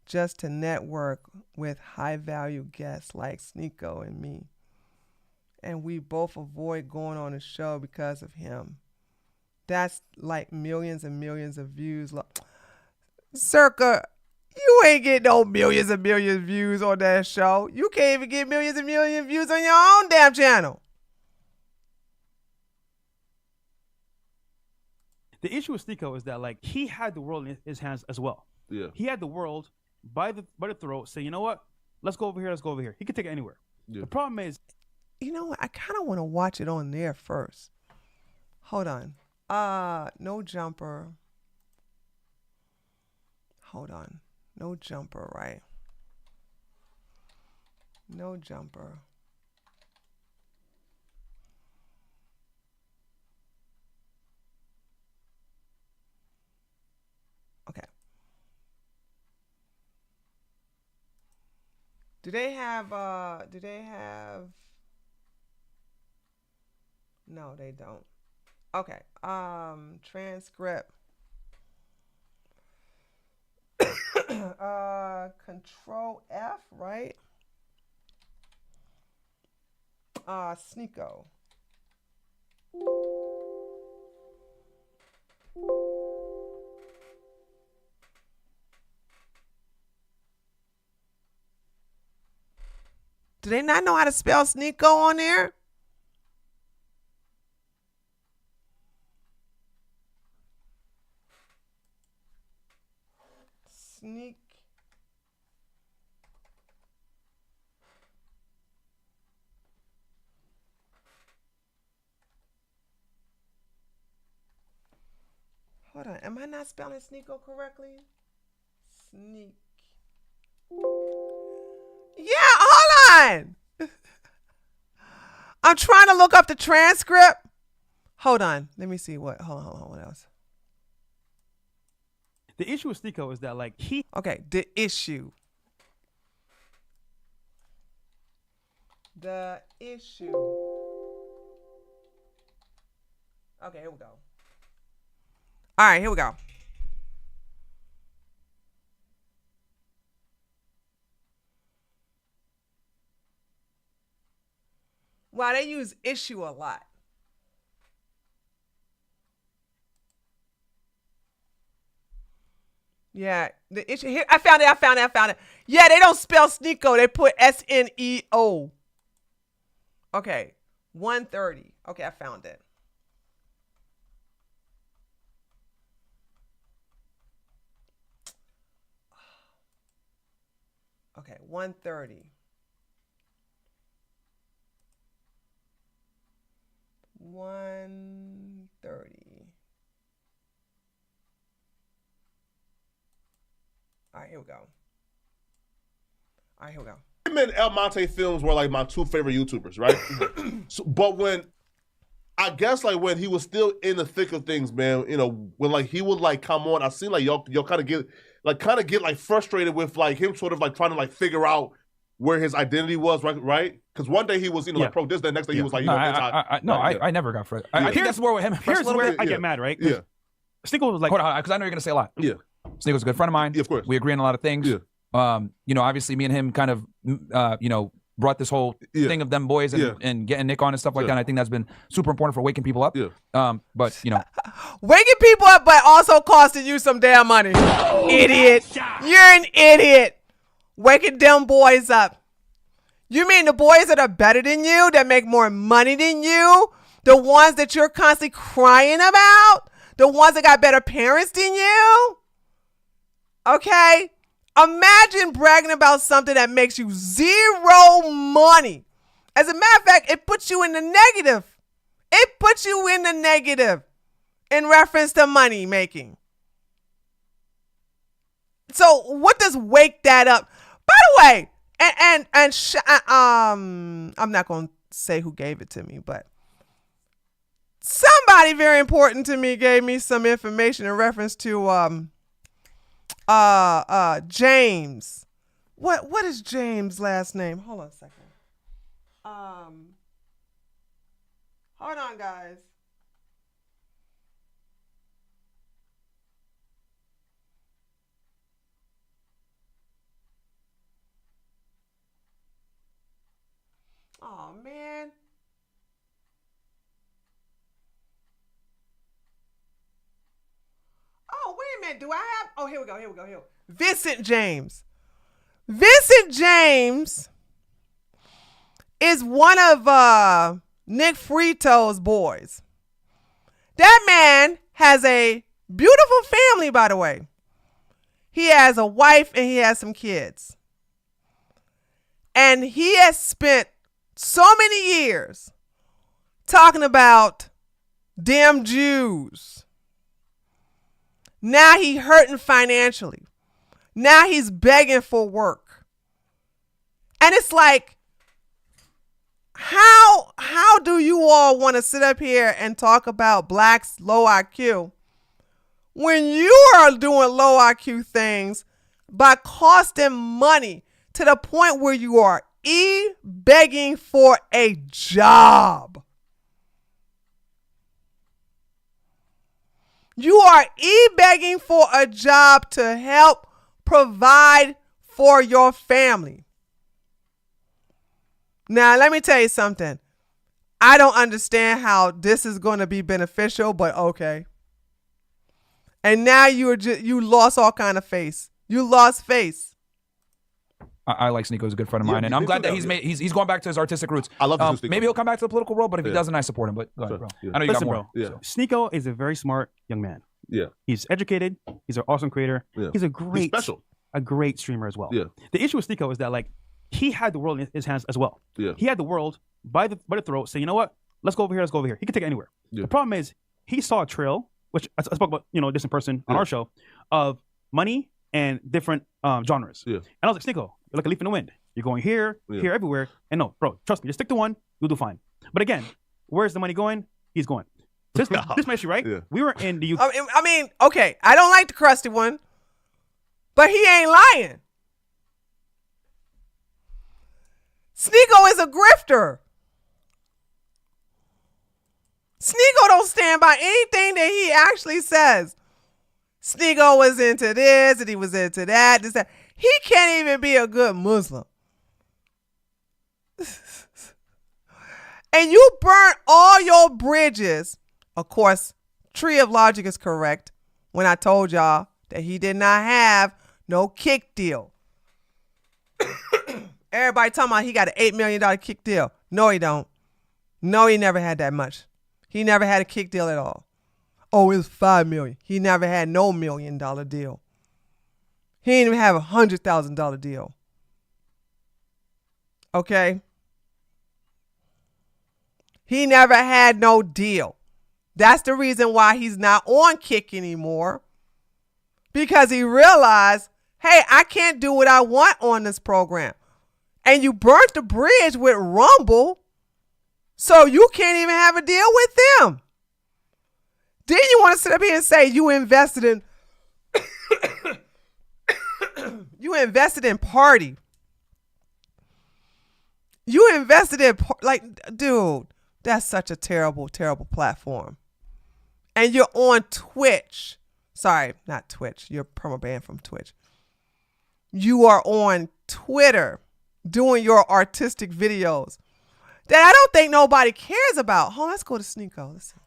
just to network with high-value guests like Sneo and me. And we both avoid going on the show because of him. That's like millions and millions of views. Circa, you ain't get no millions and millions of views on that show. You can't even get millions and millions of views on your own damn channel. The issue with Sneo is that, like, he had the world in his hands as well. Yeah. He had the world by the throat, saying, you know what? Let's go over here. Let's go over here. He could take it anywhere. The problem is, you know what? I kind of want to watch it on there first. Hold on. No jumper. Hold on. No jumper, right? No jumper. Okay. Do they have no, they don't. Okay. Transcript. Control F, right? Sneo. Do they not know how to spell Sneo on there? Sneak. Hold on. Am I not spelling Sneo correctly? Sneak. Yeah, hold on. I'm trying to look up the transcript. Hold on. Let me see what. Hold on. What else? the issue with Sneo is that like Okay, the issue. The issue. Okay, here we go. All right, here we go. Wow, they use issue a lot. Yeah, the issue here. I found it. Yeah, they don't spell Sneo. They put SNEO. Okay, 130. Okay, I found it. Okay, 130. 130. All right, here we go. Him and El Monte Films were like my two favorite YouTubers, right? So, but when I guess like when he was still in the thick of things, man, you know, when like he would like come on, I seen like y'all kind of get like frustrated with like him sort of like trying to like figure out where his identity was, right? Because one day he was, you know, like pro this, the next day he was like, I never got frustrated. I think that's more with him. Here's where I get mad, right? Yeah. Sneo was like, hold on, because I know you're gonna say a lot. Yeah. Sneo was a good friend of mine. Yeah, of course. We agree on a lot of things. Yeah. You know, obviously me and him kind of, you know, brought this whole thing of them boys and getting Nick on and stuff like that. And I think that's been super important for waking people up. Yeah. But, you know. Waking people up, but also costing you some damn money. Idiot. You're an idiot. Waking them boys up. You mean the boys that are better than you, that make more money than you? The ones that you're constantly crying about? The ones that got better parents than you? Okay? Imagine bragging about something that makes you zero money. As a matter of fact, it puts you in the negative. It puts you in the negative in reference to money making. So what does wake that up? By the way, I'm not going to say who gave it to me, but somebody very important to me gave me some information in reference to James. What is James' last name? Hold on a second. Hold on, guys. Oh man. Oh, wait a minute. Do I have? Oh, here we go. Vincent James. Vincent James is one of Nick Frito's boys. That man has a beautiful family, by the way. He has a wife and he has some kids. And he has spent so many years talking about damn Jews. Now he hurting financially. Now he's begging for work. And it's like, how do you all want to sit up here and talk about blacks low IQ when you are doing low IQ things by costing money to the point where you are begging for a job? You are begging for a job to help provide for your family. Now, let me tell you something. I don't understand how this is going to be beneficial, but okay. And now you lost all kind of face. You lost face. I like Sneo. He's a good friend of mine, and I'm glad that he's going back to his artistic roots. I love Sneo. Maybe he'll come back to the political world, but if he doesn't, I support him. But go ahead, bro. I know you got more. Bro. Sneo is a very smart young man. Yeah. He's educated. He's an awesome creator. Yeah. He's a great, special. A great streamer as well. Yeah. The issue with Sneo is that like he had the world in his hands as well. Yeah. He had the world by the throat, saying, you know what? Let's go over here. Let's go over here. He could take it anywhere. Yeah. The problem is he saw a trail, which I spoke about, this in person on our show, of money and different genres. Yeah. And I was like, Sneo, you're like a leaf in the wind. You're going here, here, everywhere. And no, bro, trust me, just stick to one. You'll do fine. But again, where's the money going? He's going. This my issue, right? Yeah. We were in the UK. I mean, okay, I don't like the crusty one, but he ain't lying. Sneo is a grifter. Sneo don't stand by anything that he actually says. Sneo was into this and he was into that. He can't even be a good Muslim. And you burnt all your bridges. Of course, Tree of Logic is correct when I told y'all that he did not have no kick deal. Everybody talking about he got an $8 million kick deal. No, he don't. No, he never had that much. He never had a kick deal at all. Oh, it was $5 million. He never had no $1 million deal. He didn't even have $100,000 deal. Okay? He never had no deal. That's the reason why he's not on Kick anymore. Because he realized, hey, I can't do what I want on this program. And you burnt the bridge with Rumble, so you can't even have a deal with them. Then you want to sit up here and say you invested in Party. You invested in dude, that's such a terrible, terrible platform. And you're on Twitch. Sorry, not Twitch. You're permabanned from Twitch. You are on Twitter doing your artistic videos that I don't think nobody cares about. Hold on, let's go to Sneo. Let's see.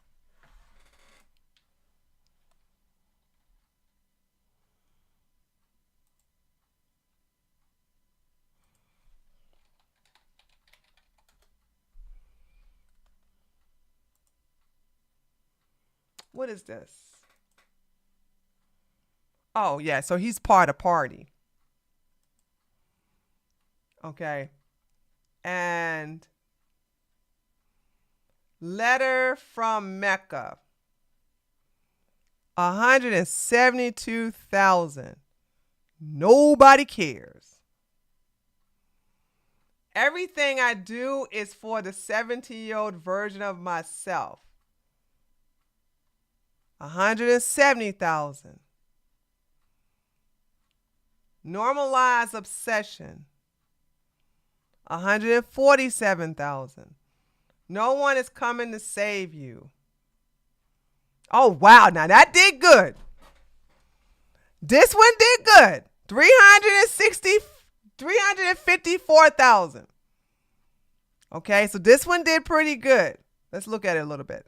What is this? Oh, yeah. So he's part of Party. Okay. And letter from Mecca. 172,000. Nobody cares. Everything I do is for the 17-year-old version of myself. 170,000. Normalize obsession. 147,000. No one is coming to save you. Oh, wow. Now that did good. This one did good. 354,000. Okay, so this one did pretty good. Let's look at it a little bit.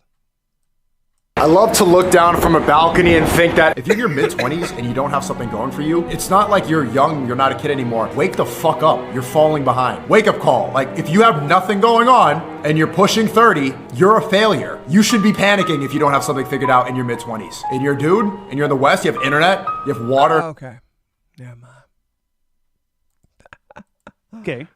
I love to look down from a balcony and think that if you're in your mid-20s and you don't have something going for you, it's not like you're young, you're not a kid anymore. Wake the fuck up. You're falling behind. Wake up call. Like, if you have nothing going on and you're pushing 30, you're a failure. You should be panicking if you don't have something figured out in your mid-20s. And you're a dude, and you're in the West, you have internet, you have water. Okay. Never mind. Okay.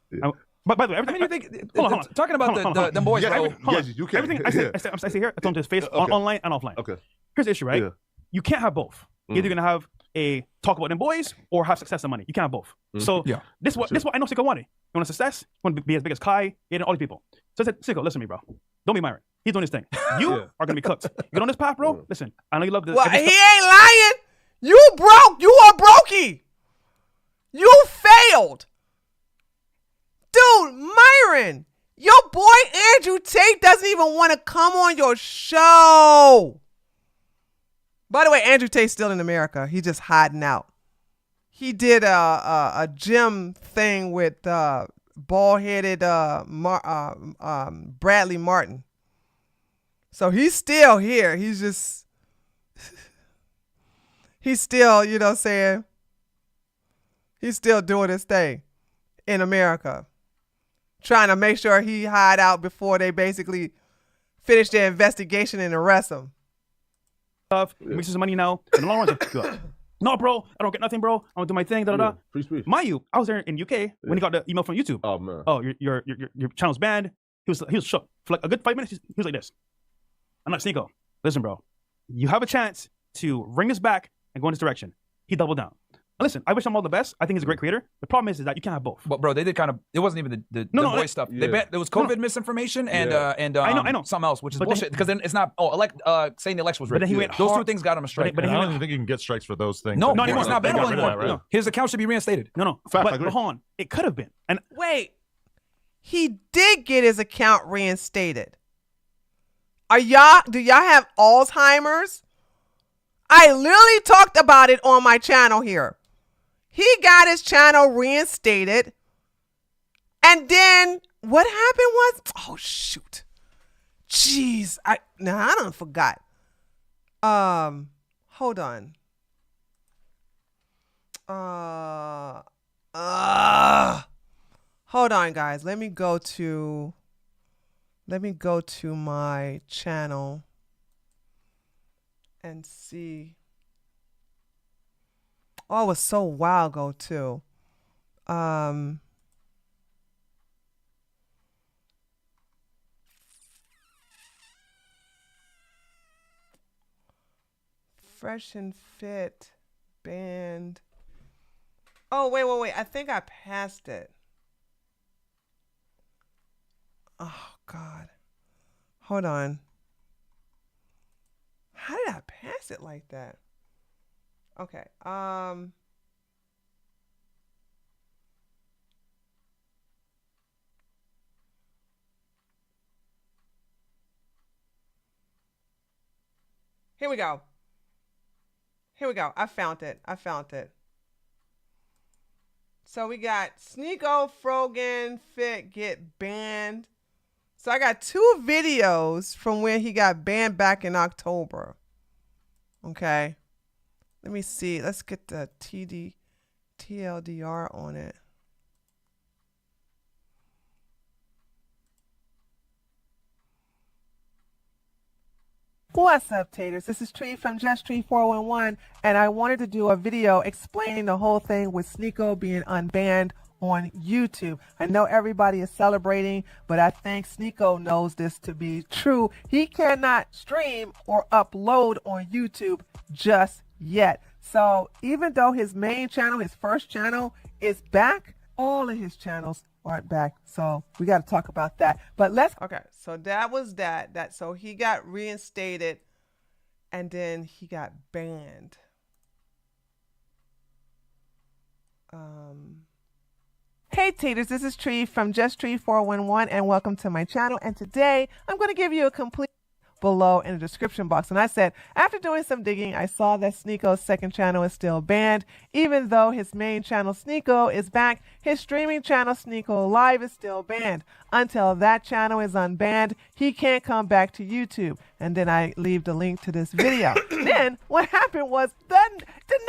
But by the way, everything, I mean, you think hold on. talking about the boys, though. Yes, you can. Everything I say here, it's on his face, online and offline. Okay. Here's the issue, right? Yeah. You can't have both. Either you're gonna have a talk about them boys or have success and money. You can't have both. So this what I know Sicko wanted. You want success? You want to be as big as Kai, and all these people. So I said, Sicko, listen to me, bro. Don't be Myron. He's doing his thing. You are gonna be cooked. You get on this path, bro. Listen, I know you love this. Well, he ain't lying. You broke. You are brokey. You failed. Dude, Myron, your boy Andrew Tate doesn't even want to come on your show. By the way, Andrew Tate's still in America. He's just hiding out. He did a gym thing with bald-headed Bradley Martin. So he's still here. He's just, he's still, you know what I'm saying? He's still doing his thing in America. Trying to make sure he hide out before they basically finish their investigation and arrest him. Makes some money now. In the long run, good. No, bro, I don't get nothing, bro. I don't do my thing. Da da da. Free speech. Mind you, I was there in UK when he got the email from YouTube. Oh man. Oh, your channel's banned. He was shook for like a good 5 minutes. He was like this. I'm like, Sneo, listen, bro. You have a chance to bring this back and go in this direction. He doubled down. And listen, I wish him all the best. I think he's a great creator. The problem is that you can't have both. But bro, they did kind of. It wasn't even the boy stuff. They bet there was COVID misinformation and I know something else, which is but bullshit. Because then it's not saying the election was rigged. But then he went those hard, two things got him a strike. But I don't even think you can get strikes for those things. No, anymore. it's not They bannable got rid of anymore. that, right? His account should be reinstated. No. Fact, but I agree. hold on, it could have been. And Wait, he did get his account reinstated. Do y'all have Alzheimer's? I literally talked about it on my channel here. He got his channel reinstated. And then what happened was, oh shoot. Jeez, I done forgot. Hold on. Hold on, guys. Let me go to my channel and see. Oh, it was so a while ago too. Fresh and Fit band. Oh, wait. I think I passed it. Oh, God. Hold on. How did I pass it like that? Okay. Here we go. I found it. So we got Sneo, Frogan, Fit, get banned. So I got 2 videos from when he got banned back in October. Okay. Let me see. Let's get the TLDR on it. What's up, taters? This is Tree from Just Tree 411, and I wanted to do a video explaining the whole thing with Sneo being unbanned on YouTube. I know everybody is celebrating, but I think Sneo knows this to be true. He cannot stream or upload on YouTube just yet. So even though his main channel, his first channel, is back, all of his channels aren't back. So we got to talk about that. But okay, so that was that. So he got reinstated and then he got banned. Hey taters, this is Tree from Just Tree 411 and welcome to my channel. And today I'm going to give you a complete below in the description box. And I said, after doing some digging, I saw that Sneeko's second channel is still banned. Even though his main channel, Sneo, is back, his streaming channel, Sneo Live, is still banned. Until that channel is unbanned, he can't come back to YouTube. And then I leave the link to this video. Then what happened was the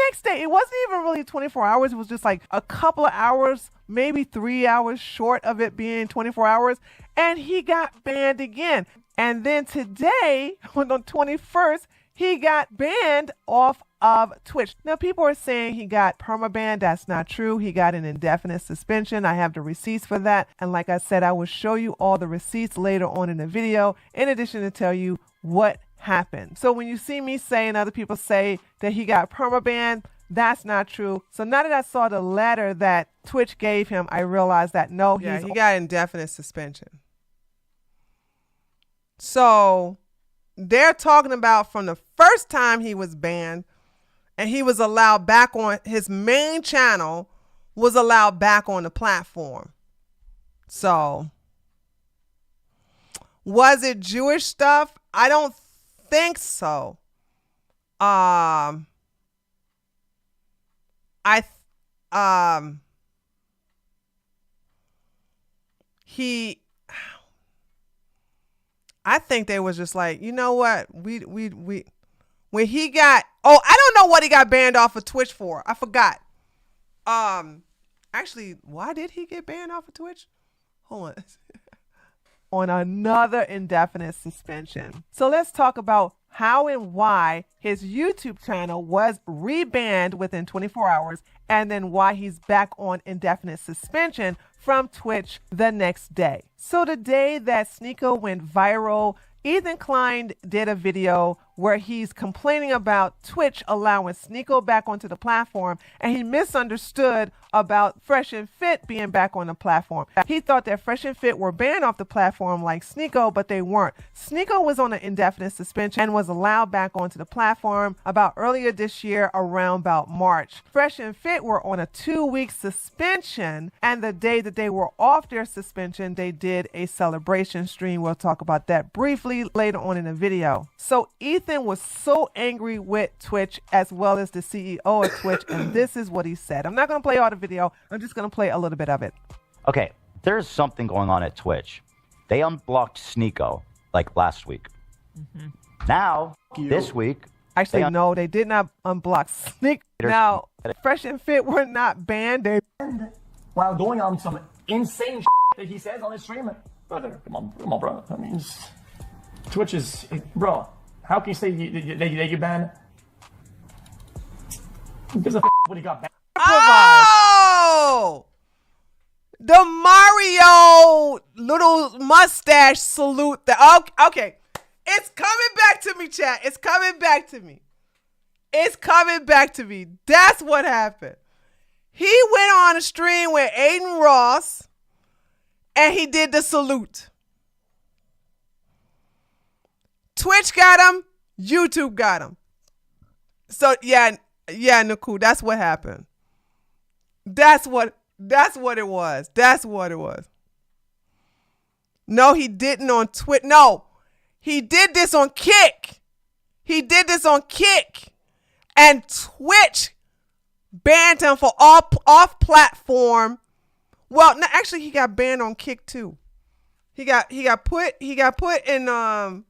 next day, it wasn't even really 24 hours. It was just like a couple of hours, maybe 3 hours short of it being 24 hours. And he got banned again. And then today, on the 21st, he got banned off of Twitch. Now, people are saying he got permaban. That's not true. He got an indefinite suspension. I have the receipts for that. And like I said, I will show you all the receipts later on in the video, in addition to tell you what happened. So when you see me say and other people say that he got permaban, that's not true. So now that I saw the letter that Twitch gave him, I realized that no, he got indefinite suspension. So they're talking about from the first time he was banned and he was allowed back on his main channel, was allowed back on the platform. So was it Jewish stuff? I don't think so. I think they was just like, you know what? When he got, I don't know what he got banned off of Twitch for. I forgot. Actually, why did he get banned off of Twitch? Hold on. On another indefinite suspension. So let's talk about how and why his YouTube channel was rebanned within 24 hours and then why he's back on indefinite suspension from Twitch the next day. So the day that Sneo went viral, Ethan Klein did a video where he's complaining about Twitch allowing Sneo back onto the platform, and he misunderstood about Fresh and Fit being back on the platform. He thought that Fresh and Fit were banned off the platform like Sneo, but they weren't. Sneo was on an indefinite suspension and was allowed back onto the platform about earlier this year around about March. Fresh and Fit were on a 2-week suspension, and the day that they were off their suspension, they did a celebration stream. We'll talk about that briefly later on in the video. So Ethan was so angry with Twitch as well as the CEO of Twitch, and this is what he said. I'm not going to play all the video. I'm just going to play a little bit of it. Okay, there's something going on at Twitch. They unblocked Sneo like last week. Now, this week... Actually, no, they did not unblock Sneo. Now, Fresh and Fit were not banned. They while going on some insane that he says on his stream. Brother, come on, bro. I mean, Twitch is... Bro, how can you say you ban? Because of what he got banned. Oh! The Mario little mustache salute. Okay. It's coming back to me, chat. It's coming back to me. It's coming back to me. That's what happened. He went on a stream with Aiden Ross and he did the salute. Twitch got him. YouTube got him. So yeah, Naku, that's what happened. That's what it was. That's what it was. No, he didn't on Twitch. No, he did this on Kick. He did this on Kick. And Twitch banned him for off platform. Well, no, actually he got banned on Kick too. He got put in 1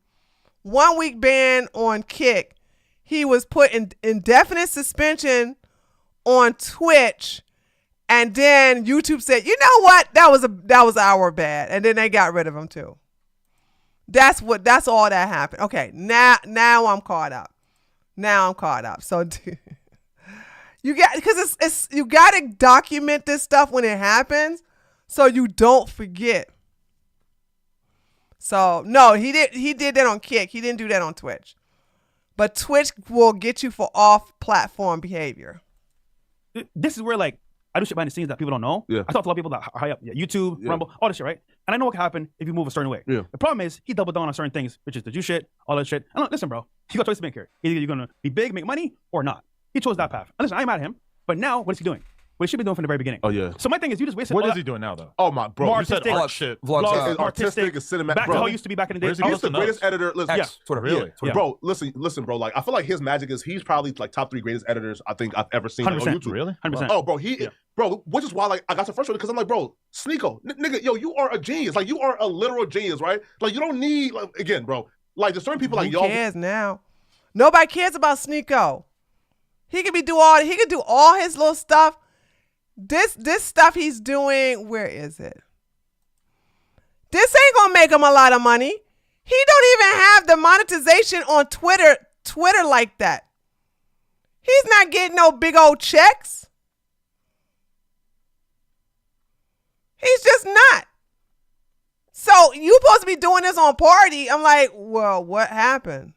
week ban on Kick. He was put in indefinite suspension on Twitch, and then YouTube said, "You know what? That was our bad," and then they got rid of him too. That's all that happened. Okay, now I'm caught up. So you got to document this stuff when it happens, so you don't forget. So no, he did that on Kick. He didn't do that on Twitch. But Twitch will get you for off-platform behavior. This is where, like, I do shit behind the scenes that people don't know. Yeah. I talk to a lot of people that high up, YouTube, Rumble, all this shit, right? And I know what can happen if you move a certain way. Yeah. The problem is, he doubled down on certain things, which is the Jew shit, all that shit. And listen, bro, you got a choice to make here. Either you're going to be big, make money, or not. He chose that path. And listen, I'm mad at him, but now, what is he doing? What he should be doing from the very beginning. Oh, yeah. So my thing is, you just wasted What is he doing now, though? Oh, my, bro. More You said artistic. art shit. Vlogs, It's artistic, it's cinematic. Back bro. to how it used to be back in the day. He's the greatest editor. Listen, Yeah. Twitter, really? Yeah. Bro, listen, bro. Like, I feel like his magic is he's probably like top 3 greatest editors I think I've ever seen on 100%. YouTube. Really? 100%. Oh, bro, bro, which is why like I got so frustrated because I'm like, bro, Sneo, nigga, yo, you are a genius. Like, you are a literal genius, right? Like, you don't need, like, again, bro. Like, there's certain people like Who y'all. cares now? Nobody cares about Sneo. He could do all his little stuff. This stuff he's doing, where is it? This ain't gonna make him a lot of money. He don't even have the monetization on Twitter like that. He's not getting no big old checks. He's just not. So you supposed to be doing this on Party. I'm like, well, what happened?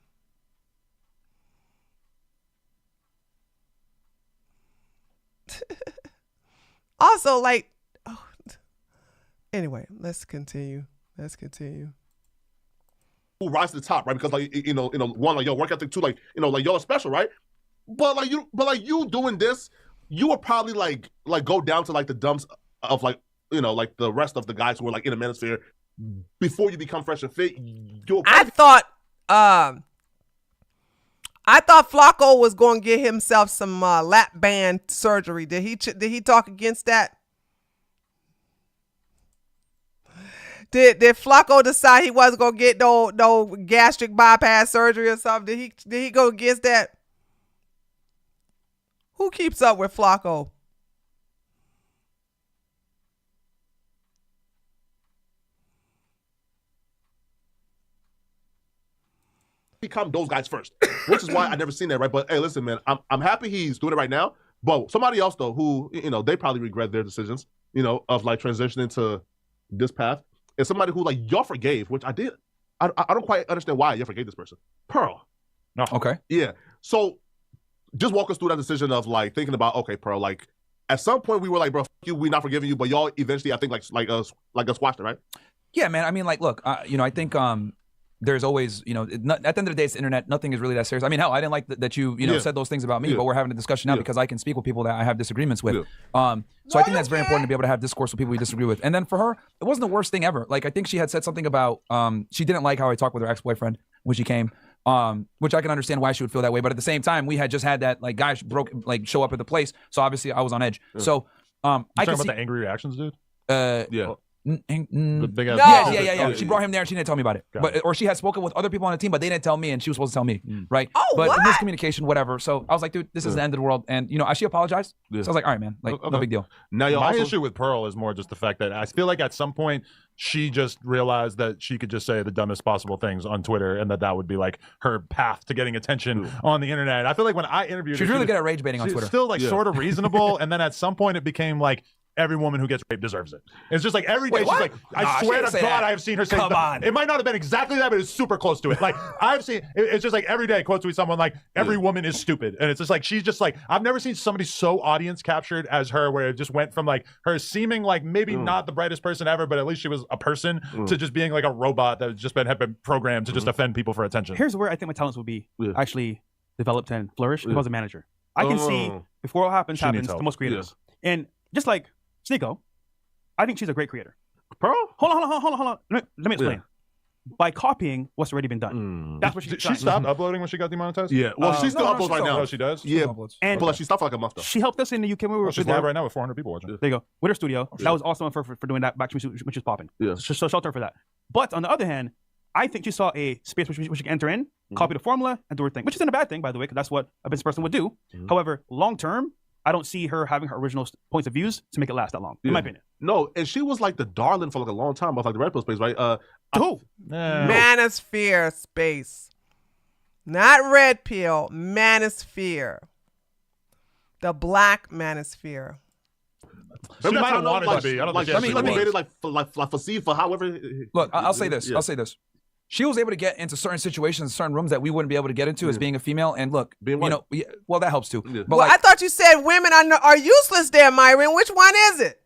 Also, like, anyway, let's continue. Who rise to the top, right? Because like one, like your work ethic, two, like like y'all are special, right? But you doing this, you would probably like go down to like the dumps of like like the rest of the guys who are like in the manosphere before you become fresh and fit. I thought Flacco was going to get himself some lap band surgery. Did he talk against that? Did Flacco decide he wasn't going to get no gastric bypass surgery or something? Did he go against that? Who keeps up with Flacco? Become those guys first, which is why I never seen that, right? But hey, listen, man, I'm happy he's doing it right now. But somebody else though, who they probably regret their decisions, of like transitioning to this path, is somebody who like y'all forgave, which I did. I don't quite understand why you forgave this person. Pearl. No. Okay. Yeah. So just walk us through that decision of like thinking about, okay, Pearl, like at some point we were like, bro, fuck you, we not forgiving you, but y'all eventually I think like squashed it, right? Yeah, man. I mean, like, look, I think there's always, at the end of the day, it's the internet. Nothing is really that serious. I mean, hell, I didn't like that you said those things about me, but we're having a discussion now because I can speak with people that I have disagreements with. So I think that's very important to be able to have discourse with people you disagree with. And then for her, it wasn't the worst thing ever. Like, I think she had said something about she didn't like how I talked with her ex-boyfriend when she came, which I can understand why she would feel that way. But at the same time, we had just had that like guy show up at the place. So obviously I was on edge. So I talking about the angry reactions, dude. Yeah. The big ass Yeah. She brought him there and she didn't tell me about it. Or she had spoken with other people on the team, but they didn't tell me and she was supposed to tell me. Right. Oh, but what? miscommunication, whatever. So I was like, dude, this is the end of the world. And she apologized. So I was like, all right, man, like no big deal. Now my issue with Pearl is more just the fact that I feel like at some point she just realized that she could just say the dumbest possible things on Twitter and that would be like her path to getting attention on the internet. I feel like when I interviewed her, she's really good at rage baiting on Twitter. Still like sort of reasonable. And then at some point it became like, every woman who gets raped deserves it. It's just like every day. She's like, I swear to God, I have seen her say. Come on. It might not have been exactly that, but it's super close to it. Like I've seen. It's just like every day quotes with someone like, every woman is stupid, and it's just like she's just like I've never seen somebody so audience captured as her, where it just went from like her seeming like maybe not the brightest person ever, but at least she was a person, to just being like a robot that had been programmed to just offend people for attention. Here's where I think my talents would be actually developed and flourish if I was a manager. I can see before all happens the most creators, and just like Sneo. I think she's a great creator. Pearl? Hold on. Let me explain. By copying what's already been done. That's what she stopped uploading when she got demonetized? Yeah. Well, she still uploads right now. Oh, she does? Yeah. And but she stopped for like a month though. She helped us in the UK when we were she's live right now with 400 people watching. There you go. With her studio. That was awesome for doing that back when she was popping. Yeah. So shelter her for that. But on the other hand, I think she saw a space which she can enter in, copy the formula, and do her thing. Which isn't a bad thing, by the way, because that's what a business person would do. However, long term, I don't see her having her original points of views to make it last that long, in my opinion. No, and she was like the darling for like a long time of like the Red Pill space, right? Who? Manosphere space. Not Red Pill, Manosphere. The Black Manosphere. She might have wanted to be. I don't think she made it like facade for however. Look, I'll say this. I'll say this. She was able to get into certain situations, certain rooms that we wouldn't be able to get into as being a female. And look, well, that helps too. But well, I thought you said women are useless there, Myron. Which one is it?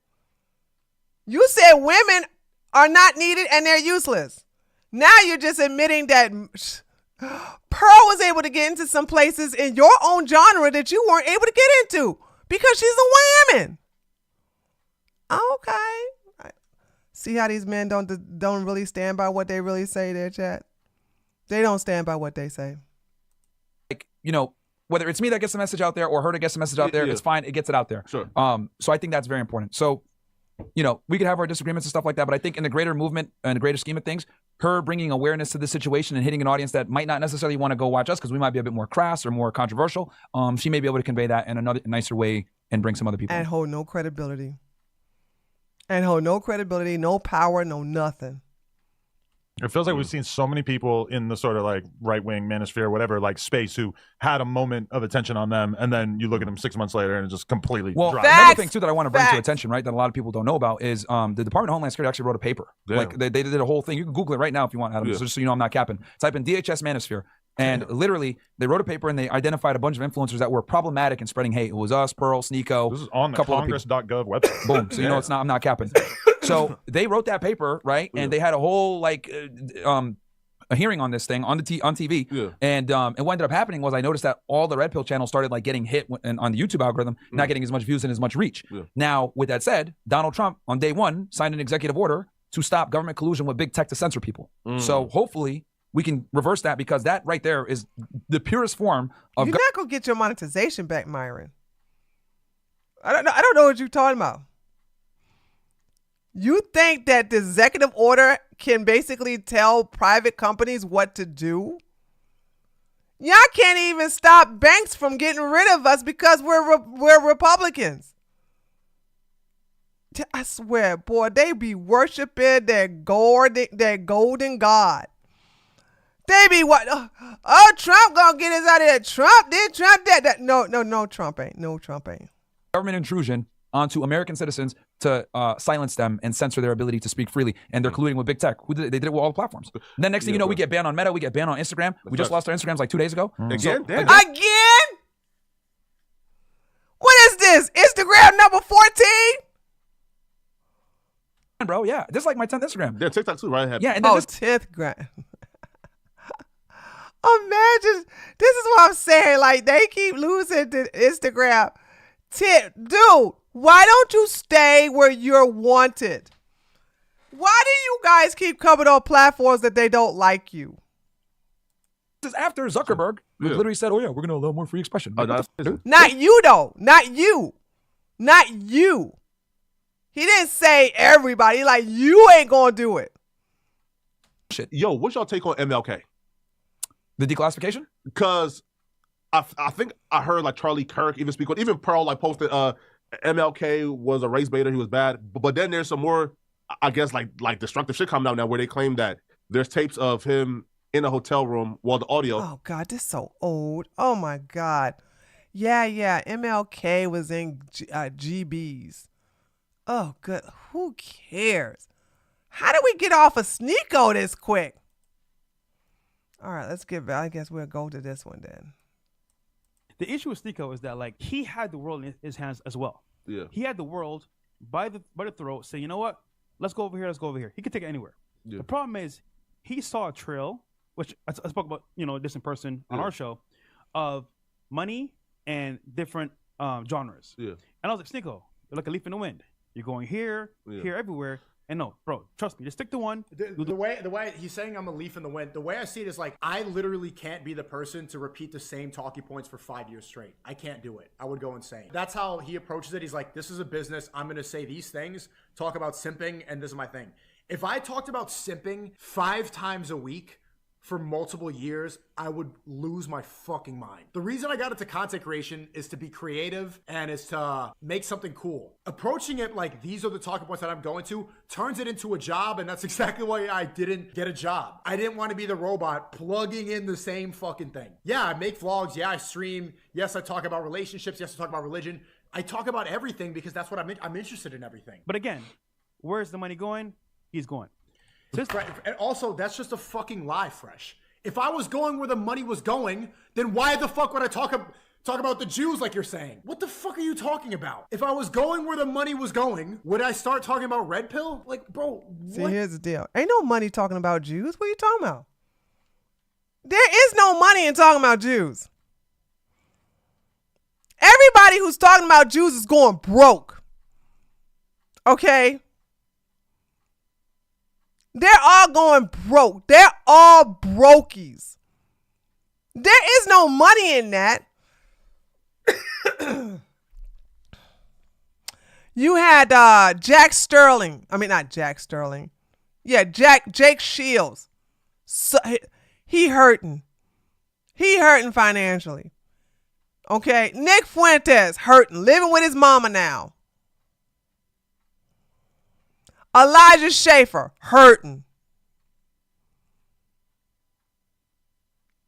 You said women are not needed and they're useless. Now you're just admitting that Pearl was able to get into some places in your own genre that you weren't able to get into because she's a woman. Okay. See how these men don't really stand by what they really say there, chat? They don't stand by what they say. Like, whether it's me that gets the message out there or her that gets the message out there, it's fine. It gets it out there. Sure. So I think that's very important. So, we could have our disagreements and stuff like that, but I think in the greater movement and the greater scheme of things, her bringing awareness to the situation and hitting an audience that might not necessarily want to go watch us because we might be a bit more crass or more controversial, she may be able to convey that in another nicer way and bring some other people. And hold no credibility. No power, no nothing. It feels like we've seen so many people in the sort of like right-wing manosphere, whatever, like space, who had a moment of attention on them, and then you look at them 6 months later and it just completely Well, dropped. another thing too that I want to bring to attention, right, that a lot of people don't know about is the Department of Homeland Security actually wrote a paper. Damn. Like they did a whole thing. You can Google it right now if you want, Adam, just so you know I'm not capping. Type in DHS manosphere. And literally, they wrote a paper and they identified a bunch of influencers that were problematic in spreading hate. It was us, Pearl, Sneo. This is on the Congress.gov website. Boom. So you know it's not. I'm not capping. So they wrote that paper, right? And they had a whole like a hearing on this thing on TV. Yeah. And what ended up happening was I noticed that all the red pill channels started like getting hit on the YouTube algorithm, not getting as much views and as much reach. Yeah. Now, with that said, Donald Trump on day one signed an executive order to stop government collusion with big tech to censor people. So hopefully we can reverse that, because that right there is the purest form of. You're not gonna get your monetization back, Myron. I don't know what you're talking about. You think that the executive order can basically tell private companies what to do? Y'all can't even stop banks from getting rid of us because we're Republicans. I swear, boy, they be worshiping their golden God. They be what? Oh, Trump gonna get us out of there. Trump did, Trump that. No, Trump ain't. No, Trump ain't. Government intrusion onto American citizens to silence them and censor their ability to speak freely. And they're colluding with big tech. They did it with all the platforms. And then next thing you know, we get banned on Meta. We get banned on Instagram. We just lost our Instagrams like 2 days ago. Again? Again? What is this? Instagram number 14? Bro, yeah. This is like my 10th Instagram. Yeah, TikTok too, right? Yeah, and then 10th gram. Imagine, this is what I'm saying. Like, they keep losing to Instagram. Dude, why don't you stay where you're wanted? Why do you guys keep coming on platforms that they don't like you? This is after Zuckerberg literally said, oh yeah, we're going to allow more free expression. Like, Not you, though. Not you. Not you. He didn't say everybody. Like, you ain't going to do it. Shit. Yo, what's y'all take on MLK? The declassification? Because I think I heard like Charlie Kirk even speak on, even Pearl like posted MLK was a race baiter, he was bad. But then there's some more, I guess, like destructive shit coming out now where they claim that there's tapes of him in a hotel room while the audio. Oh God, this is so old. Oh my God. Yeah. MLK was in GBs. Oh good. Who cares? How did we get off of Sneo this quick? All right, I guess we'll go to this one then. The issue with Sneo is that like he had the world in his hands as well. Yeah. He had the world by the throat, say, you know what? Let's go over here. Let's go over here. He could take it anywhere. Yeah. The problem is he saw a trail, which I spoke about, this in person on our show, of money and different genres. Yeah. And I was like, Sneo, you're like a leaf in the wind. You're going here, here, everywhere. And no, bro, trust me, just stick to one. The way he's saying I'm a leaf in the wind, the way I see it is like, I literally can't be the person to repeat the same talking points for 5 years straight. I can't do it. I would go insane. That's how he approaches it. He's like, this is a business. I'm going to say these things, talk about simping, and this is my thing. If I talked about simping 5 times a week for multiple years, I would lose my fucking mind. The reason I got into content creation is to be creative and is to make something cool. Approaching it like these are the talking points that I'm going to turns it into a job, and that's exactly why I didn't get a job. I didn't want to be the robot plugging in the same fucking thing. Yeah, I make vlogs. Yeah, I stream. Yes, I talk about relationships. Yes, I talk about religion. I talk about everything because that's what I'm interested in everything. But again, where's the money going? He's going. And also, that's just a fucking lie, Fresh. If I was going where the money was going, then why the fuck would I talk about the Jews like you're saying? What the fuck are you talking about? If I was going where the money was going, would I start talking about red pill? Like, bro, what? See, here's the deal. Ain't no money talking about Jews. What are you talking about? There is no money in talking about Jews. Everybody who's talking about Jews is going broke. Okay? They're all going broke. They're all brokies. There is no money in that. You had Jack Sterling. I mean, not Jack Sterling. Yeah, Jake Shields. So, he hurting. He hurting financially. Okay, Nick Fuentes hurting, living with his mama now. Elijah Schaefer hurting.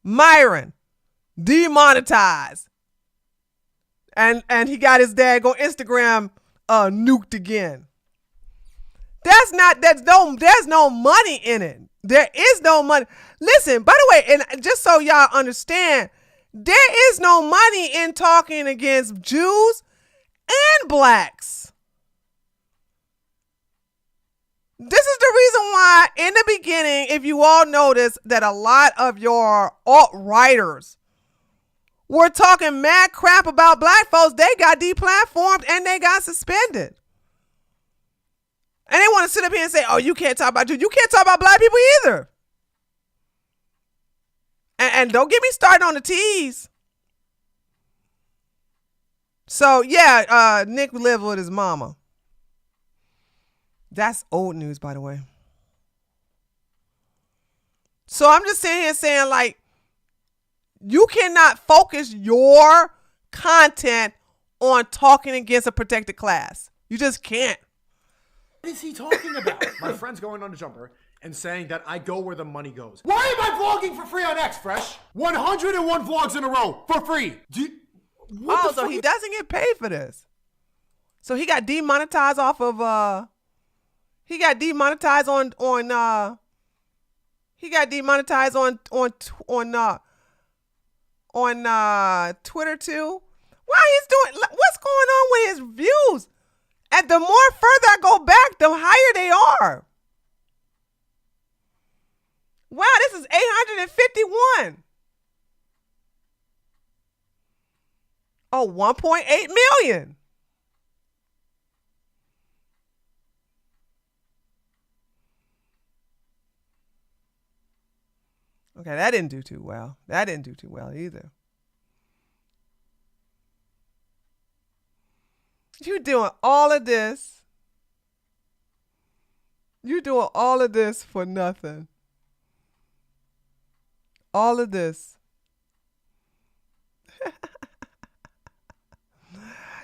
Myron, demonetized. And he got his dad on Instagram nuked again. There's no money in it. There is no money. Listen, by the way, and just so y'all understand, there is no money in talking against Jews and blacks. This is the reason why in the beginning, if you all notice that a lot of your alt-writers were talking mad crap about black folks, they got deplatformed and they got suspended. And they want to sit up here and say, oh, you can't talk about Jews. You can't talk about black people either. And don't get me started on the T's. So, yeah, Nick lived with his mama. That's old news, by the way. So I'm just sitting here saying, like, you cannot focus your content on talking against a protected class. You just can't. What is he talking about? My friend's going on a jumper and saying that I go where the money goes. Why am I vlogging for free on X, Fresh? 101 vlogs in a row for free. So he doesn't get paid for this. So he got demonetized off of he got demonetized on Twitter too. Why he's doing? What's going on with his views? And the more further I go back, the higher they are. Wow, this is 851. Oh, 1.8 million. Okay, that didn't do too well. That didn't do too well either. You doing all of this. You doing all of this for nothing. All of this.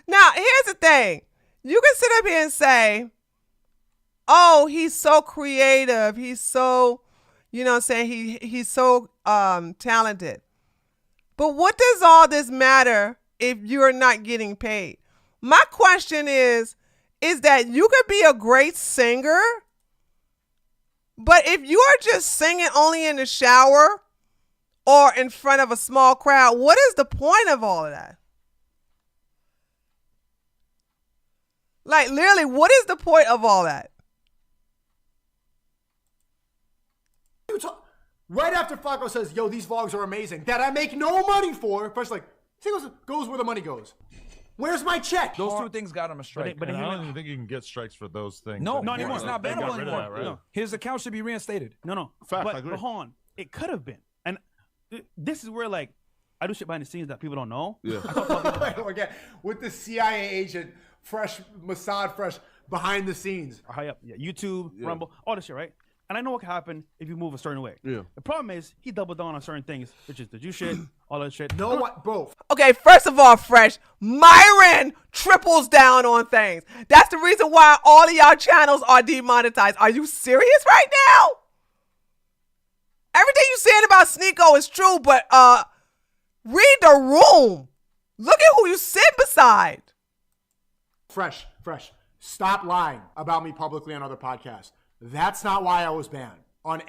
Now, here's the thing. You can sit up here and say, oh, he's so creative. He's so, you know what I'm saying? He's so talented. But what does all this matter if you're not getting paid? My question is that you could be a great singer, but if you are just singing only in the shower or in front of a small crowd, what is the point of all of that? Like, literally, what is the point of all that? Right after Flacco says, yo, these vlogs are amazing, that I make no money for, Fresh like, he goes where the money goes. Where's my check? Those two things got him a strike. But I don't even think you can get strikes for those things. No, anymore. it's not bannable anymore. That, right? No. His account should be reinstated. No. Fact, but I agree. hold on. It could have been. And this is where, like, I do shit behind the scenes that people don't know. Yeah. Again, with the CIA agent, Mossad Fresh, behind the scenes. High up. Yeah, YouTube, Rumble, all this shit, right? And I know what can happen if you move a certain way. Yeah. The problem is he doubled down on certain things, which is the Jew shit, all that shit. No, what? Both. Okay, first of all, Fresh, Myron triples down on things. That's the reason why all of y'all channels are demonetized. Are you serious right now? Everything you saying about Sneo is true, but read the room. Look at who you sit beside. Fresh. Stop lying about me publicly on other podcasts. That's not why I was banned on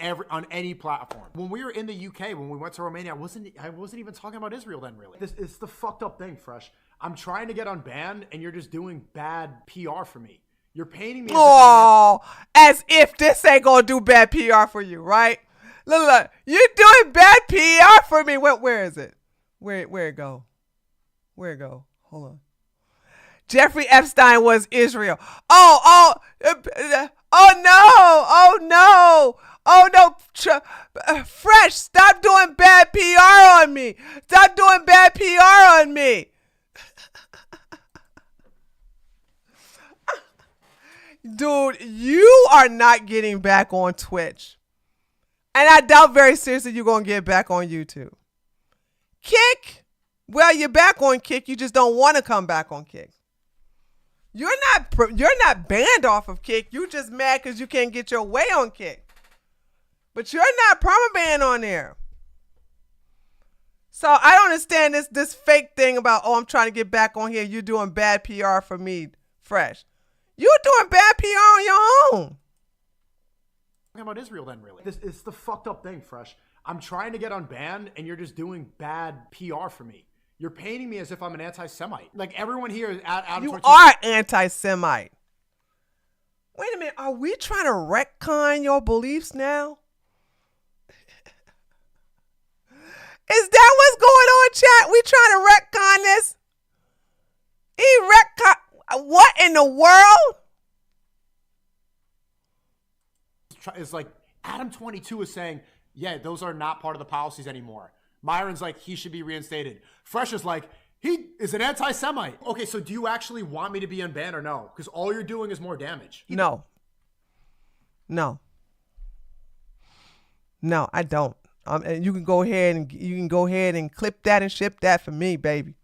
any platform. When we were in the UK, when we went to Romania, I wasn't even talking about Israel then, really. This is the fucked up thing, Fresh. I'm trying to get unbanned, and you're just doing bad PR for me. You're painting me as if this ain't gonna do bad PR for you, right? Look, you're doing bad PR for me. Where is it? Where it go? Where it go? Hold on. Jeffrey Epstein was Israel. Oh no. Fresh, stop doing bad PR on me. Stop doing bad PR on me. Dude, you are not getting back on Twitch. And I doubt very seriously you're going to get back on YouTube. Kick? Well, you're back on Kick. You just don't want to come back on Kick. You're not banned off of Kick. You're just mad because you can't get your way on Kick. But you're not permabanned on there. So I don't understand this fake thing about, oh, I'm trying to get back on here. You're doing bad PR for me, Fresh. You're doing bad PR on your own. Talking about Israel then, really. This is the fucked up thing, Fresh. I'm trying to get unbanned and you're just doing bad PR for me. You're painting me as if I'm an anti-Semite. Like everyone here is out You are anti-Semite. Wait a minute. Are we trying to retcon your beliefs now? Is that what's going on, chat? We trying to retcon this? What in the world? It's like Adam 22 is saying, yeah, those are not part of the policies anymore. Myron's like, he should be reinstated. Fresh is like, he is an anti-Semite. Okay, so do you actually want me to be unbanned or no? Because all you're doing is more damage. No, I don't. And you can go ahead and clip that and ship that for me, baby.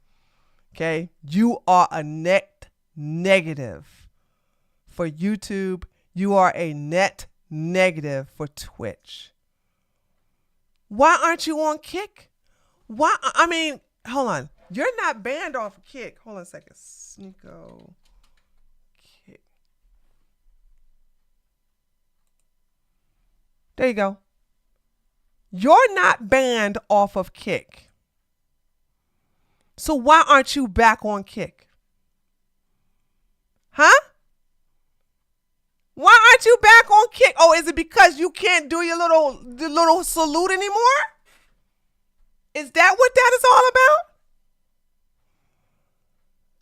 Okay, you are a net negative for YouTube. You are a net negative for Twitch. Why aren't you on Kick? Why? I mean, hold on. You're not banned off of Kick. Hold on a second. Sneo. Kick. There you go. You're not banned off of Kick. So why aren't you back on Kick? Huh? Why aren't you back on Kick? Oh, is it because you can't do your little salute anymore? Is that what that is all about?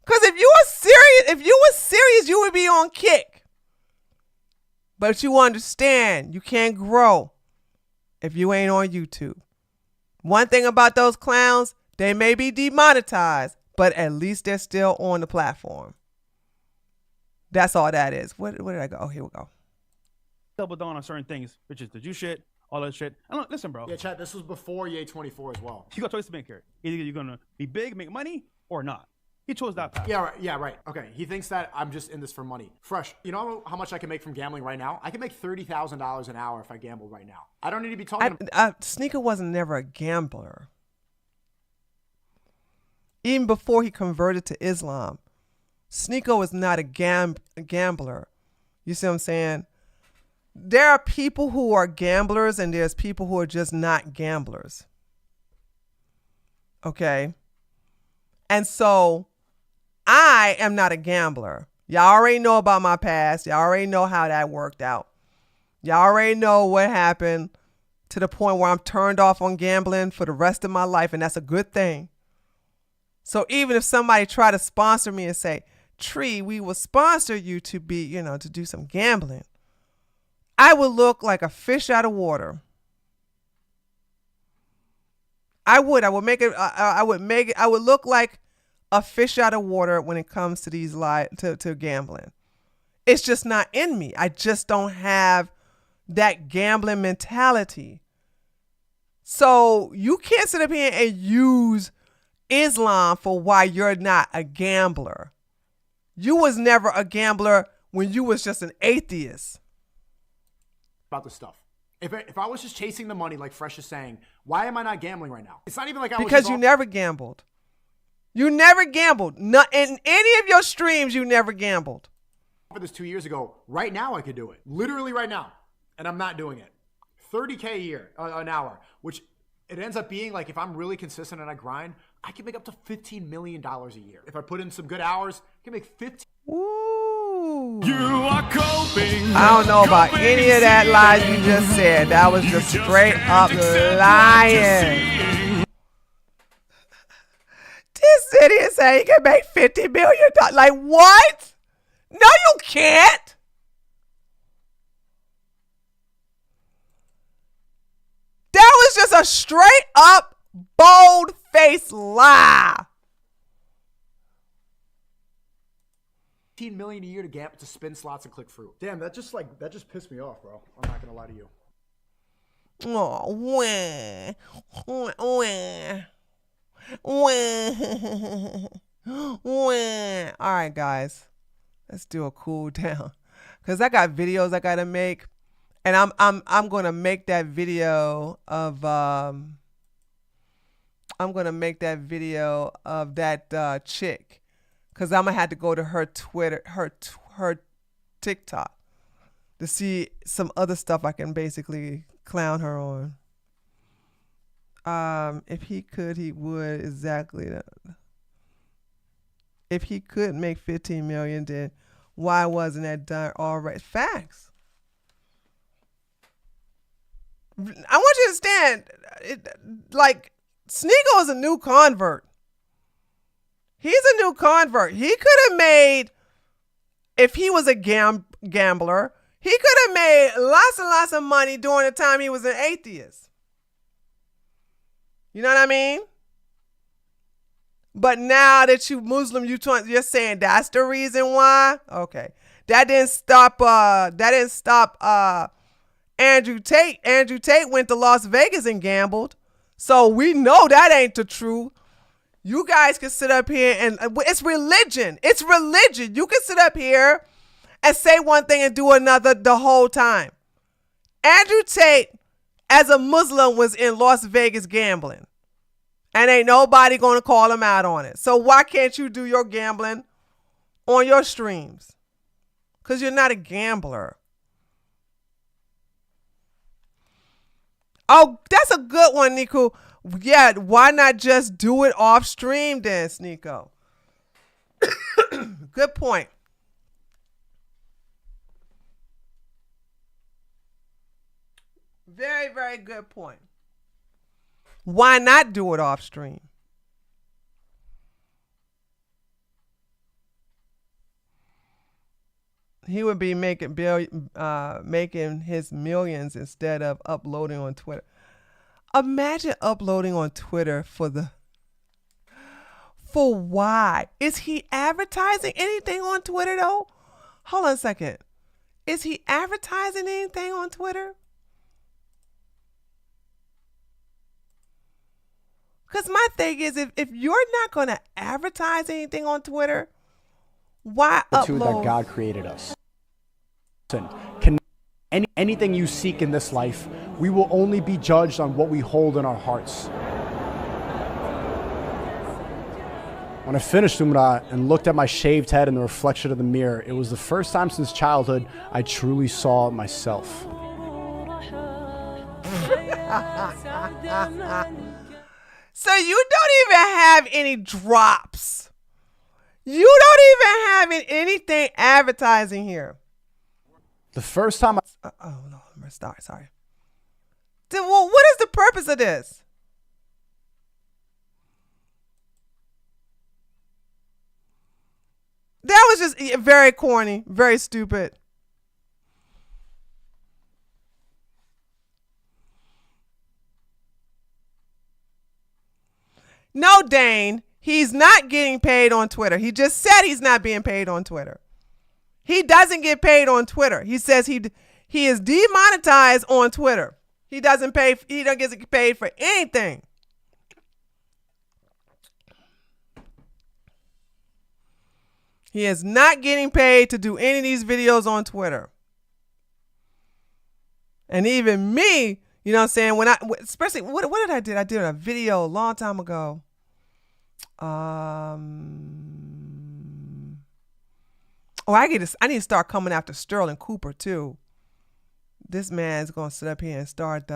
Because if you were serious, you would be on Kick. But you understand, you can't grow if you ain't on YouTube. One thing about those clowns, they may be demonetized, but at least they're still on the platform. That's all that is. Where did I go? Oh, here we go. Double down on certain things, which is the Jew shit, all that shit. And look, listen, bro. Yeah, chat, this was before Ye 24 as well. You got a choice to make here. Either you're going to be big, make money, or not. He chose that path. Yeah, right. Okay, he thinks that I'm just in this for money. Fresh, you know how much I can make from gambling right now? I can make $30,000 an hour if I gamble right now. I don't need to be talking. Sneaker wasn't never a gambler. Even before he converted to Islam, Sneo is not a gambler. You see what I'm saying? There are people who are gamblers and there's people who are just not gamblers. Okay? And so I am not a gambler. Y'all already know about my past. Y'all already know how that worked out. Y'all already know what happened to the point where I'm turned off on gambling for the rest of my life, and that's a good thing. So even if somebody try to sponsor me and say, Tree, we will sponsor you to be, to do some gambling, I would look like a fish out of water. I would look like a fish out of water when it comes to these to gambling. It's just not in me. I just don't have that gambling mentality. So you can't sit up here and use Islam for why you're not a gambler. You was never a gambler when you was just an atheist. About this stuff. If I was just chasing the money, like Fresh is saying, why am I not gambling right now? It's not even like I was because you never gambled. You never gambled. Not in any of your streams. You never gambled. For this 2 years ago, right now I could do it. Literally right now, and I'm not doing it. $30K a year, an hour, which it ends up being like if I'm really consistent and I grind, I can make up to $15 million a year. If I put in some good hours, I can make 15. Ooh. You are coping. I don't know about any of that lies you just said. That was just straight up lying. This idiot said he can make $50 million. Like what? No, you can't. That was just a straight up bold-faced lie. $15 million a year to spin slots and click fruit. Damn, that just pissed me off, bro. I'm not gonna lie to you. Oh, all right, guys, let's do a cool down, cause I got videos I gotta make, and I'm gonna make that video of I'm gonna make that video of that chick, cause I'm gonna have to go to her Twitter, her TikTok, to see some other stuff I can basically clown her on. If he could, he would. Exactly. If he could make 15 million, then why wasn't that done already? Facts. I want you to understand, like, Sneo is a new convert. He's a new convert. He could have made, if he was a gambler, he could have made lots and lots of money during the time he was an atheist. You know what I mean? But now that you Muslim, you're saying that's the reason why? Okay. That didn't stop Andrew Tate. Andrew Tate went to Las Vegas and gambled. So we know that ain't the truth. You guys can sit up here and it's religion. It's religion. You can sit up here and say one thing and do another the whole time. Andrew Tate, as a Muslim, was in Las Vegas gambling. And ain't nobody going to call him out on it. So why can't you do your gambling on your streams? Because you're not a gambler. Oh, that's a good one, Nico. Yeah, why not just do it off stream then, Sneo? Good point. Very, very good point. Why not do it off stream? He would be making his millions instead of uploading on Twitter. Imagine uploading on Twitter for why? Is he advertising anything on Twitter though? Hold on a second. Is he advertising anything on Twitter? Because my thing is, if you're not going to advertise anything on Twitter, why upload? That God created us. Listen, can anything you seek in this life, we will only be judged on what we hold in our hearts. When I finished Umrah and looked at my shaved head in the reflection of the mirror, it was the first time since childhood I truly saw myself. So you don't even have any drops. You don't even have anything advertising here. The first time oh no, sorry. Well, what is the purpose of this? That was just very corny, very stupid. No, Dane, he's not getting paid on Twitter. He just said he's not being paid on Twitter. He doesn't get paid on Twitter. He says he is demonetized on Twitter. He doesn't get paid for anything. He is not getting paid to do any of these videos on Twitter. And even me, you know what I'm saying, especially what did I do? I did a video a long time ago. I need to start coming after Sterling Cooper too. This man's gonna sit up here and start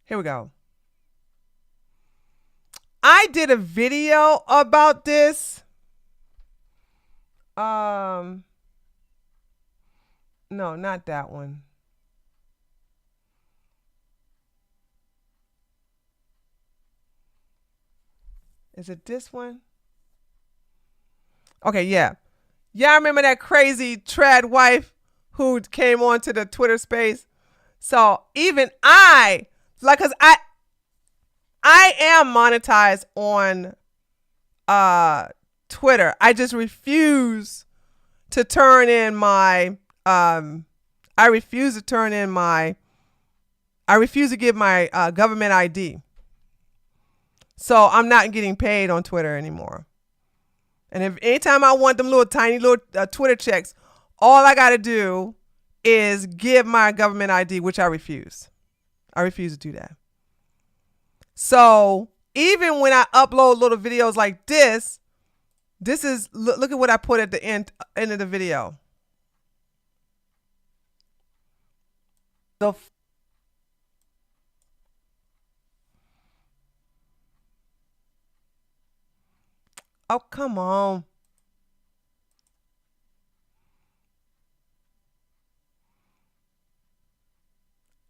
here we go. I did a video about this. No, not that one. Is it this one? Okay, yeah. Y'all remember that crazy trad wife who came onto the Twitter space? So even cause I am monetized on Twitter. I just refuse to turn in my I refuse to give my government ID. So I'm not getting paid on Twitter anymore. And if anytime I want them tiny little Twitter checks, all I got to do is give my government ID, which I refuse. I refuse to do that. So even when I upload little videos like this is, look at what I put at the end of the video. Oh, come on.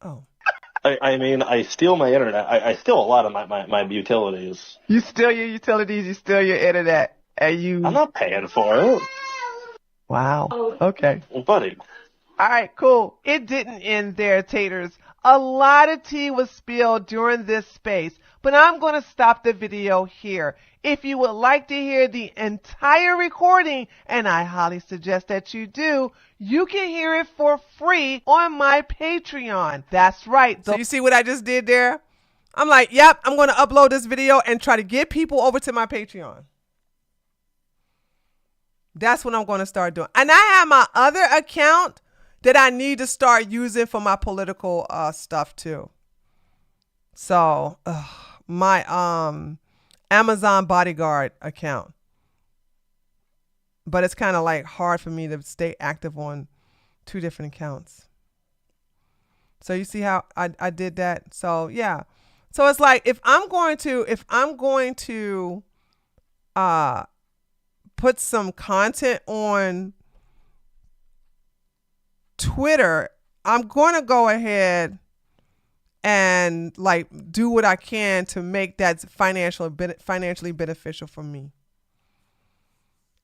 Oh. I mean, I steal my internet. I steal a lot of my utilities. You steal your utilities, you steal your internet, and you... I'm not paying for it. Wow. Okay. Buddy. All right, cool. It didn't end there, taters. A lot of tea was spilled during this space, but I'm going to stop the video here. If you would like to hear the entire recording, and I highly suggest that you do, you can hear it for free on my Patreon. That's right. So you see what I just did there? I'm like, yep, I'm going to upload this video and try to get people over to my Patreon. That's what I'm going to start doing. And I have my other account that I need to start using for my political stuff too. So my Amazon bodyguard account. But it's kind of like hard for me to stay active on 2 different accounts. So you see how I did that? So yeah. So it's like if I'm going to put some content on Twitter, I'm going to go ahead and like do what I can to make that financially beneficial for me.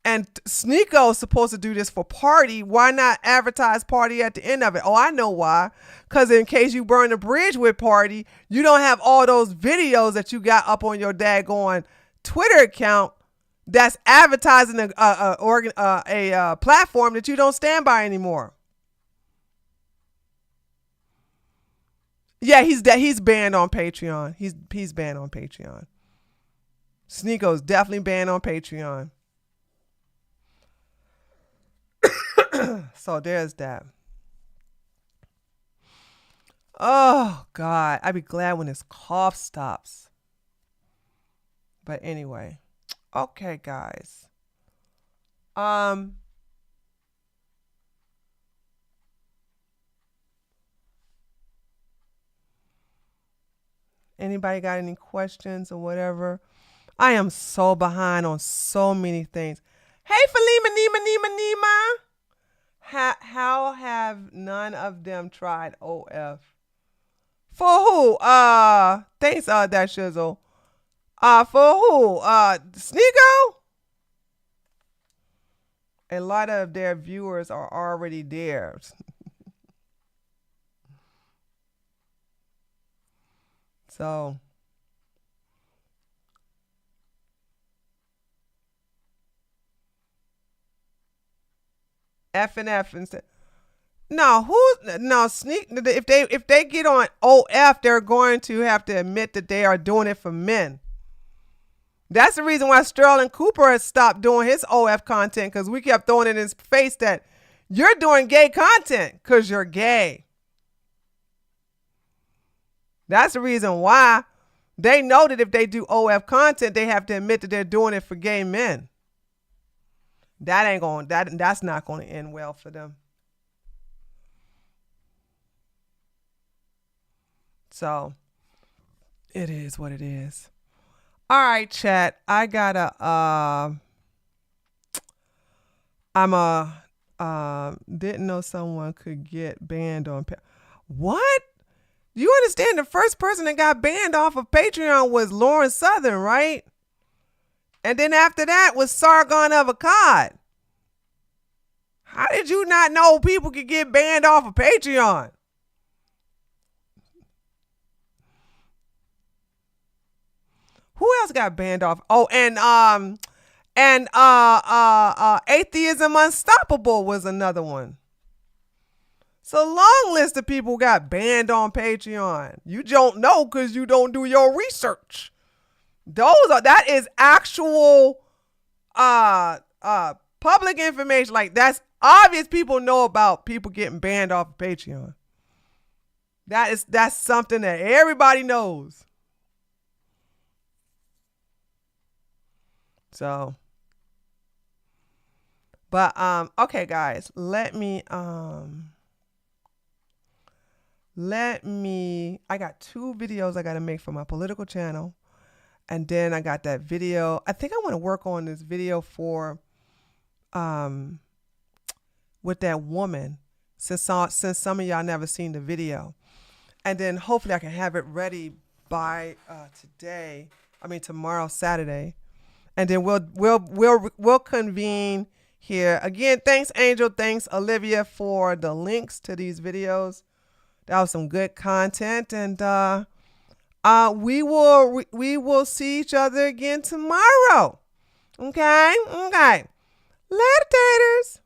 And Sneo is supposed to do this for Party. Why not advertise Party at the end of it? Oh, I know why. Because in case you burn the bridge with Party, you don't have all those videos that you got up on your daggone Twitter account that's advertising a platform that you don't stand by anymore. Yeah, he's banned on Patreon. He's banned on Patreon. Sneeko's definitely banned on Patreon. So there's that. Oh God, I'd be glad when this cough stops. But anyway, okay, guys. Anybody got any questions or whatever? I am so behind on so many things. Hey, Falima, Nima. How have none of them tried OF? For who? Thanks, that shizzle. For who? Sneo? A lot of their viewers are already there. So F and F instead. No, if they get on OF, they're going to have to admit that they are doing it for men. That's the reason why Sterling Cooper has stopped doing his OF content, because we kept throwing it in his face that you're doing gay content because you're gay. That's the reason why they know that if they do OF content, they have to admit that they're doing it for gay men. That's not going to end well for them. So it is what it is. All right, chat. I gotta didn't know someone could get banned on what? You understand the first person that got banned off of Patreon was Lauren Southern, right? And then after that was Sargon of Akkad. How did you not know people could get banned off of Patreon? Who else got banned off? Oh, and Atheism Unstoppable was another one. It's a long list of people who got banned on Patreon. You don't know because you don't do your research. That is actual public public information. Like, that's obvious. People know about people getting banned off of Patreon. That's something that everybody knows. So, but okay, guys, let me I got 2 videos I got to make for my political channel. And then I got that video. I think I want to work on this video for with that woman, since some of y'all never seen the video. And then hopefully I can have it ready by tomorrow, Saturday. And then we'll convene here. Again, thanks Angel, thanks Olivia for the links to these videos. That was some good content, and we will see each other again tomorrow. Okay? Later, taters.